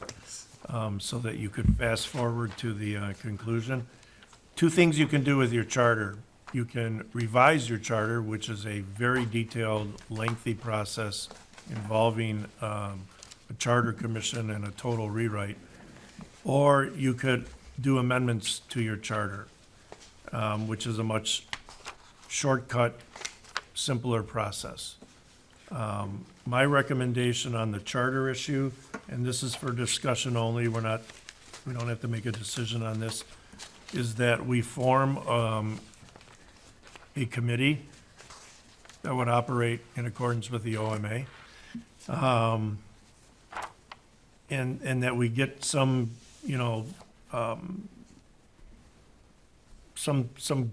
so that you could fast forward to the conclusion. Two things you can do with your charter. You can revise your charter, which is a very detailed, lengthy process involving a charter commission and a total rewrite. Or you could do amendments to your charter, which is a much shortcut, simpler process. My recommendation on the charter issue, and this is for discussion only, we don't have to make a decision on this, is that we form a committee that would operate in accordance with the OMA. And that we get some, some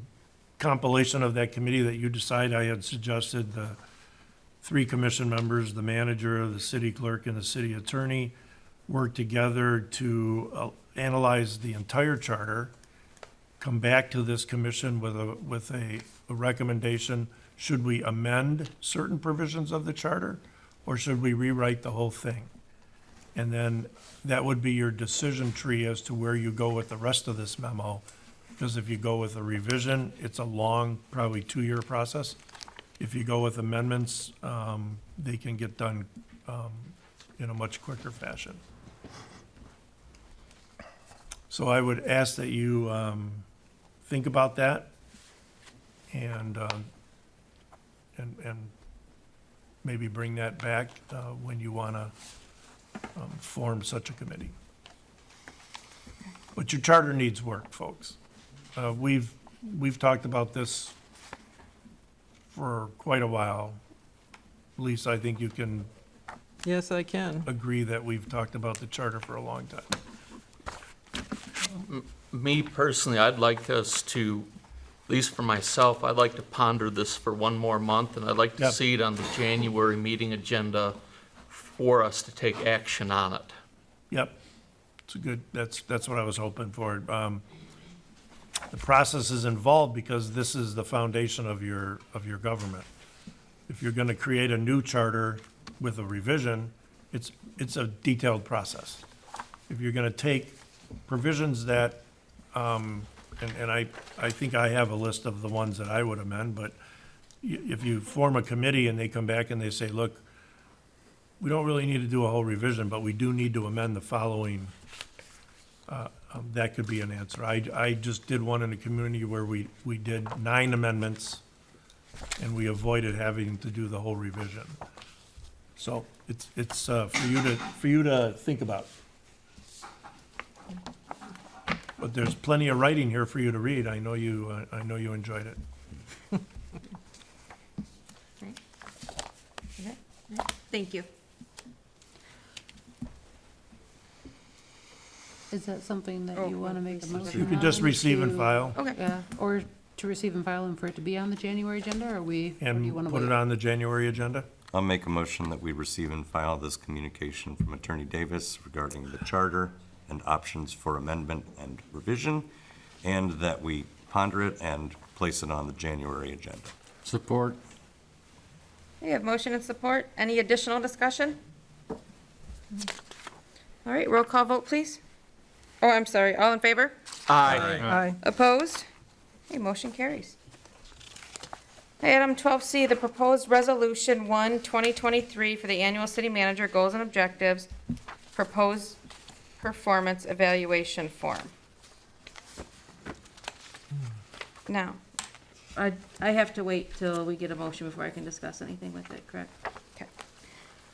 compilation of that committee that you decide. I had suggested the 3 commission members, the manager, the city clerk, and the city attorney work together to analyze the entire charter, come back to this commission with a recommendation. Should we amend certain provisions of the charter, or should we rewrite the whole thing? And then that would be your decision tree as to where you go with the rest of this memo. Because if you go with a revision, it's a long, probably 2-year process. If you go with amendments, they can get done in a much quicker fashion. So I would ask that you think about that and maybe bring that back when you want to form such a committee. But your charter needs work, folks. We've talked about this for quite a while. Lisa, I think you can Yes, I can. agree that we've talked about the charter for a long time. Me personally, I'd like us to, at least for myself, I'd like to ponder this for one more month, and I'd like to Yep. see it on the January meeting agenda for us to take action on it. Yep, it's a good, that's what I was hoping for. The process is involved because this is the foundation of your government. If you're gonna create a new charter with a revision, it's a detailed process. If you're gonna take provisions that, and I think I have a list of the ones that I would amend, but if you form a committee and they come back and they say, look, we don't really need to do a whole revision, but we do need to amend the following, that could be an answer. I just did one in a community where we did 9 amendments, and we avoided having to do the whole revision. So it's for you to think about. But there's plenty of writing here for you to read. I know you enjoyed it. Okay. Thank you. Is that something that you want to make a motion You can just on receive and to- file Okay. Yeah, or to receive and file and for it to be on the January agenda, or or do you and want to put wait? it on the January agenda. I'll make a motion that we receive and file this communication from Attorney Davis regarding the charter and options for amendment and revision, and that we ponder it and place it on the January agenda. Support. We have motion and support. Any additional discussion? All right, roll call vote, please. Oh, I'm sorry. All in favor? Aye. Opposed? Okay, motion carries. Item 12C, the proposed Resolution 1, 2023 for the annual city manager goals and objectives, proposed performance evaluation form. Now, I have to wait till we get a motion before I can discuss anything with it, correct? Okay.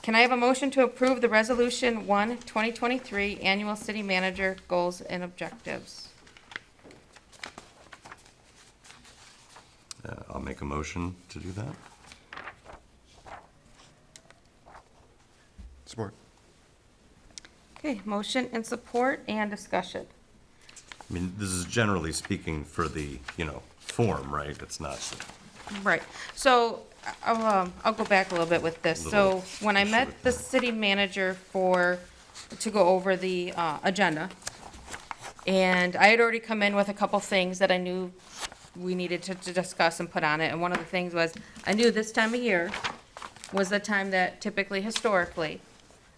Can I have a motion to approve the Resolution 1, 2023 annual city manager goals and objectives? I'll make a motion to do that. Support. Okay, motion and support and discussion. I mean, this is generally speaking for the, form, right? It's not, Right, so I'll go back a little bit with this. So when I met the city manager to go over the agenda, and I had already come in with a couple things that I knew we needed to discuss and put on it, and one of the things was, I knew this time of year was the time that typically, historically,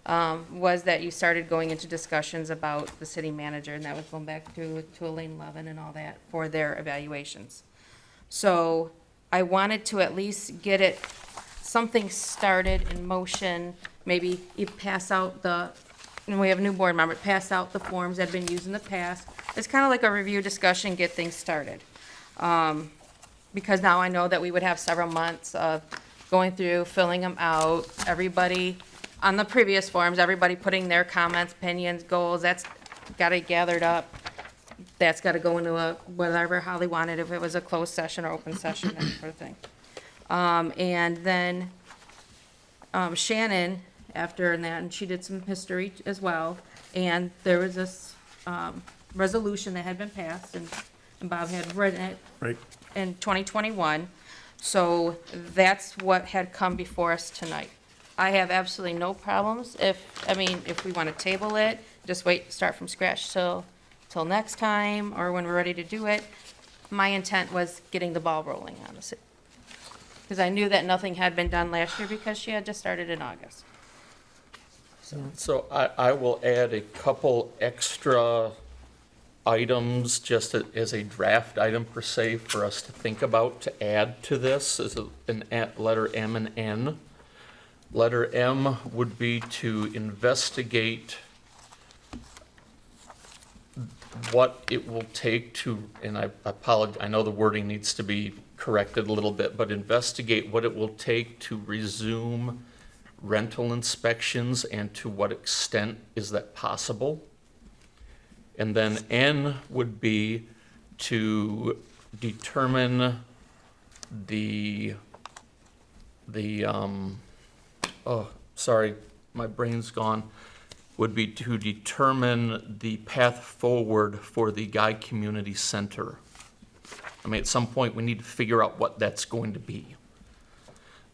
was that you started going into discussions about the city manager, and that was going back to Elaine Levin and all that for their evaluations. So I wanted to at least get something started in motion, maybe you pass out and we have a new board member, pass out the forms that have been used in the past. It's kind of like a review discussion, get things started. Because now I know that we would have several months of going through, filling them out, everybody, on the previous forms, everybody putting their comments, opinions, goals, that's got to gathered up. That's got to go into whatever, how they want it, if it was a closed session or open session, that sort of thing. And then Shannon, after that, and she did some history as well, and there was this resolution that had been passed, and Bob had written it Right. in 2021. So that's what had come before us tonight. I have absolutely no problems if we want to table it, just wait, start from scratch till next time, or when we're ready to do it. My intent was getting the ball rolling on this. Because I knew that nothing had been done last year because she had just started in August. So I will add a couple extra items just as a draft item per se for us to think about to add to this as letter M and N. Letter M would be to investigate what it will take to, and I apologize, I know the wording needs to be corrected a little bit, but investigate what it will take to resume rental inspections and to what extent is that possible. And then N would be to determine sorry, my brain's gone, would be to determine the path forward for the Guy Community Center. I mean, at some point, we need to figure out what that's going to be.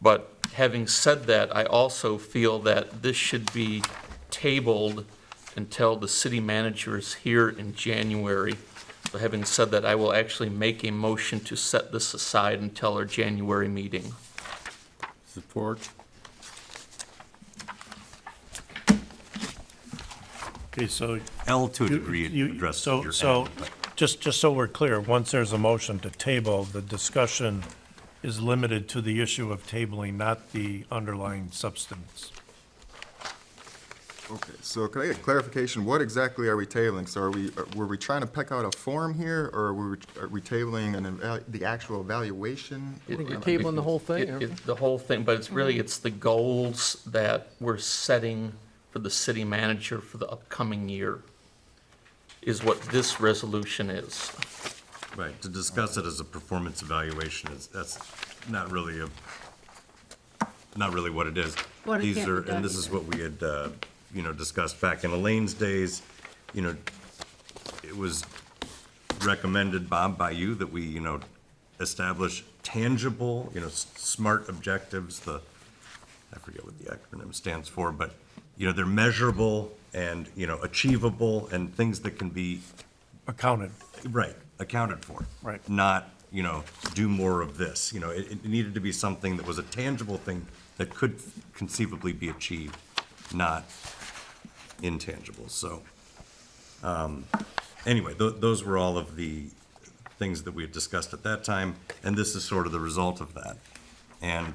But having said that, I also feel that this should be tabled until the city manager is here in January. So having said that, I will actually make a motion to set this aside until our January meeting. Support. Okay, so L to a you- degree you- address so- your so- N, but- just so we're clear, once there's a motion to table, the discussion is limited to the issue of tabling, not the underlying substance. Okay, so can I get clarification? What exactly are we tabling? So were we trying to pick out a form here, or are we tabling the actual evaluation? I think you're tabling the whole thing. The whole thing, but it's really, it's the goals that we're setting for the city manager for the upcoming year is what this resolution is. Right, to discuss it as a performance evaluation that's not really what it is. What it These can't are, be done and this is either. what we had, discussed back in Elaine's days. It was recommended, Bob, by you, that we, establish tangible, SMART objectives, I forget what the acronym stands for, but, they're measurable and, achievable and things that can be, Accounted. right, accounted for. Right. Not, do more of this. It needed to be something that was a tangible thing that could conceivably be achieved, not intangible. So, anyway, those were all of the things that we had discussed at that time, and this is sort of the result of that. And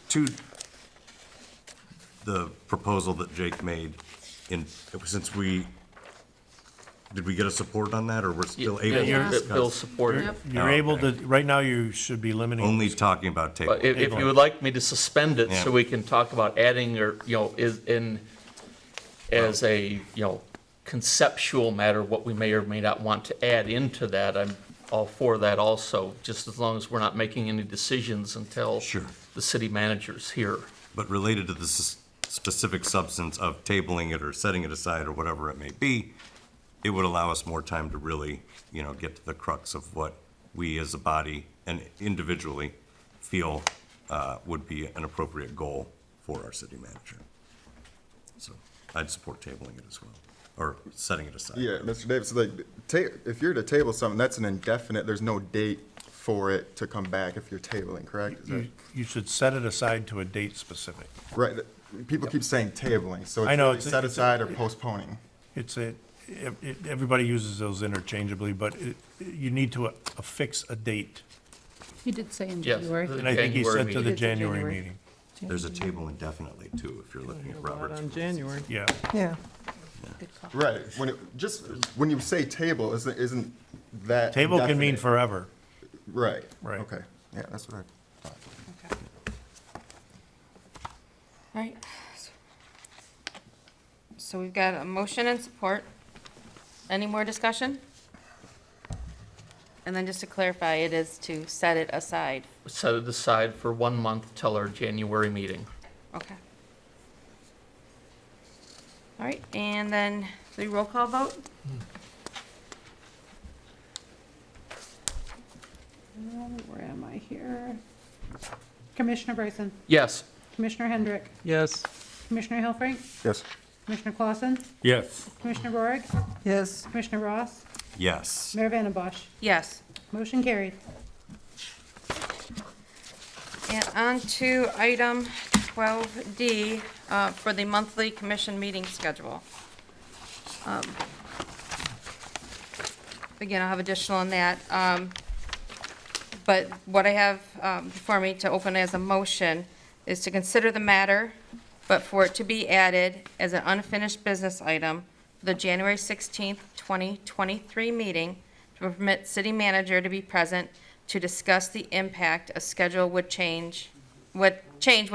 to the proposal that Jake made, did we get a support on that, or we're still able to Yeah, discuss? Bill supported. You're able to, right now, you should be limiting. Only talking about table. But if you would like me to suspend it so Yeah. we can talk about adding or, as a, conceptual matter, what we may or may not want to add into that, all for that also, just as long as we're not making any decisions until Sure. the city manager's here. But related to the specific substance of tabling it or setting it aside or whatever it may be, it would allow us more time to really, get to the crux of what we as a body and individually feel would be an appropriate goal for our city manager. So I'd support tabling it as well, or setting it aside. Yeah, Mr. Davis, if you're to table something, that's an indefinite, there's no date for it to come back if you're tabling, correct? Is that- You should set it aside to a date specific. Right, people keep saying tabling, so I it's know, really it's- set it's- aside or postponing. Everybody uses those interchangeably, but you need to affix a date. He did say in Yes. January. And I think he January said to meeting. the He did say January January. meeting. There's a table indefinitely too, if you're looking at A lot Robert's. on January. Yeah. Yeah. Good call. Right, when you say table, isn't that? Table can mean indefinite? forever. Right. Right. Okay, yeah, that's what I thought. Okay. All right. So we've got a motion and support. Any more discussion? And then just to clarify, it is to set it aside. Set it aside for 1 month till our January meeting. Okay. All right, and then the roll call vote? Where am I here? Commissioner Bryson, Yes. Commissioner Hendrick, Yes. Commissioner Hilfrink, Yes. Commissioner Clausen, Yes. Commissioner Rorig, Yes. Commissioner Ross, Yes. Mayor Vandembosch. Yes. Motion carried. And on to item 12D for the monthly commission meeting schedule. Again, I'll have additional on that. But what I have before me to open as a motion is to consider the matter, but for it to be added as an unfinished business item for the January 16th, 2023 meeting to permit city manager to be present to discuss the impact a schedule would change would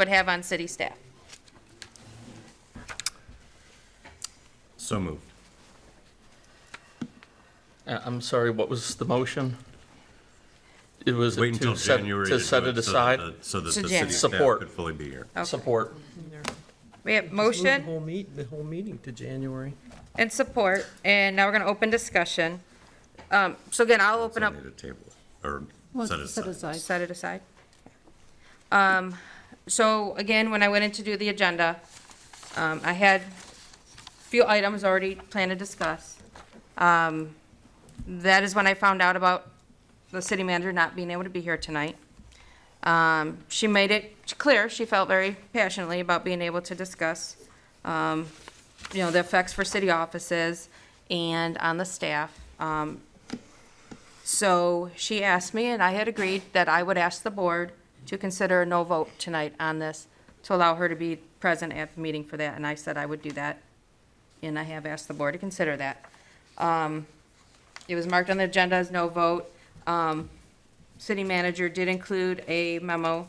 have on city staff. So moved. I'm sorry, what was the motion? It was Wait until to set, January to to set do it it so aside? so that To the Jan- city staff Support. could fully be here. Okay. Support. We have Just move motion the whole meeting to January. and support, and now we're going to open discussion. So again, I'll open up, Need a table, or Well, set it set aside. aside. set it aside. So again, when I went in to do the agenda, I had a few items already planned to discuss. That is when I found out about the city manager not being able to be here tonight. She made it clear, she felt very passionately about being able to discuss, the effects for city offices and on the staff. So she asked me, and I had agreed that I would ask the board to consider a no vote tonight on this, to allow her to be present at the meeting for that, and I said I would do that. And I have asked the board to consider that. It was marked on the agenda as no vote. City manager did include a memo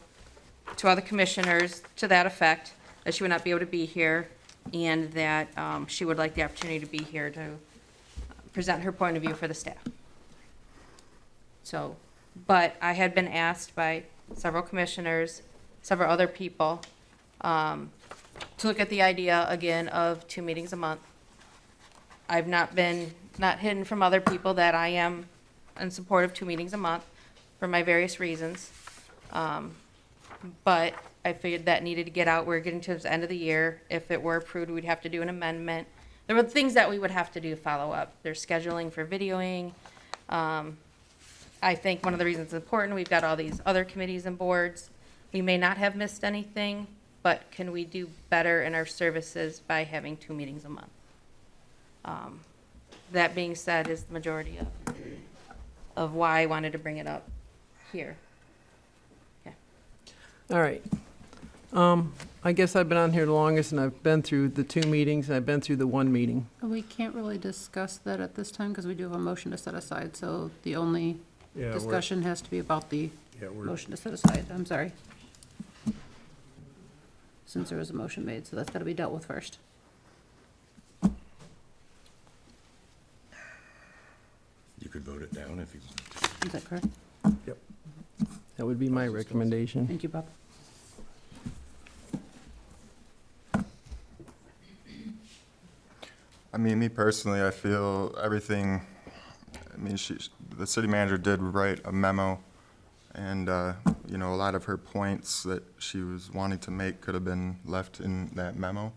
to all the commissioners to that effect, that she would not be able to be here, and that she would like the opportunity to be here to present her point of view for the staff. So, but I had been asked by several commissioners, several other people, to look at the idea again of 2 meetings a month. I've not hidden from other people that I am in support of 2 meetings a month for my various reasons. But I figured that needed to get out. We're getting to the end of the year. If it were approved, we'd have to do an amendment. There were things that we would have to do follow up. There's scheduling for videoing. I think one of the reasons it's important, we've got all these other committees and boards. We may not have missed anything, but can we do better in our services by having 2 meetings a month? That being said is the majority of why I wanted to bring it up here. Yeah. All right. I guess I've been on here the longest, and I've been through the 2 meetings, and I've been through the 1 meeting. We can't really discuss that at this time because we do have a motion to set aside, so the only Yeah, discussion has to be about the we're, motion to set aside. I'm sorry. Since there was a motion made, so that's got to be dealt with first. You could vote it down if you want. Is that correct? Yep. That would be my recommendation. Thank you, Bob. I mean, me personally, I feel everything, I mean, the city manager did write a memo, and, you know, a lot of her points that she was wanting to make could have been left in that memo.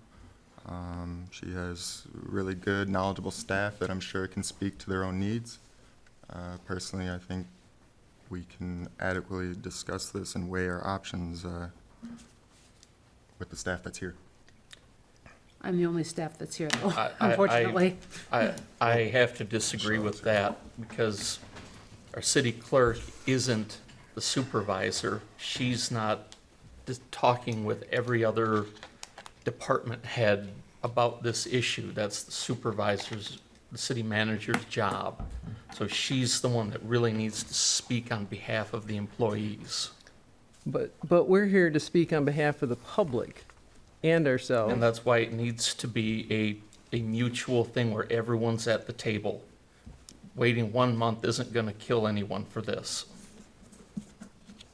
She has really good, knowledgeable staff that I'm sure can speak to their own needs. Personally, I think we can adequately discuss this and weigh our options with the staff that's here. I'm the only staff that's here, though, I- unfortunately. I have to disagree with that because our city clerk isn't the supervisor. She's not just talking with every other department head about this issue. That's the supervisor's, the city manager's job. So she's the one that really needs to speak on behalf of the employees. But we're here to speak on behalf of the public and ourselves. And that's why it needs to be a mutual thing where everyone's at the table. Waiting 1 month isn't gonna kill anyone for this.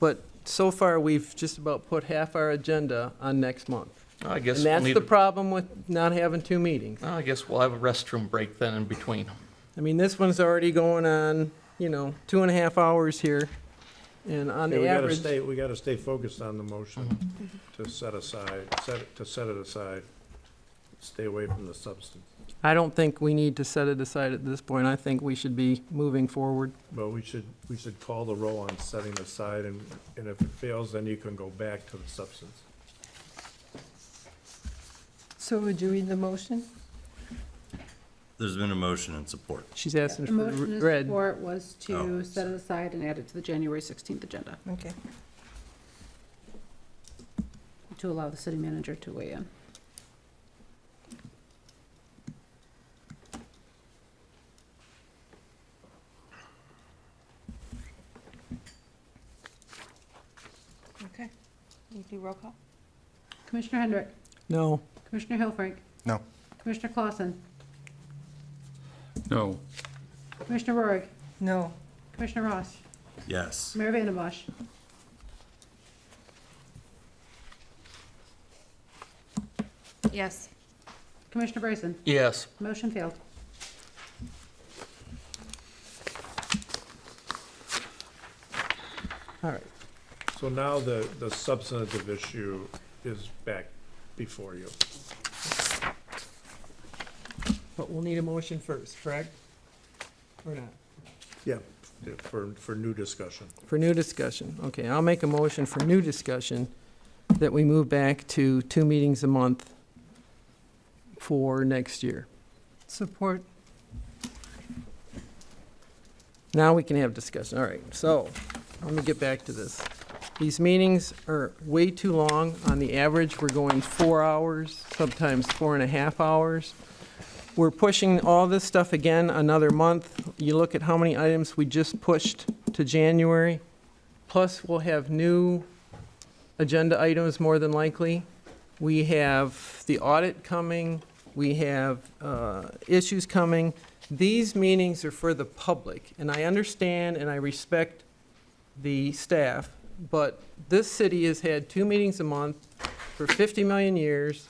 But so far, we've just about put half our agenda on next month. I guess And we'll that's need, the problem with not having 2 meetings. I guess we'll have a restroom break then in between. I mean, this one's already going on, 2.5 hours here. And on the average, We gotta stay focused on the motion to set it aside, stay away from the substance. I don't think we need to set it aside at this point. I think we should be moving forward. But we should call the roll on setting aside, and if it fails, then you can go back to the substance. So would you read the motion? There's been a motion and support. She's asking The for motion and red. support was to Oh. set it aside and add it to the January 16th agenda Okay. to allow the city manager to weigh in. Okay. You do roll call? Commissioner Hendrick, No. Commissioner Hilfrank, No. Commissioner Clausen, No. Commissioner Rohrig, No. Commissioner Ross, Yes. Mayor Vandembosch. Yes. Commissioner Bryson, Yes. motion failed. All right. So now the substantive issue is back before you. But we'll need a motion first, correct? Or not? Yeah, for new discussion. For new discussion. Okay, I'll make a motion for new discussion that we move back to 2 meetings a month for next year. Support. Now we can have discussion. All right, so let me get back to this. These meetings are way too long. On the average, we're going 4 hours, sometimes 4.5 hours. We're pushing all this stuff again another month. You look at how many items we just pushed to January. Plus, we'll have new agenda items more than likely. We have the audit coming. We have issues coming. These meetings are for the public, and I understand and I respect the staff, but this city has had 2 meetings a month for 50 million years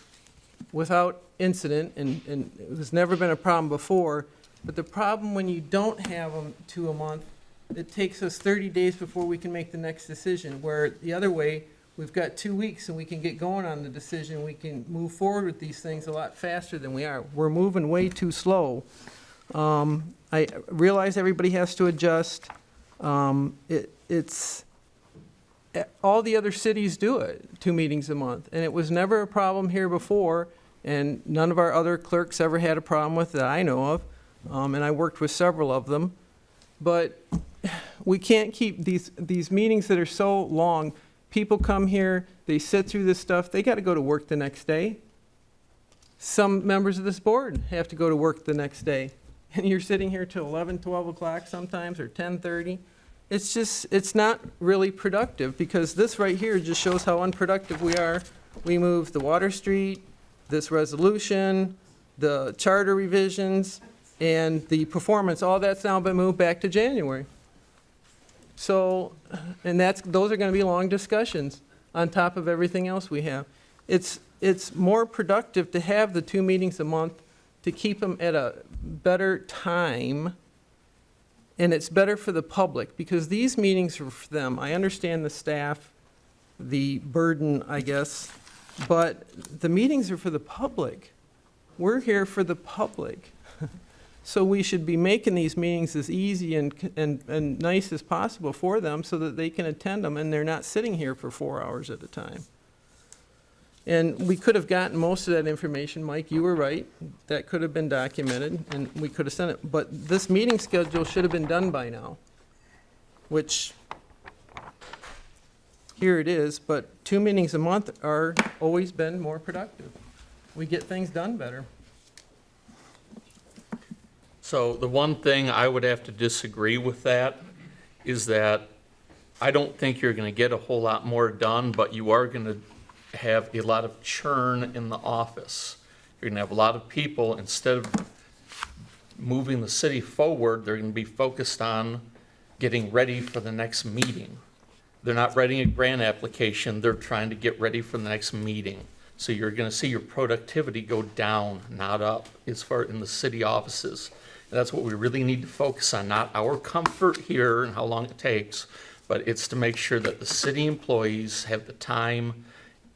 without incident, and it has never been a problem before. But the problem when you don't have them 2 a month, it takes us 30 days before we can make the next decision, where the other way, we've got 2 weeks and we can get going on the decision. We can move forward with these things a lot faster than we are. We're moving way too slow. I realize everybody has to adjust. It's all the other cities do it, 2 meetings a month, and it was never a problem here before, and none of our other clerks ever had a problem with it that I know of, and I worked with several of them. But we can't keep these meetings that are so long. People come here, they sit through this stuff, they got to go to work the next day. Some members of this board have to go to work the next day, and you're sitting here till 11, 12 o'clock sometimes, or 10:30. It's just, it's not really productive, because this right here just shows how unproductive we are. We moved the Water Street, this resolution, the charter revisions, and the performance, all that's now been moved back to January. So, and those are gonna be long discussions on top of everything else we have. It's more productive to have the 2 meetings a month, to keep them at a better time, and it's better for the public, because these meetings are for them. I understand the staff, the burden, I guess, but the meetings are for the public. We're here for the public. So we should be making these meetings as easy and nice as possible for them so that they can attend them and they're not sitting here for 4 hours at a time. And we could have gotten most of that information, Mike, you were right. That could have been documented and we could have sent it. But this meeting schedule should have been done by now, which here it is, but 2 meetings a month are always been more productive. We get things done better. So the one thing I would have to disagree with that is that I don't think you're gonna get a whole lot more done, but you are gonna have a lot of churn in the office. You're gonna have a lot of people, instead of moving the city forward, they're gonna be focused on getting ready for the next meeting. They're not writing a grant application, they're trying to get ready for the next meeting. So you're gonna see your productivity go down, not up, as far in the city offices. And that's what we really need to focus on, not our comfort here and how long it takes, but it's to make sure that the city employees have the time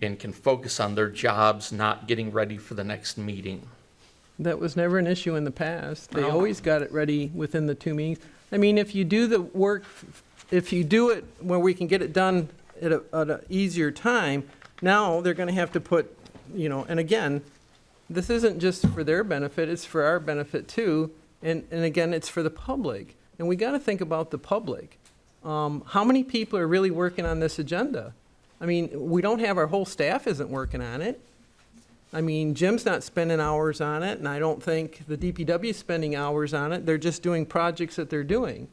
and can focus on their jobs, not getting ready for the next meeting. That was never an issue in the past. They No. always got it ready within the 2 meetings. I mean, if you do the work, if you do it where we can get it done at a easier time, now they're gonna have to put, and again, this isn't just for their benefit, it's for our benefit too. And again, it's for the public. And we gotta think about the public. How many people are really working on this agenda? I mean, we don't have, our whole staff isn't working on it. I mean, Jim's not spending hours on it, and I don't think the DPW is spending hours on it. They're just doing projects that they're doing.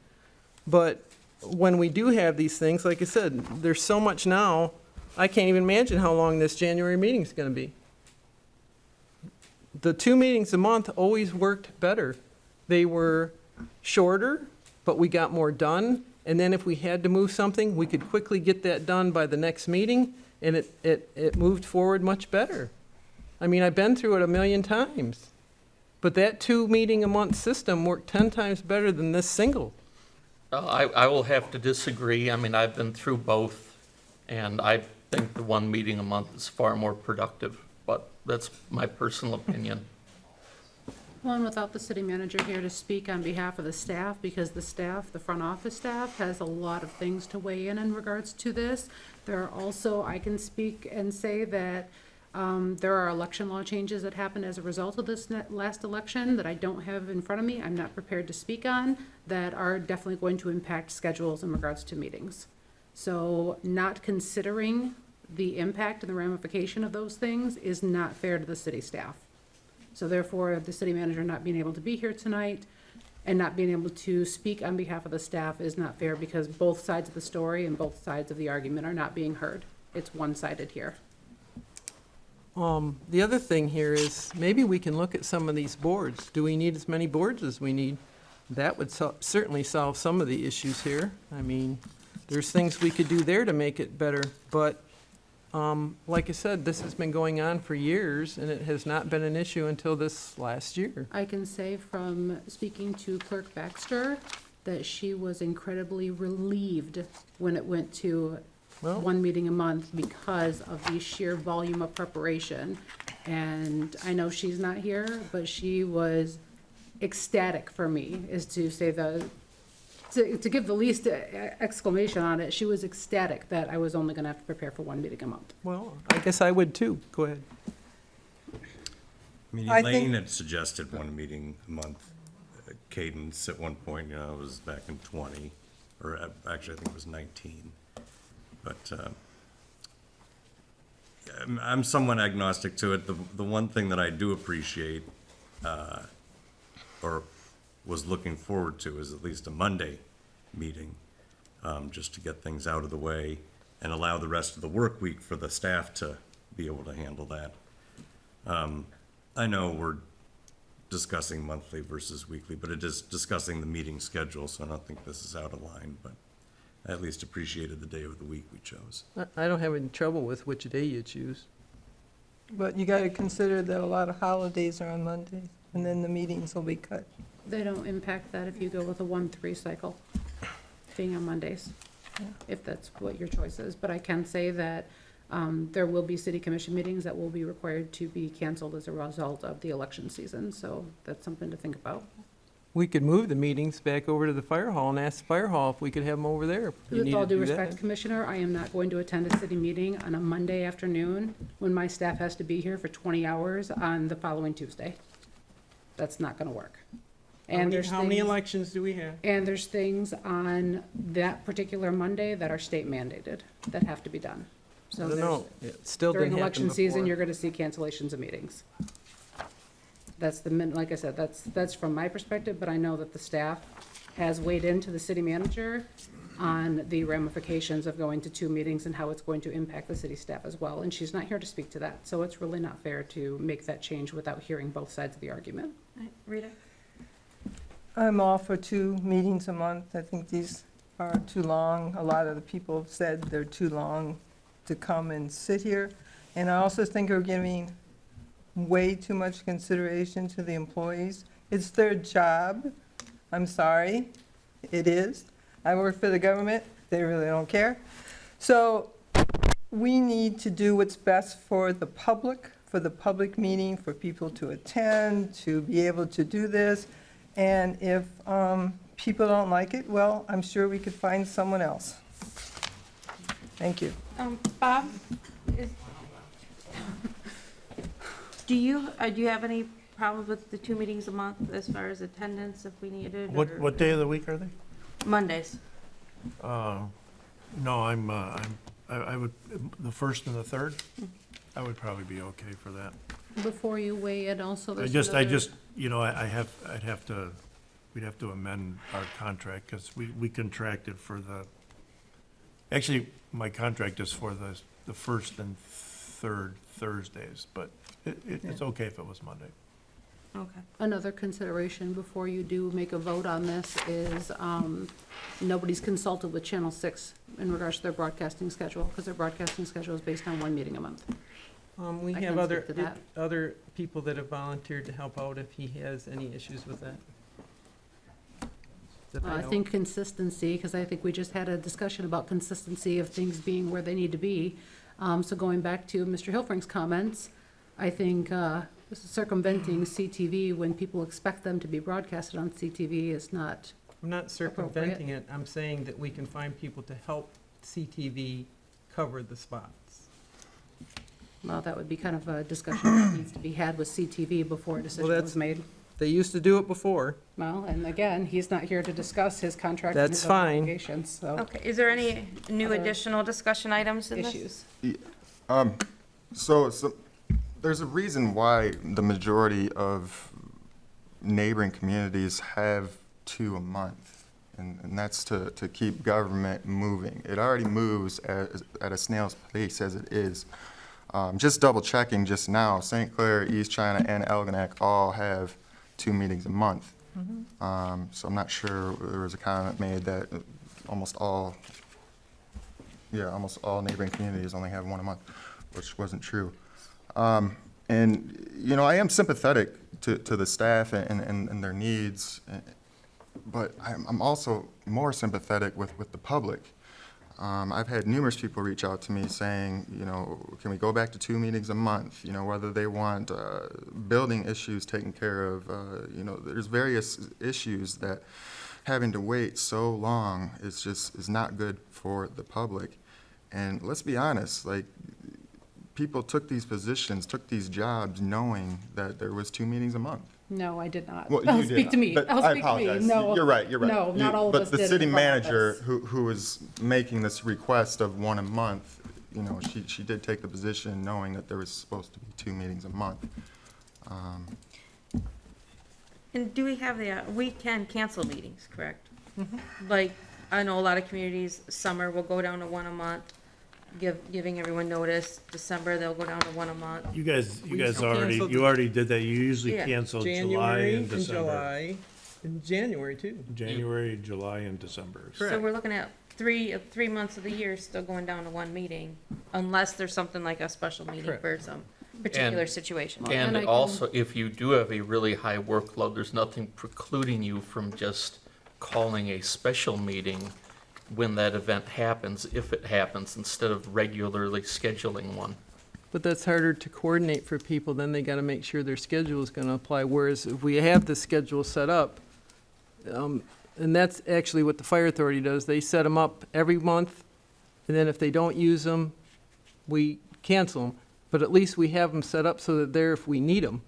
But when we do have these things, like I said, there's so much now, I can't even imagine how long this January meeting's gonna be. The 2 meetings a month always worked better. They were shorter, but we got more done. And then if we had to move something, we could quickly get that done by the next meeting, and it moved forward much better. I mean, I've been through it a million times. But that 2 meeting a month system worked 10 times better than this single. I will have to disagree. I mean, I've been through both, and I think the 1 meeting a month is far more productive, but that's my personal opinion. Well, and without the city manager here to speak on behalf of the staff, because the staff, the front office staff, has a lot of things to weigh in regards to this. There are also, I can speak and say that there are election law changes that happened as a result of this last election that I don't have in front of me, I'm not prepared to speak on, that are definitely going to impact schedules in regards to meetings. So not considering the impact and the ramification of those things is not fair to the city staff. So therefore, the city manager not being able to be here tonight and not being able to speak on behalf of the staff is not fair, because both sides of the story and both sides of the argument are not being heard. It's one-sided here. The other thing here is, maybe we can look at some of these boards. Do we need as many boards as we need? That would certainly solve some of the issues here. I mean, there's things we could do there to make it better, but like I said, this has been going on for years, and it has not been an issue until this last year. I can say from speaking to Clerk Baxter that she was incredibly relieved when it went to Well- 1 meeting a month because of the sheer volume of preparation. And I know she's not here, but she was ecstatic for me, is to say to give the least exclamation on it. She was ecstatic that I was only gonna have to prepare for 1 meeting a month. Well, I guess I would too. Go ahead. I mean, I Elaine think- had suggested 1 meeting a month cadence at one point, it was back in 20, or actually I think it was 19. But I'm somewhat agnostic to it. The one thing that I do appreciate, or was looking forward to, is at least a Monday meeting, just to get things out of the way and allow the rest of the work week for the staff to be able to handle that. I know we're discussing monthly versus weekly, but it is discussing the meeting schedule, so I don't think this is out of line, but I at least appreciated the day of the week we chose. I don't have any trouble with which day you choose. But you gotta consider that a lot of holidays are on Mondays, and then the meetings will be cut. They don't impact that if you go with a 1-3 cycle, being on Mondays, if that's what your choice is. But I can say that there will be city commission meetings that will be required to be canceled as a result of the election season, so that's something to think about. We could move the meetings back over to the fire hall and ask the fire hall if we could have them over there. if you With need all to due do that. respect, Commissioner, I am not going to attend a city meeting on a Monday afternoon when my staff has to be here for 20 hours on the following Tuesday. That's not gonna work. And there's How many things- elections do we have? And there's things on that particular Monday that are state mandated that have to be done. I So don't know. there's, It still during didn't happen election season, before. you're gonna see cancellations of meetings. That's like I said, that's from my perspective, but I know that the staff has weighed into the city manager on the ramifications of going to 2 meetings and how it's going to impact the city staff as well, and she's not here to speak to that, so it's really not fair to make that change without hearing both sides of the argument. Rita? I'm all for 2 meetings a month. I think these are too long. A lot of the people have said they're too long to come and sit here. And I also think we're giving way too much consideration to the employees. It's their job. I'm sorry, it is. I work for the government. They really don't care. So we need to do what's best for the public meeting, for people to attend, to be able to do this. And if people don't like it, well, I'm sure we could find someone else. Thank you. Bob, do you have any problem with the 2 meetings a month as far as attendance if we needed? or- What day of the week are they? Mondays. No, I would, the 1st and the 3rd, I would probably be okay for that. Before you weigh in also, I there's another- just, you know, we'd have to amend our contract, because we contracted for actually, my contract is for the 1st and 3rd Thursdays, but it's okay if it was Monday. Okay. Another consideration before you do make a vote on this is, nobody's consulted with Channel 6 in regards to their broadcasting schedule, because their broadcasting schedule is based on 1 meeting a month. We I have can speak to that. other people that have volunteered to help out if he has any issues with that. That I know. think consistency, because I think we just had a discussion about consistency of things being where they need to be. So going back to Mr. Hilfring's comments, I think circumventing CTV when people expect them to be broadcasted on CTV is not, I'm not circumventing it, I'm saying that we can find people to help CTV cover the spots. well, that would be kind of a discussion that needs to be had with CTV before a decision that's- was made. They used to do it before. Well, and again, he's not here to discuss his contract and That's his other fine. obligations, so Okay, is there any new Other additional discussion items in this? issues. So there's a reason why the majority of neighboring communities have 2 a month, and that's to keep government moving. It already moves at a snail's pace as it is. Just double checking just now, St. Clair, East China, and Elginak all have 2 meetings a month. So I'm not sure, there was a comment made that almost all neighboring communities only have 1 a month, which wasn't true. And, you know, I am sympathetic to the staff and their needs, but I'm also more sympathetic with the public. I've had numerous people reach out to me saying, you know, can we go back to 2 meetings a month? You know, whether they want building issues taken care of. You know, there's various issues that having to wait so long is not good for the public. And let's be honest, like, people took these positions, took these jobs knowing that there was 2 meetings a month. No, I did not. Well, I'll you did speak to not, me. but I'll I speak to me. apologize. No. You're right. No, not all of us did. But the city in front of manager, us. who is making this request of 1 a month, you know, she did take the position knowing that there was supposed to be 2 meetings a month. And do we have we can cancel meetings, correct? Like, I know a lot of communities, summer will go down to 1 a month, giving everyone notice. December, they'll go down to 1 a month. You guys canceled already did that. You usually Yeah. cancel July January and December. July. In January, too. January, July, and December. So we're looking at 3 months of the year still going down to one meeting, unless there's something like a special meeting Correct. for some particular situation. And I And can- also, if you do have a really high workload, there's nothing precluding you from just calling a special meeting when that event happens, if it happens, instead of regularly scheduling one. But that's harder to coordinate for people, then they gotta make sure their schedule is gonna apply, whereas if we have the schedule set up, and that's actually what the fire authority does, they set them up every month, and then if they don't use them, we cancel them, but at least we have them set up so that they're if we need them.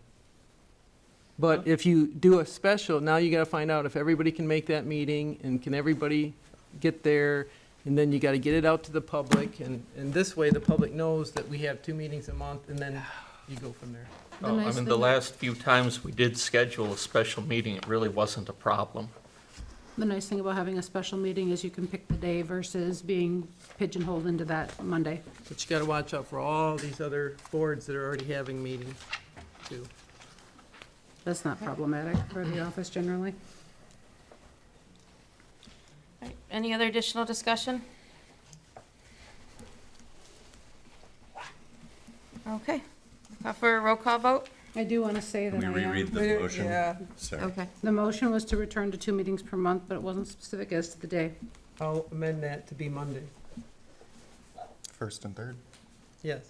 But if you do a special, now you gotta find out if everybody can make that meeting, and can everybody get there, and then you gotta get it out to the public, and this way the public knows that we have 2 meetings a month, and then you go from there. The I nice mean, the thing- last few times we did schedule a special meeting, it really wasn't a problem. The nice thing about having a special meeting is you can pick the day versus being pigeonholed into that Monday. But you gotta watch out for all these other boards that are already having meetings, too. That's not problematic for the office generally. Right, any other additional discussion? Okay, for a roll call vote? I do want to say Can that we I reread am. the motion? Yeah. Sorry. Okay. The motion was to return to 2 meetings per month, but it wasn't specific as to the day. I'll amend that to be Monday. First and third. Yes.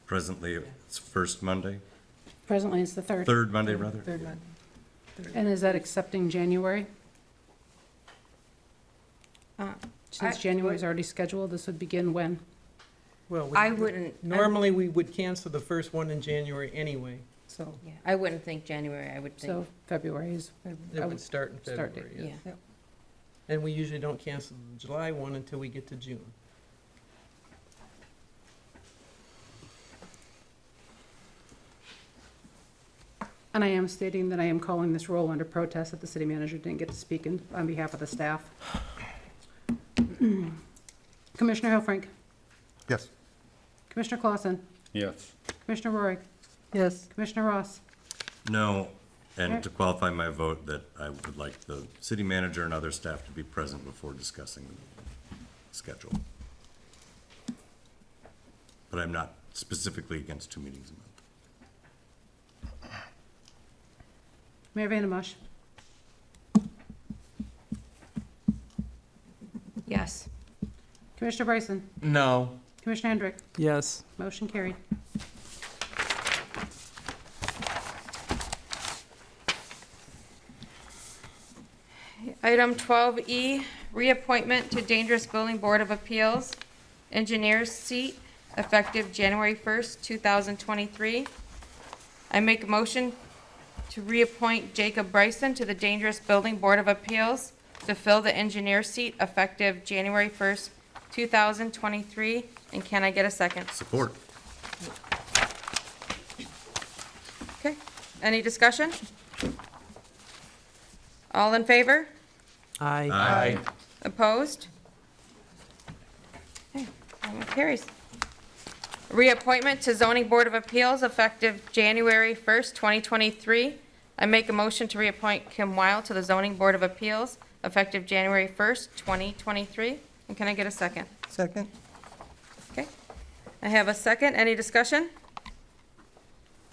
Presently, it's first Monday, Presently, it's the 3rd. third Monday, rather? Third month. And is that accepting January? Since January's already scheduled, this would begin when? Well, I wouldn't. normally, we would cancel the first one in January anyway, So, Yeah, I wouldn't think January, I would think, so February is, it would start in Start date, February, yes. yeah. And we usually don't cancel the July one until we get to June. and I am stating that I am calling this roll under protest that the city manager didn't get to speak on behalf of the staff. Commissioner Helfrich, Yes. Commissioner Clausen, Yes. Commissioner Roy, Yes. Commissioner Ross. No, and to qualify my vote, that I would like the city manager and other staff to be present before discussing the schedule. But I'm not specifically against 2 meetings a month. Mayor Vandenbosch. Yes. Commissioner Bryson, No. Commissioner Hendrick, Yes. motion carried. Item 12E, reappointment to Dangerous Building Board of Appeals, engineer's seat, effective January 1st, 2023. I make a motion to reappoint Jacob Bryson to the Dangerous Building Board of Appeals to fill the engineer seat effective January 1st, 2023. And can I get a second? Support. Okay, any discussion? All in favor? Aye. Aye. Opposed? Okay, that one carries. Reappointment to Zoning Board of Appeals effective January 1st, 2023. I make a motion to reappoint Kim Weil to the Zoning Board of Appeals effective January 1st, 2023. And can I get a second? Second? Okay. I have a second. Any discussion?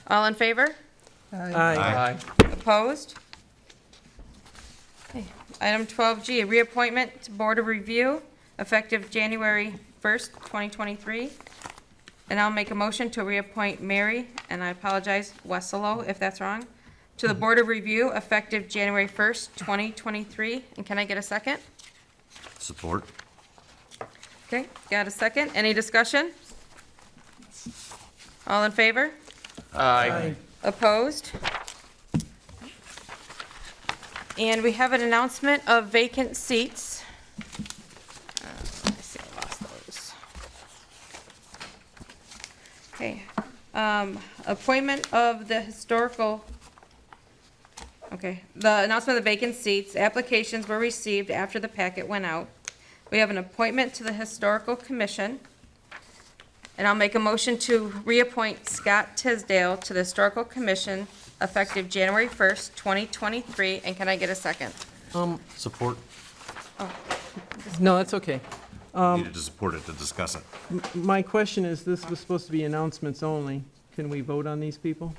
All in favor? Aye. Opposed? Okay. Item 12G, reappointment to Board of Review, effective January 1st, 2023. And I'll make a motion to reappoint Mary, and I apologize, Wesselo, if that's wrong, to the Board of Review, effective January 1st, 2023. And can I get a second? Support. Okay, got a second. Any discussion? All in favor? Aye. Opposed? And we have an announcement of vacant seats. Let me see, I lost those. Okay, appointment of the historical, okay, the announcement of the vacant seats, applications were received after the packet went out. We have an appointment to the Historical Commission, And I'll make a motion to reappoint Scott Tisdale to the Historical Commission effective January 1st, 2023. And can I get a second? Support? No, that's okay. Needed to support it to discuss it. My question is, this was supposed to be announcements only. Can we vote on these people?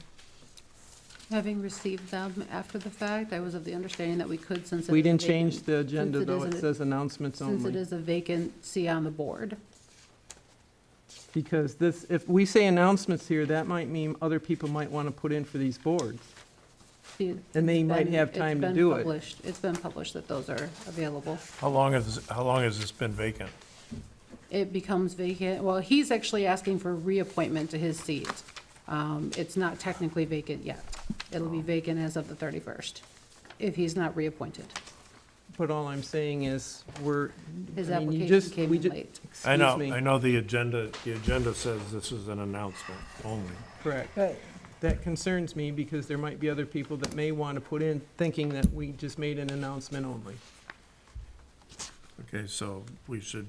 Having received them after the fact, I was of the understanding that we could, since it We is a didn't change vacant- the agenda, since it though. is It an- says announcements Since it only. is a vacancy on the board. Because this, if we say announcements here, that might mean other people might want to put in for these boards. See, And they it's might been- have it's time to been do it. published. It's been published that those are available. How long has this been vacant? It becomes vacant, well, he's actually asking for reappointment to his seat. It's not technically vacant yet. It'll be vacant as of the 31st, if he's not reappointed. But all I'm saying is, His I mean, you application just- came we in ju- late. I Excuse know, me. I know the agenda says this is an announcement only. Correct. Right. That concerns me because there might be other people that may want to put in thinking that we just made an announcement only. Okay, so we should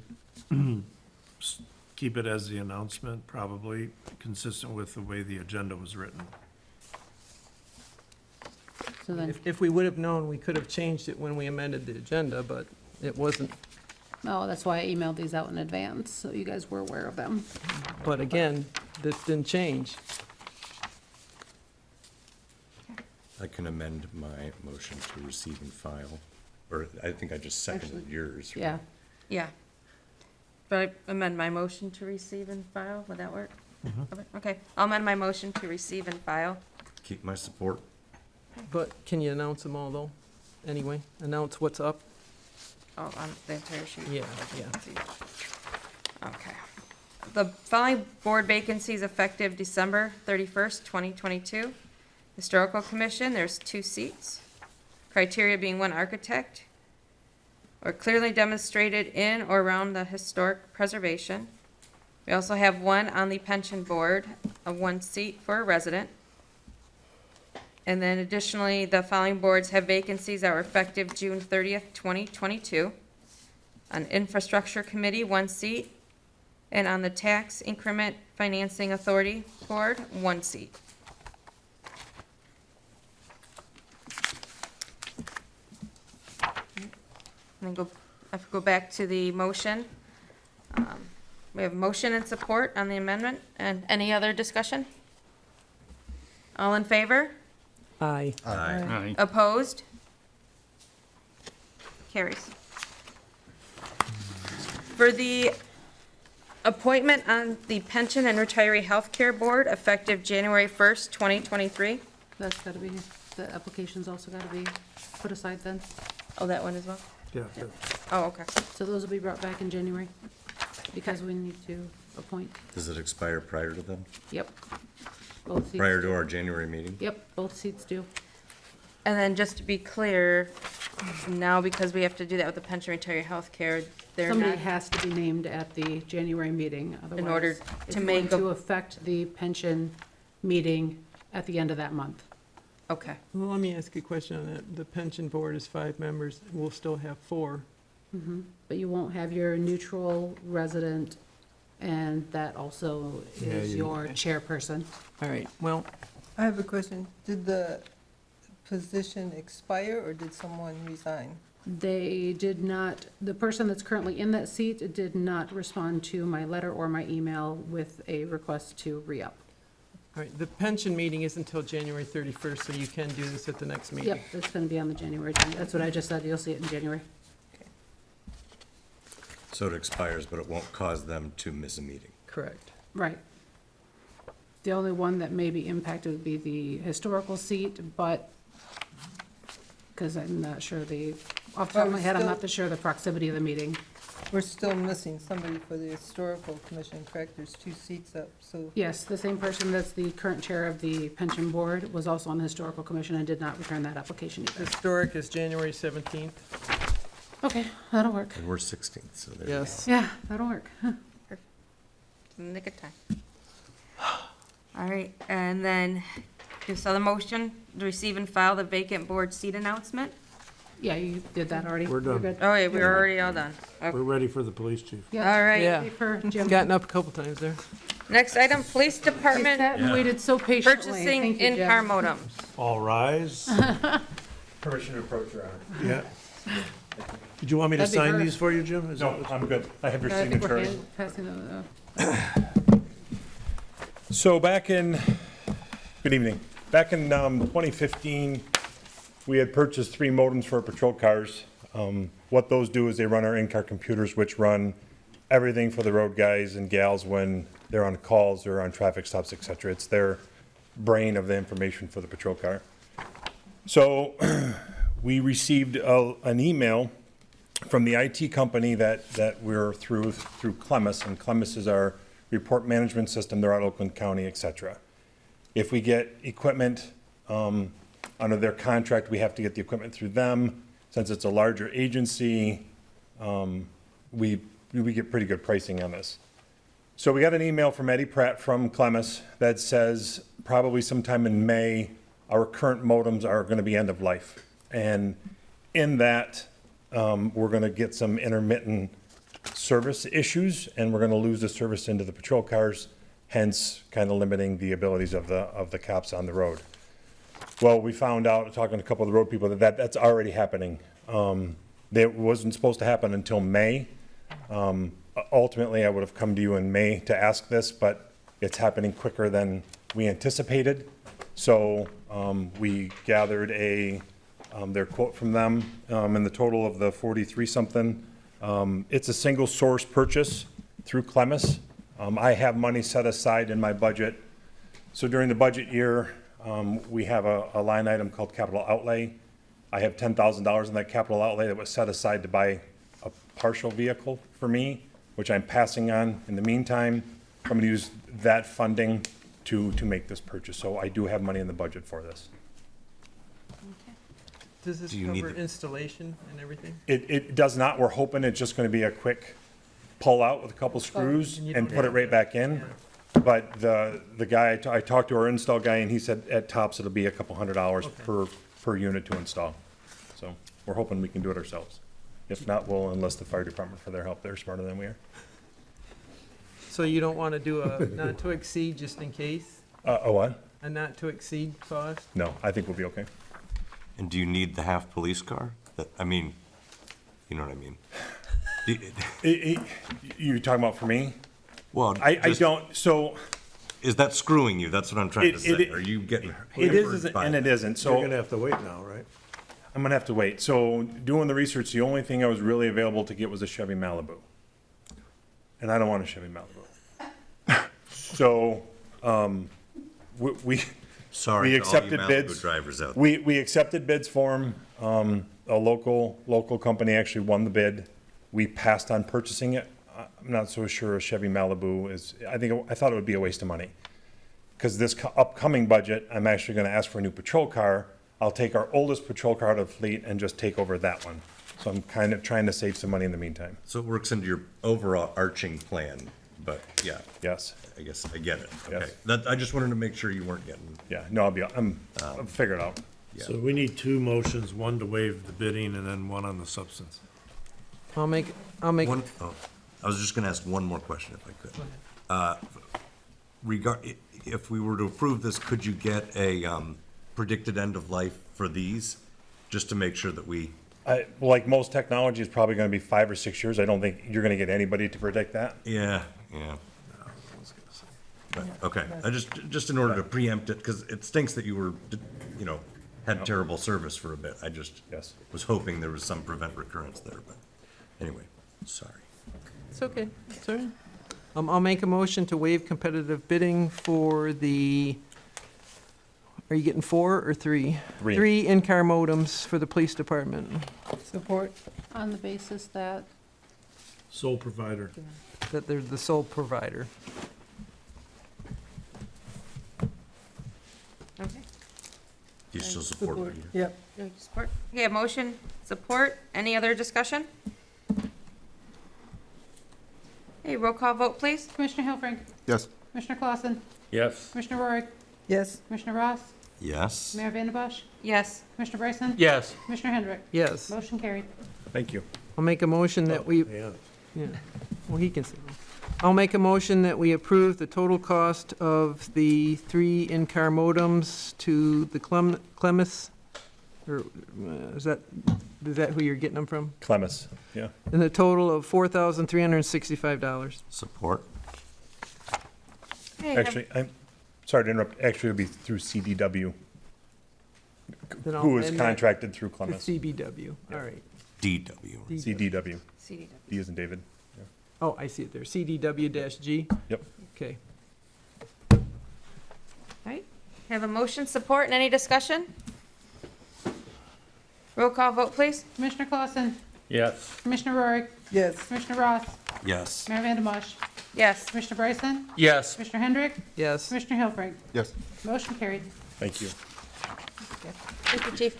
keep it as the announcement, probably consistent with the way the agenda was written. So then, If we would have known, we could have changed it when we amended the agenda, but it wasn't. oh, that's why I emailed these out in advance, so you guys were aware of them. But again, this didn't change. I can amend my motion to receive and file, or I think I just seconded Actually, yours. right? Yeah, Yeah. But I amend my motion to receive and file, would that work? Okay, I'll amend my motion to receive and file. Keep my support. But can you announce them all, though? Anyway, announce what's up? Oh, on the entire sheet. Yeah, yeah. Okay. The following board vacancies effective December 31st, 2022. Historical Commission, there's 2 seats. Criteria being 1 architect or clearly demonstrated in or around the historic preservation. We also have 1 on the pension board, of 1 seat for a resident. And then additionally, the following boards have vacancies that were effective June 30th, 2022. On Infrastructure Committee, 1 seat. And on the Tax Increment Financing Authority Board, 1 seat. And then I have to go back to the motion. We have motion and support on the amendment. And any other discussion? All in favor? Aye. Aye. Opposed? Carries. For the appointment on the Pension and Retiree Healthcare Board, effective January 1st, 2023. that's gotta be, the application's also gotta be put aside then. Oh, that one as well? Yeah. Oh, okay. So those will be brought back in January, because we need to appoint, Does it expire prior to them? yep. Both seats Prior do. to our January meeting? Yep, both seats do. And then just to be clear, now because we have to do that with the pension retiree healthcare, they're Somebody not, has to be named at the January meeting, otherwise. order it's to make going a- to affect the pension meeting at the end of that month. okay. Well, let me ask you a question on that. The pension board is 5 members. We'll still have 4. But you won't have your neutral resident, and that also is your chairperson. All right, well, I have a question. Did the position expire, or did someone resign? They did not, the person that's currently in that seat did not respond to my letter or my email with a request to re-up. all right, the pension meeting is until January 31st, so you can do this at the next meeting. Yep, it's gonna be on the January agenda. That's what I just said. You'll see it in January. So it expires, but it won't cause them to miss a meeting. Correct. Right. The only one that may be impacted would be the historical seat, but, because I'm not sure off the top of my head, I'm not sure the proximity of the meeting. We're still missing somebody for the historical commission, correct? There's 2 seats up, so, Yes, the same person that's the current chair of the pension board was also on the historical commission and did not return that application either. Historic is January 17th. Okay, that'll work. And we're 16th, so there you go. Yes. Yeah, that'll work. In the nick of time. All right, and then just on the motion, to receive and file the vacant board seat announcement. Yeah, you did that already. We're You're done. good. Oh, yeah, we're already all done. Okay. We're ready for the police chief. Yeah. All right. Yeah. Ready for Jim. Gotten up a couple times there. Next item, police I department sat and waited so patiently. purchasing Thank you, in-car Jim. modems. All rise. Permission to approach, Your Honor. Yeah. Did you want me to That'd be sign her. these for you, Jim? Is No, that- I'm good. I have your I think we're signature. passing the, So good evening. Back in 2015, we had purchased 3 modems for our patrol cars. What those do is they run our in-car computers, which run everything for the road guys and gals when they're on calls or on traffic stops, et cetera. It's their brain of the information for the patrol car. So we received an email from the IT company that we're through Clemis, and Clemis is our report management system. They're out of Oakland County, et cetera. If we get equipment under their contract, we have to get the equipment through them. Since it's a larger agency, we get pretty good pricing on this. So we got an email from Eddie Pratt from Clemis that says probably sometime in May, our current modems are going to be end of life. And in that, we're going to get some intermittent service issues, and we're going to lose the service into the patrol cars, hence kind of limiting the abilities of the cops on the road. Well, we found out, talking to a couple of the road people, that's already happening. That wasn't supposed to happen until May. Ultimately, I would have come to you in May to ask this, but it's happening quicker than we anticipated. So we gathered their quote from them, and the total of the 43-something. It's a single source purchase through Clemis. I have money set aside in my budget. So during the budget year, we have a line item called capital outlay. I have $10,000 in that capital outlay that was set aside to buy a partial vehicle for me, which I'm passing on. In the meantime, I'm going to use that funding to make this purchase. So I do have money in the budget for this. Does this Do you need cover the- installation and everything? It does not. We're hoping it's just going to be a quick pull out with a couple screws and you and don't put it have right back in. But the guy, I talked to our install guy, and he said at tops it'll be a couple $100 per unit to install. So we're hoping we can do it ourselves. If not, we'll enlist the fire department for their help. They're smarter than we are. So you don't want to do a not to exceed just in case? A what? A not to exceed cost? No, I think we'll be okay. And do you need the half police car? I mean, you know what I mean? You talking about for me? Well, I just- don't, so Is that screwing you? That's what I'm trying to It- say. it- Are you getting it is hampered by and it isn't. So So you're gonna have to wait now, right? I'm gonna have to wait. So doing the research, the only thing I was really available to get was a Chevy Malibu. And I don't want a Chevy Malibu. So, we Sorry we to all you accepted Malibu bids. drivers out there. We accepted bids for them. A local company actually won the bid. We passed on purchasing it. I'm not so sure a Chevy Malibu is, I thought it would be a waste of money. Because this upcoming budget, I'm actually gonna ask for a new patrol car. I'll take our oldest patrol car out of the fleet and just take over that one. So I'm kind of trying to save some money in the meantime. So it works into your overall arching plan, but yeah, Yes, I guess I get it. Yes. Okay. That, I just wanted to make sure you weren't getting, yeah, no, I'll figure it out. yeah. So we need 2 motions, one to waive the bidding and then one on the substance. I'll make, One, oh, I was just gonna ask one more question if I could. If we were to approve this, could you get a, predicted end of life for these? Just to make sure that we, Like most technology, it's probably gonna be 5 or 6 years. I don't think you're gonna get anybody to predict that. yeah. But, okay, I just in order to preempt it, because it stinks that you were, had terrible service for a bit. I just Yes. was hoping there was some prevent recurrence there, but anyway, sorry. it's okay, it's all right. I'll make a motion to waive competitive bidding for the, are you getting 4 or 3? 3. 3 in-car modems for the police department, Support. on the basis that, Sole provider. that they're the sole provider. Okay. Do you still support what you? Yep. Support. Okay, a motion, support. Any other discussion? Okay, roll call vote, please. Commissioner Hilfrink, Yes. Commissioner Clausen, Yes. Commissioner Roy, Yes. Commissioner Ross, Yes? Mayor Vandembosh, Yes. Commissioner Bryson, Yes. Commissioner Hendrick. Yes, Motion carried. Thank you. I'll make a motion that we, Yeah. yeah, well, he can say. I'll make a motion that we approve the total cost of the 3 in-car modems to the Clemis, or is that who you're getting them from? Clemis, yeah. In the total of $4,365. Support. Okay, Actually, I'm sorry to interrupt, actually it'll be through CDW, Then I'll who is amend that contracted through to Clemis. CBW, all right. DW. CDW, CDW. D as in David. Oh, I see it there, CDW-G? Yep. Okay. Right, have a motion, support, and any discussion? Roll call vote, please. Commissioner Clausen, Yes. Commissioner Rory, Yes. Commissioner Ross, Yes. Mayor Vandenbosch, Yes. Commissioner Bryson, Yes. Commissioner Hendrick, Yes. Commissioner Hilbrink. Yes. Motion carried. Thank you. Thank you, Chief.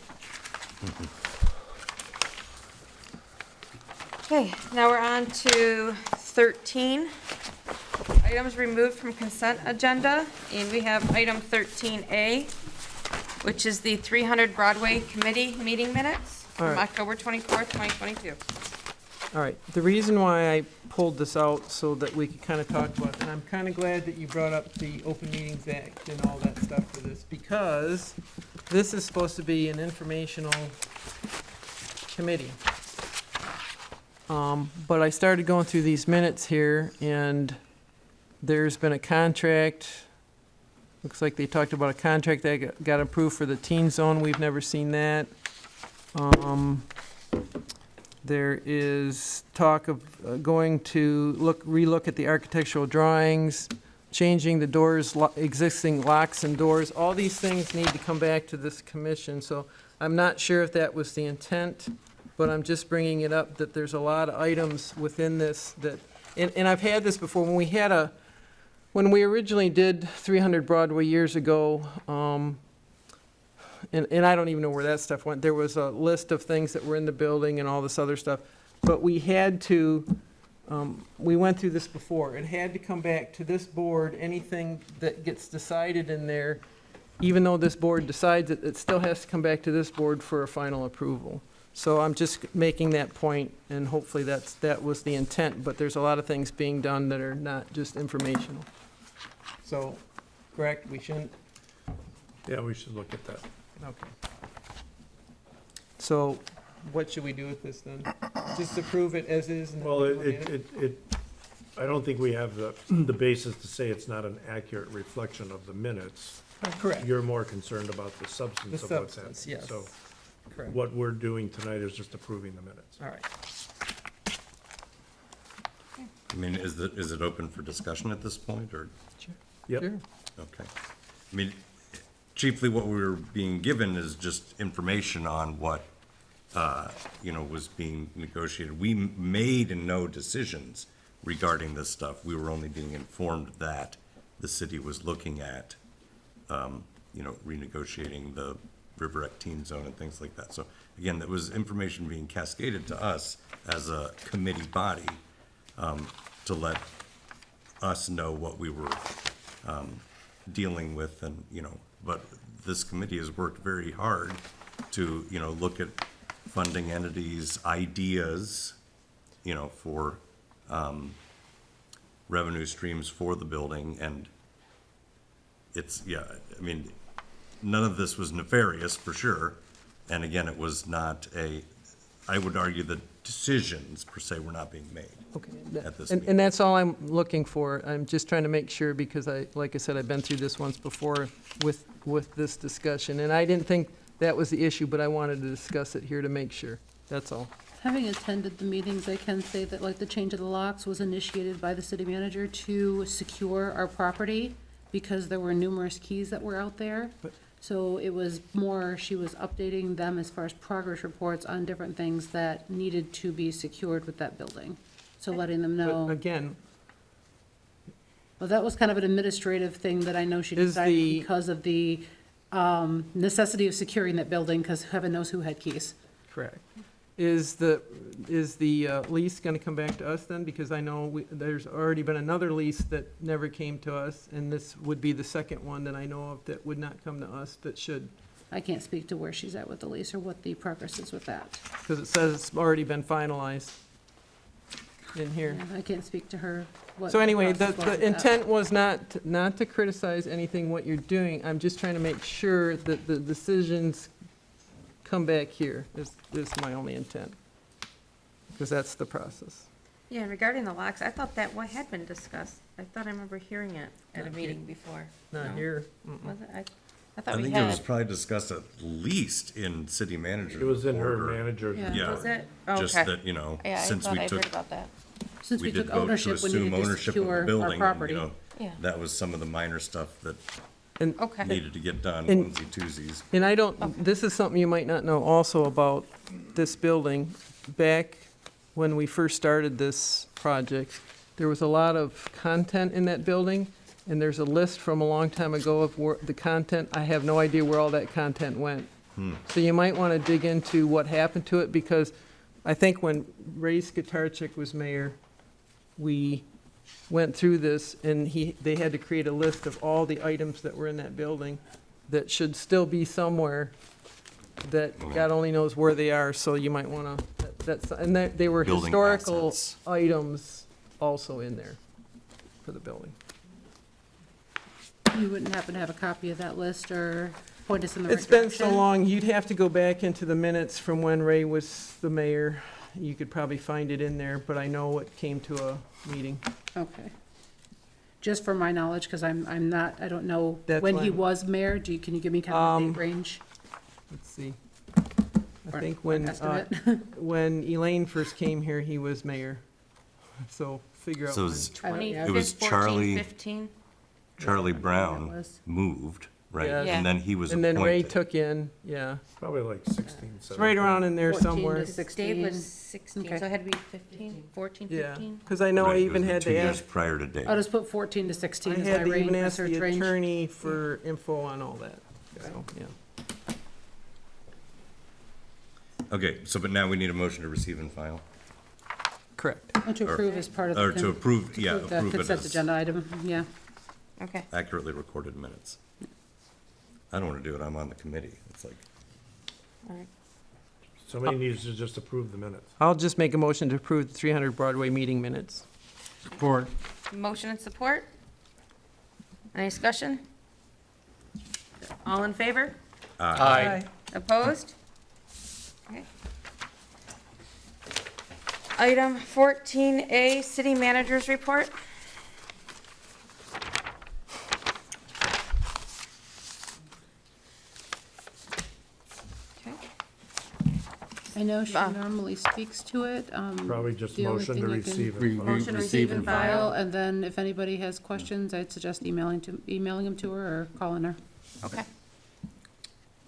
Okay, now we're on to 13. Items removed from consent agenda, and we have item 13A, which is the 300 Broadway Committee meeting minutes All from right. October 24th, 2022. All right, the reason why I pulled this out so that we could kind of talk about, and I'm kind of glad that you brought up the Open Meetings Act and all that stuff for this, because this is supposed to be an informational committee. But I started going through these minutes here, and there's been a contract, looks like they talked about a contract that got approved for the teen zone, we've never seen that. There is talk of going to relook at the architectural drawings, changing the doors, existing locks and doors. All these things need to come back to this commission, so I'm not sure if that was the intent, but I'm just bringing it up that there's a lot of items within this that, and I've had this before, when we originally did 300 Broadway years ago, and I don't even know where that stuff went. There was a list of things that were in the building and all this other stuff. But we had to, we went through this before. It had to come back to this board. Anything that gets decided in there, even though this board decides it, it still has to come back to this board for a final approval. So I'm just making that point, and hopefully that was the intent. But there's a lot of things being done that are not just informational. So, correct, we shouldn't? Yeah, we should look at that. Okay. So what should we do with this then? Just approve it as is? And then Well, we look at I don't think we have the basis to say it's not an accurate reflection of the minutes. Correct. You're more concerned about the substance The of what's happening. substance, yes. So Correct. what we're doing tonight is just approving the minutes. All right. I mean, is it open for discussion at this point, or? Yep. Sure. Okay. I mean, chiefly what we were being given is just information on what, was being negotiated. We made no decisions regarding this stuff. We were only being informed that the city was looking at, renegotiating the River Rec teen zone and things like that. So again, that was information being cascaded to us as a committee body, to let us know what we were, dealing with, and, but this committee has worked very hard to, look at funding entities, ideas, for revenue streams for the building, and it's, none of this was nefarious, for sure, and again, it was not I would argue that decisions, per se, were not being made. Okay. At this And meeting. that's all I'm looking for. I'm just trying to make sure, because like I said, I've been through this once before with this discussion. And I didn't think that was the issue, but I wanted to discuss it here to make sure. That's all. Having attended the meetings, I can say that like the change of the locks was initiated by the city manager to secure our property because there were numerous keys that were out there. So it was more, she was updating them as far as progress reports on different things that needed to be secured with that building. So letting them But know, again, well, that was kind of an administrative thing that I know she Is decided the- because of the necessity of securing that building, because heaven knows who had keys. correct. Is the lease going to come back to us then? Because I know there's already been another lease that never came to us, and this would be the second one that I know of that would not come to us, that should, I can't speak to where she's at with the lease or what the progress is with that. because it says it's already been finalized. in here. Yeah, I can't speak to her. what So anyway, process was with the that. intent was not to criticize anything what you're doing. I'm just trying to make sure that the decisions come back here, is my only intent. Because that's the process. Yeah, and regarding the locks, I thought that one had been discussed. I thought I remember hearing it at a meeting before. Not No? here. Was it? I thought I we think it was had. probably discussed at least in city manager. It was in her report, or- manager's. Yeah. Yeah. Was it? Oh, Just okay. that, you know, Yeah, I since thought we I'd heard took, about that. Since we we did took vote to ownership, we assume needed to ownership of secure the our building, and, property. you know, Yeah. that was some of the minor stuff that And, Okay. needed to get done, And- onesie twosies. and I don't, this is something you might not know also about this building. Back when we first started this project, there was a lot of content in that building, and there's a list from a long time ago of where the content, I have no idea where all that content went. So you might want to dig into what happened to it, because I think when Ray Skatarczyk was mayor, we went through this, and they had to create a list of all the items that were in that building that should still be somewhere, that God only knows where they are, so you might want to, and they were Building historical assets. items also in there for the building. You wouldn't happen to have a copy of that list or point us in the right It's been direction? so long, you'd have to go back into the minutes from when Ray was the mayor. You could probably find it in there, but I know it came to a meeting. Okay. Just for my knowledge, because I'm not, I don't know That's when he fine. was mayor. Can you give me kind of a Um, date range? Let's see. I Or think when, estimate? when Elaine first came here, he was mayor. So figure out So it when. was Yeah. It was 2014, Charlie- 15? Charlie that Brown was. moved, right? Yeah. Yeah. And then he was And then Ray appointed. took in, yeah. Probably like 16, It's right around in there 14 to somewhere. six- Dave 16. was 16, Okay. so it had to be 15, 14, Yeah, 15? because I know I Right, it even was the had 2 to years ask, prior to Dave. I'll just put 14 to I 16 as my had to even range, ask research the range. attorney for info on all that, so, yeah. Okay, so but now we need a motion to receive and file. Correct. And to approve as part of the. Or to approve, yeah, the approve it consent as agenda item, yeah. Okay. accurately recorded minutes. I don't want to do it, I'm on the committee. It's like, All right. Somebody needs to just approve the minutes. I'll just make a motion to approve the 300 Broadway meeting minutes. Support. Motion and support? Any discussion? All in favor? Aye. Opposed? Okay. Item 14A, City Manager's Report. Okay. I know she Ah. normally speaks to it. Probably just the only motion to thing you can- receive Re- and file. Motion receive and file. And then if anybody has questions, I'd suggest emailing them to her or calling her. Okay.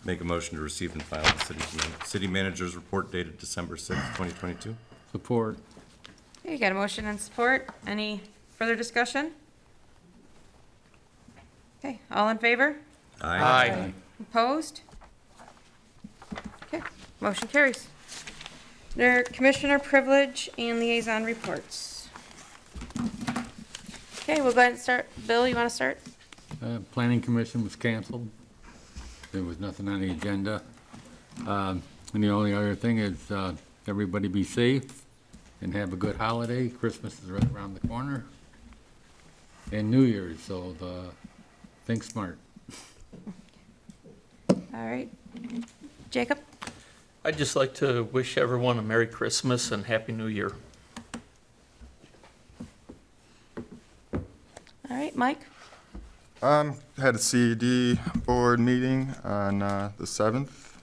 make a motion to receive and file the city manager's report dated December 6th, 2022. Support. Okay, you got a motion and support. Any further discussion? Okay, all in favor? Aye. Opposed? Okay, motion carries. There, Commissioner privilege and liaison reports. Okay, we'll go ahead and start. Bill, you want to start? Planning Commission was canceled. There was nothing on the agenda. And the only other thing is, everybody be safe and have a good holiday. Christmas is right around the corner. And New Year's, so think smart. All right. Jacob? I'd just like to wish everyone a Merry Christmas and Happy New Year. All right, Mike? Had a CED board meeting on the 7th,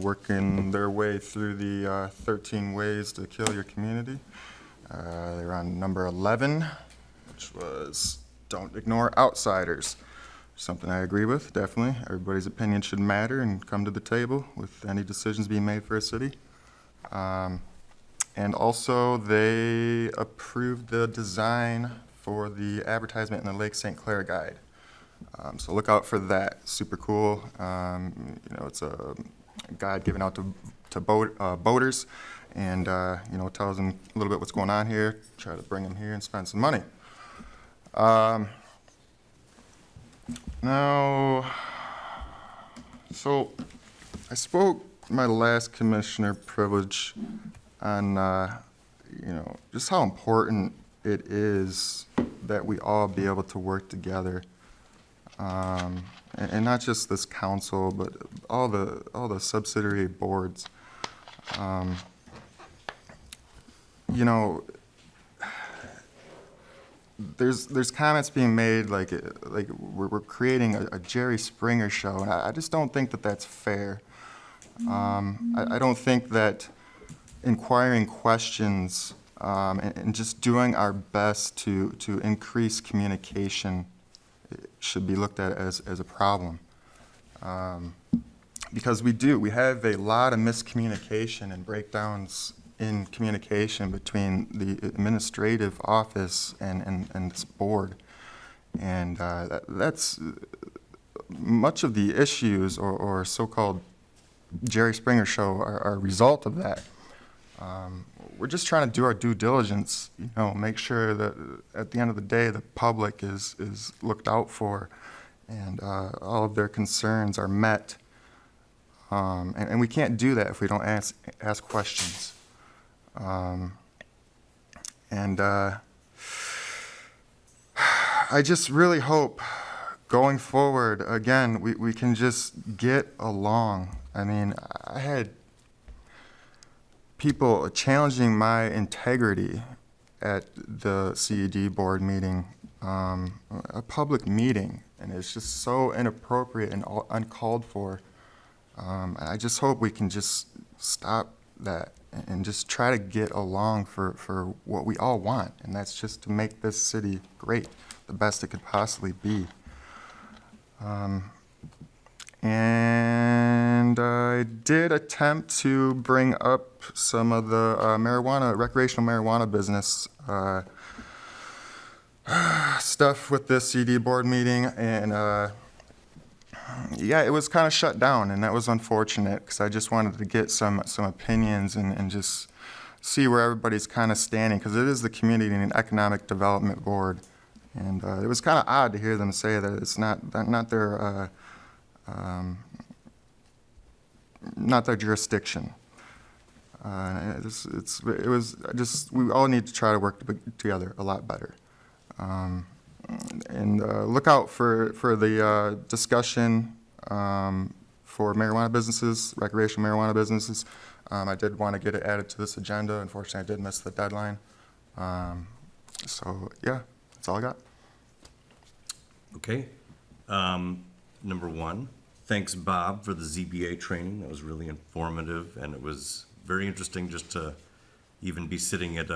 working their way through the 13 ways to kill your community. They were on number 11, which was don't ignore outsiders. Something I agree with, definitely. Everybody's opinion should matter and come to the table with any decisions being made for a city. And also, they approved the design for the advertisement in the Lake St. Clair guide. So look out for that. Super cool. You know, it's a guide given out to boaters, and you know, tells them a little bit what's going on here. Try to bring them here and spend some money. Now, so I spoke my last commissioner privilege on just how important it is that we all be able to work together. And not just this council, but all the subsidiary boards. There's comments being made like we're creating a Jerry Springer show, and I just don't think that that's fair. I don't think that inquiring questions and just doing our best to increase communication should be looked at as a problem. Because we have a lot of miscommunication and breakdowns in communication between the administrative office and this board. And that's much of the issues or so-called Jerry Springer show are a result of that. We're just trying to do our due diligence, make sure that at the end of the day, the public is looked out for and all of their concerns are met. And we can't do that if we don't ask questions. I just really hope going forward, again, we can just get along. I mean, I had people challenging my integrity at the CED board meeting, a public meeting, and it's just so inappropriate and uncalled for. I just hope we can just stop that and just try to get along for what we all want, and that's just to make this city great, the best it could possibly be. And I did attempt to bring up some of the recreational marijuana business stuff with this CD board meeting, and yeah, it was kind of shut down, and that was unfortunate because I just wanted to get some opinions and just see where everybody's kind of standing, because it is the Community and Economic Development Board, and it was kind of odd to hear them say that it's not their jurisdiction. We all need to try to work together a lot better. And look out for the discussion for marijuana businesses, recreational marijuana businesses. I did want to get it added to this agenda. Unfortunately, I did miss the deadline. So yeah, that's all I got. Okay. Number one, thanks, Bob, for the ZBA training. That was really informative, and it was very interesting just to even be sitting at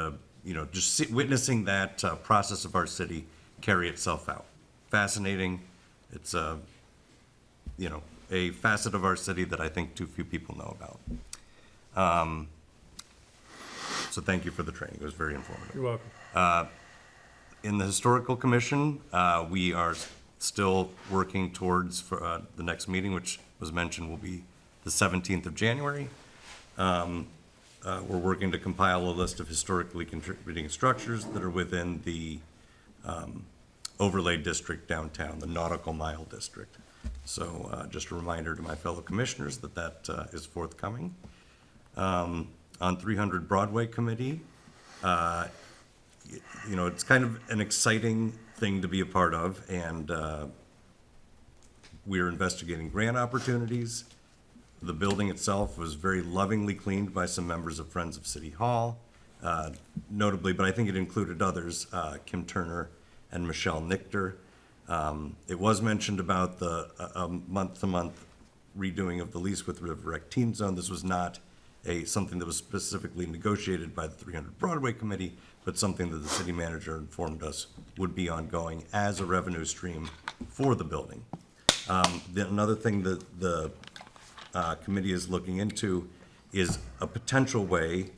witnessing that process of our city carry itself out. Fascinating. It's a facet of our city that I think too few people know about. So thank you for the training. It was very informative. You're welcome. In the Historical Commission, we are still working towards the next meeting, which was mentioned will be the 17th of January. We're working to compile a list of historically contributing structures that are within the overlay district downtown, the Nautical Mile District. So just a reminder to my fellow commissioners that is forthcoming. On 300 Broadway Committee, it's kind of an exciting thing to be a part of, and we're investigating grant opportunities. The building itself was very lovingly cleaned by some members of Friends of City Hall, notably, but I think it included others, Kim Turner and Michelle Nichter. It was mentioned about the month-to-month redoing of the lease with River Rec Teen Zone. This was not something that was specifically negotiated by the 300 Broadway Committee, but something that the city manager informed us would be ongoing as a revenue stream for the building. Another thing that the committee is looking into is a potential way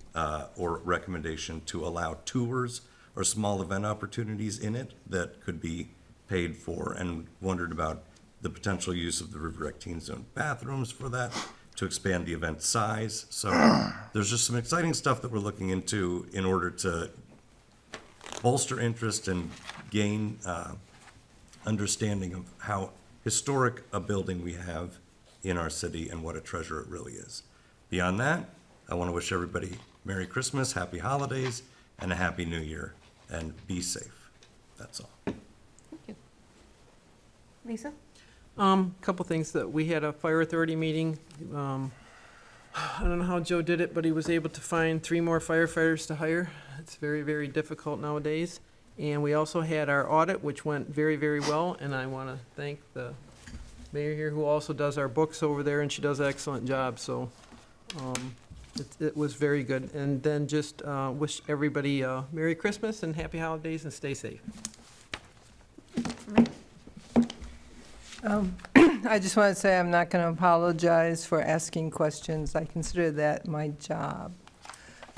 or recommendation to allow tours or small event opportunities in it that could be paid for, and wondered about the potential use of the River Rec Teen Zone bathrooms for that to expand the event size. So there's just some exciting stuff that we're looking into in order to bolster interest and gain understanding of how historic a building we have in our city and what a treasure it really is. Beyond that, I want to wish everybody Merry Christmas, Happy Holidays, and a Happy New Year, and be safe. That's all. Thank you. Lisa? Couple things, that we had a fire authority meeting. I don't know how Joe did it, but he was able to find 3 more firefighters to hire. It's very, very difficult nowadays. And we also had our audit, which went very, very well, and I want to thank the mayor here, who also does our books over there, and she does an excellent job, so it was very good. And then just wish everybody Merry Christmas and Happy Holidays, and stay safe. I just want to say I'm not going to apologize for asking questions. I consider that my job.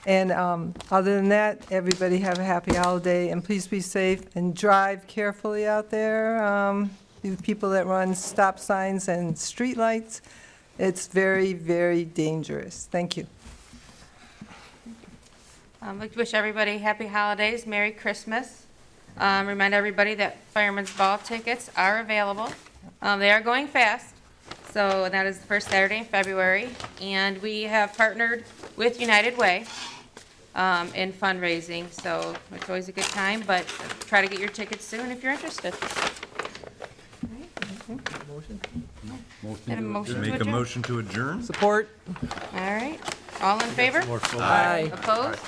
And other than that, everybody have a happy holiday, and please be safe and drive carefully out there. The people that run stop signs and street lights, it's very, very dangerous. Thank you. I'd like to wish everybody happy holidays, Merry Christmas. Remind everybody that Fireman's Ball tickets are available. They are going fast, so that is the first Saturday in February. And we have partnered with United Way in fundraising, so it's always a good time, but try to get your tickets soon if you're interested. And a motion to Make a adjourn. motion to adjourn? Support. All right, all in favor? Aye. Opposed?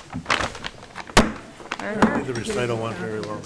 The recital went very well.